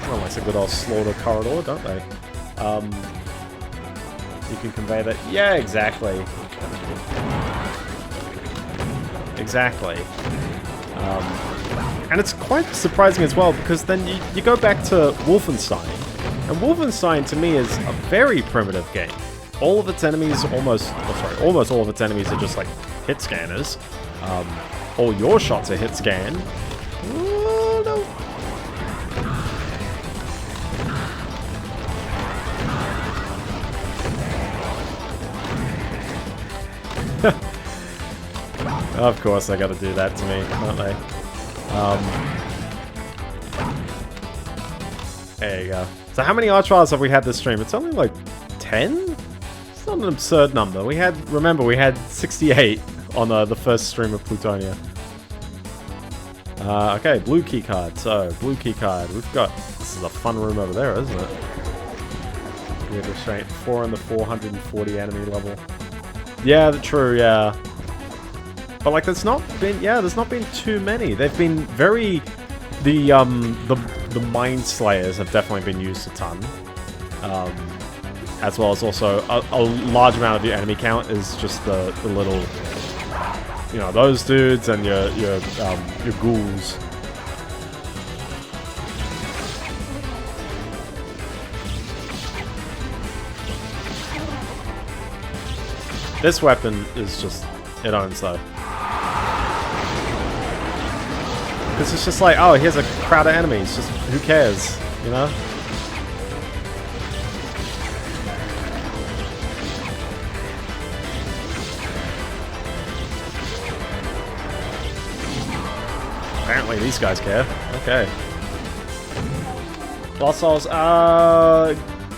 A: Well, that's a good old slaughter corridor, don't they? You can convey that... Yeah, exactly. Exactly. And it's quite surprising as well, because then you go back to Wolfenstein, and Wolfenstein to me is a very primitive game. All of its enemies almost all of its enemies are just like hit scanners. All your shots are hit scan. Oh, no. Of course they gotta do that to me, don't they? There you go. So how many Archviles have we had this stream? It's only like 10? It's not an absurd number. Remember, we had 68 on the first stream of Plutonia. Okay, blue key card. So, blue key card. We've got... This is a fun room over there, isn't it? We have restraint 4 on the 440 enemy level. Yeah, true, yeah. But like, there's not been too many. They've been very... The Mind Slayers have definitely been used a ton. As well as also a large amount of your enemy count is just the little... You know, those dudes and your ghouls. This weapon is just... It owns though. Because it's just like, oh, here's a crowd of enemies. Just, who cares? You know? Apparently these guys care. Okay. Lost Souls,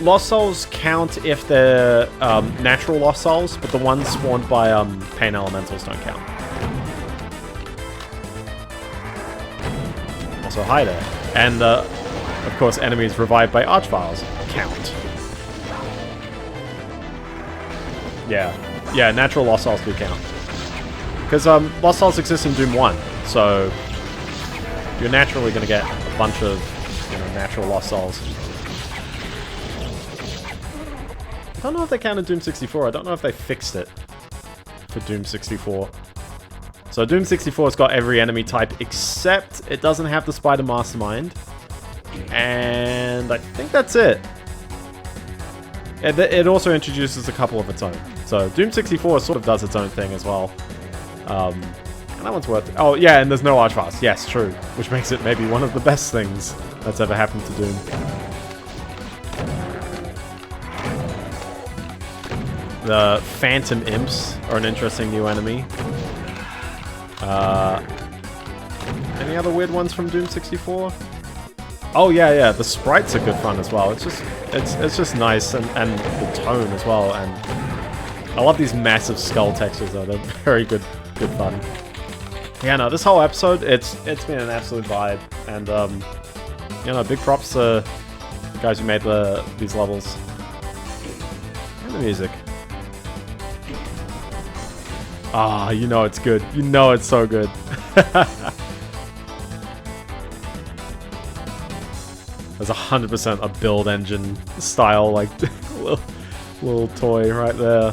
A: Lost Souls count if they're natural Lost Souls, but the ones spawned by Pain Elementals don't count. So hi there. And, of course, enemies revived by archviles count. Yeah, natural lost souls do count. Because lost souls exist in Doom 1, so you're naturally going to get a bunch of natural lost souls. I don't know if they counted Doom 64. I don't know if they fixed it for Doom 64. So Doom 64's got every enemy type except it doesn't have the Spider Mastermind. And I think that's it. It also introduces a couple of its own. So Doom 64 sort of does its own thing as well. And that one's worth it. Oh yeah, and there's no archviles. Yes, true. Which makes it maybe one of the best things that's ever happened to Doom. The Phantom Imps are an interesting new enemy. Any other weird ones from Doom 64? Oh yeah, the sprites are good fun as well. It's just nice and the tone as well. And I love these massive skull textures though. They're very good fun. Yeah, no, this whole episode it's been an absolute vibe. And big props to the guys who made these levels and the music. Ah, you know it's good. You know it's so good. There's 100% a build engine style, like, little toy right there.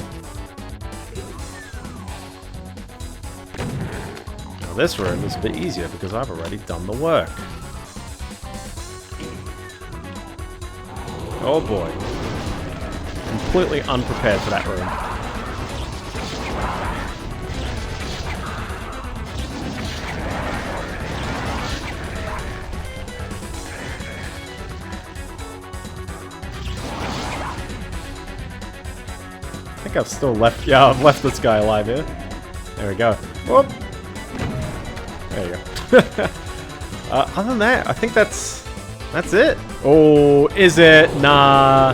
A: Now this room is a bit easier because I've already done the work. Oh boy. Completely unprepared for that room. I think I've still left... Yeah, I've left this guy alive here. There we go. Whoop. There you go. Other than that, I think that's it. Oh, is it? Nah.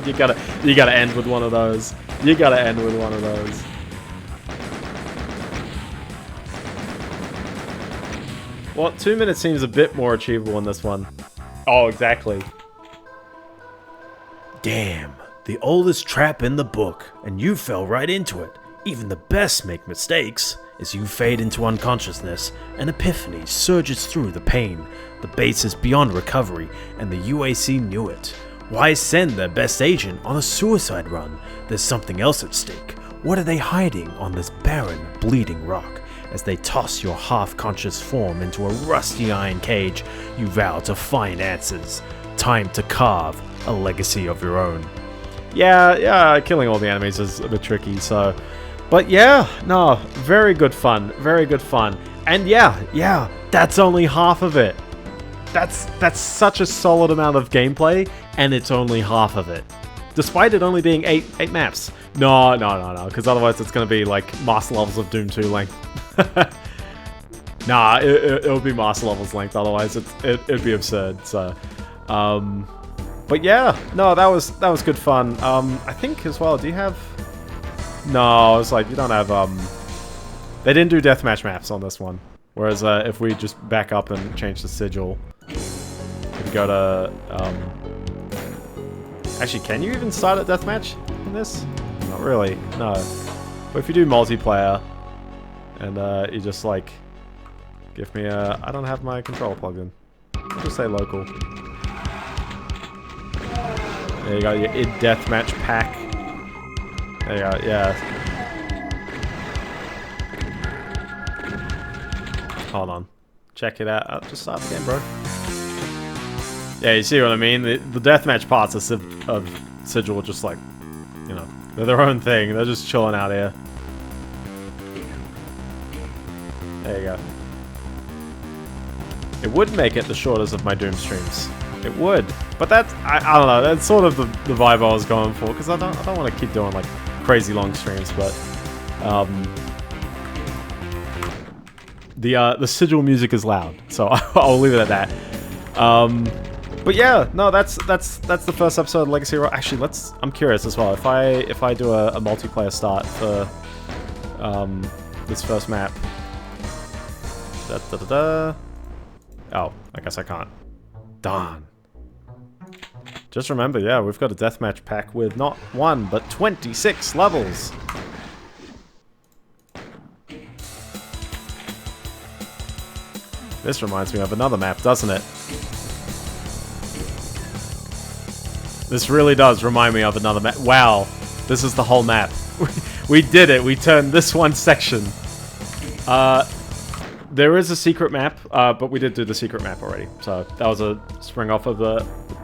A: you gotta end with one of those. You gotta end with one of those. Well, 2 minutes seems a bit more achievable in this one. Oh, exactly.
B: Damn, the oldest trap in the book, and you fell right into it. Even the best make mistakes. As you fade into unconsciousness, an epiphany surges through the pain. The base is beyond recovery, and the UAC knew it. Why send their best agent on a suicide run? There's something else at stake. What are they hiding on this barren, bleeding rock? As they toss your half-conscious form into a rusty iron cage, you vow to find answers. Time to carve a legacy of your own.
A: Yeah, killing all the enemies is a bit tricky, so... But yeah, no, very good fun. Very good fun. And yeah, that's only half of it. That's such a solid amount of gameplay, and it's only half of it. Despite it only being 8 maps. No, because otherwise it's going to be like master levels of Doom 2 length. Nah, it'll be master levels length, otherwise it'd be absurd, so... But yeah, no, that was good fun. I think as well, do you have... No, it's like, you don't have, They didn't do deathmatch maps on this one. Whereas, if we just back up and change the sigil, we go to, Actually, can you even start a deathmatch in this? Not really, no. But if you do multiplayer, and, you just, like, give me a... I don't have my controller plugged in. I'll just say local. There you go, your id deathmatch pack. There you go, yeah. Hold on. Check it out. Just start again, bro. Yeah, you see what I mean? The deathmatch parts of Sigil are just like, you know, they're their own thing. They're just chilling out here. There you go. It would make it the shortest of my Doom streams. It would. But that's, I don't know, that's sort of the vibe I was going for, because I don't want to keep doing, like, crazy long streams, but, the Sigil music is loud, so I'll leave it at that. But yeah, no, that's the first episode of Legacy Rock. Actually, I'm curious as well, if I do a multiplayer start for, this first map, Da, da, da, da. Oh, I guess I can't. Darn. Just remember, yeah, we've got a deathmatch pack with not 1, but 26 levels. This reminds me of another map, doesn't it? This really does remind me of another map. Wow, this is the whole map. We did it. We turned this one section. There is a secret map, but we did do the secret map already. So that was a spring off of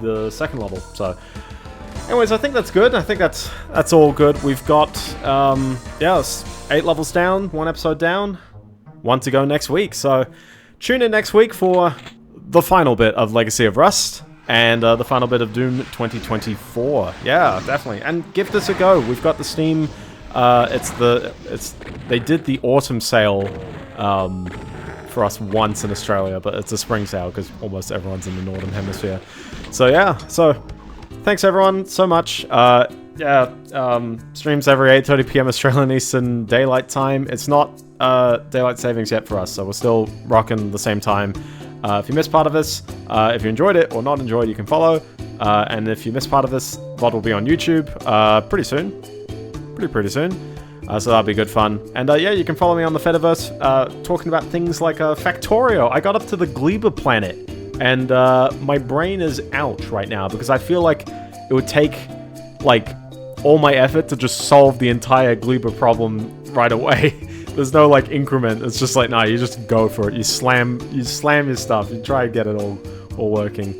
A: the second level. So, anyways, I think that's good. I think that's all good. We've got yeah, 8 levels down, 1 episode down, 1 to go next week. So tune in next week for the final bit of Legacy of Rust and the final bit of Doom 2024. Yeah, definitely. And give this a go. We've got the Steam. They did the autumn sale for us once in Australia, but it's a spring sale because almost everyone's in the northern hemisphere. So yeah, so thanks everyone so much. Yeah, streams every 8:30 p.m. Australian Eastern Daylight Time. It's not daylight savings yet for us, so we're still rocking the same time. If you missed part of this, if you enjoyed it or not enjoyed, you can follow. And if you missed part of this, VOD will be on YouTube pretty soon. Pretty soon. So that'll be good fun. And yeah, you can follow me on the Fediverse talking about things like Factorio. I got up to the Gleba planet, and my brain is out right now because I feel like it would take like all my effort to just solve the entire Gleba problem right away. There's no like increment. It's just like, nah, you just go for it. You slam your stuff. You try and get it all working.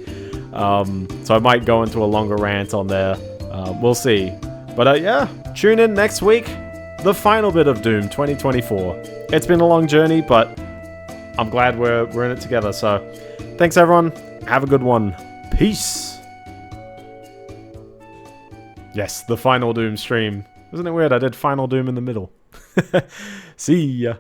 A: So I might go into a longer rant on there. We'll see. But yeah, tune in next week. The final bit of Doom 2024. It's been a long journey, but I'm glad we're in it together. So thanks everyone. Have a good one. Peace. Yes, the final Doom stream. Isn't it weird? I did Final Doom in the middle. See ya.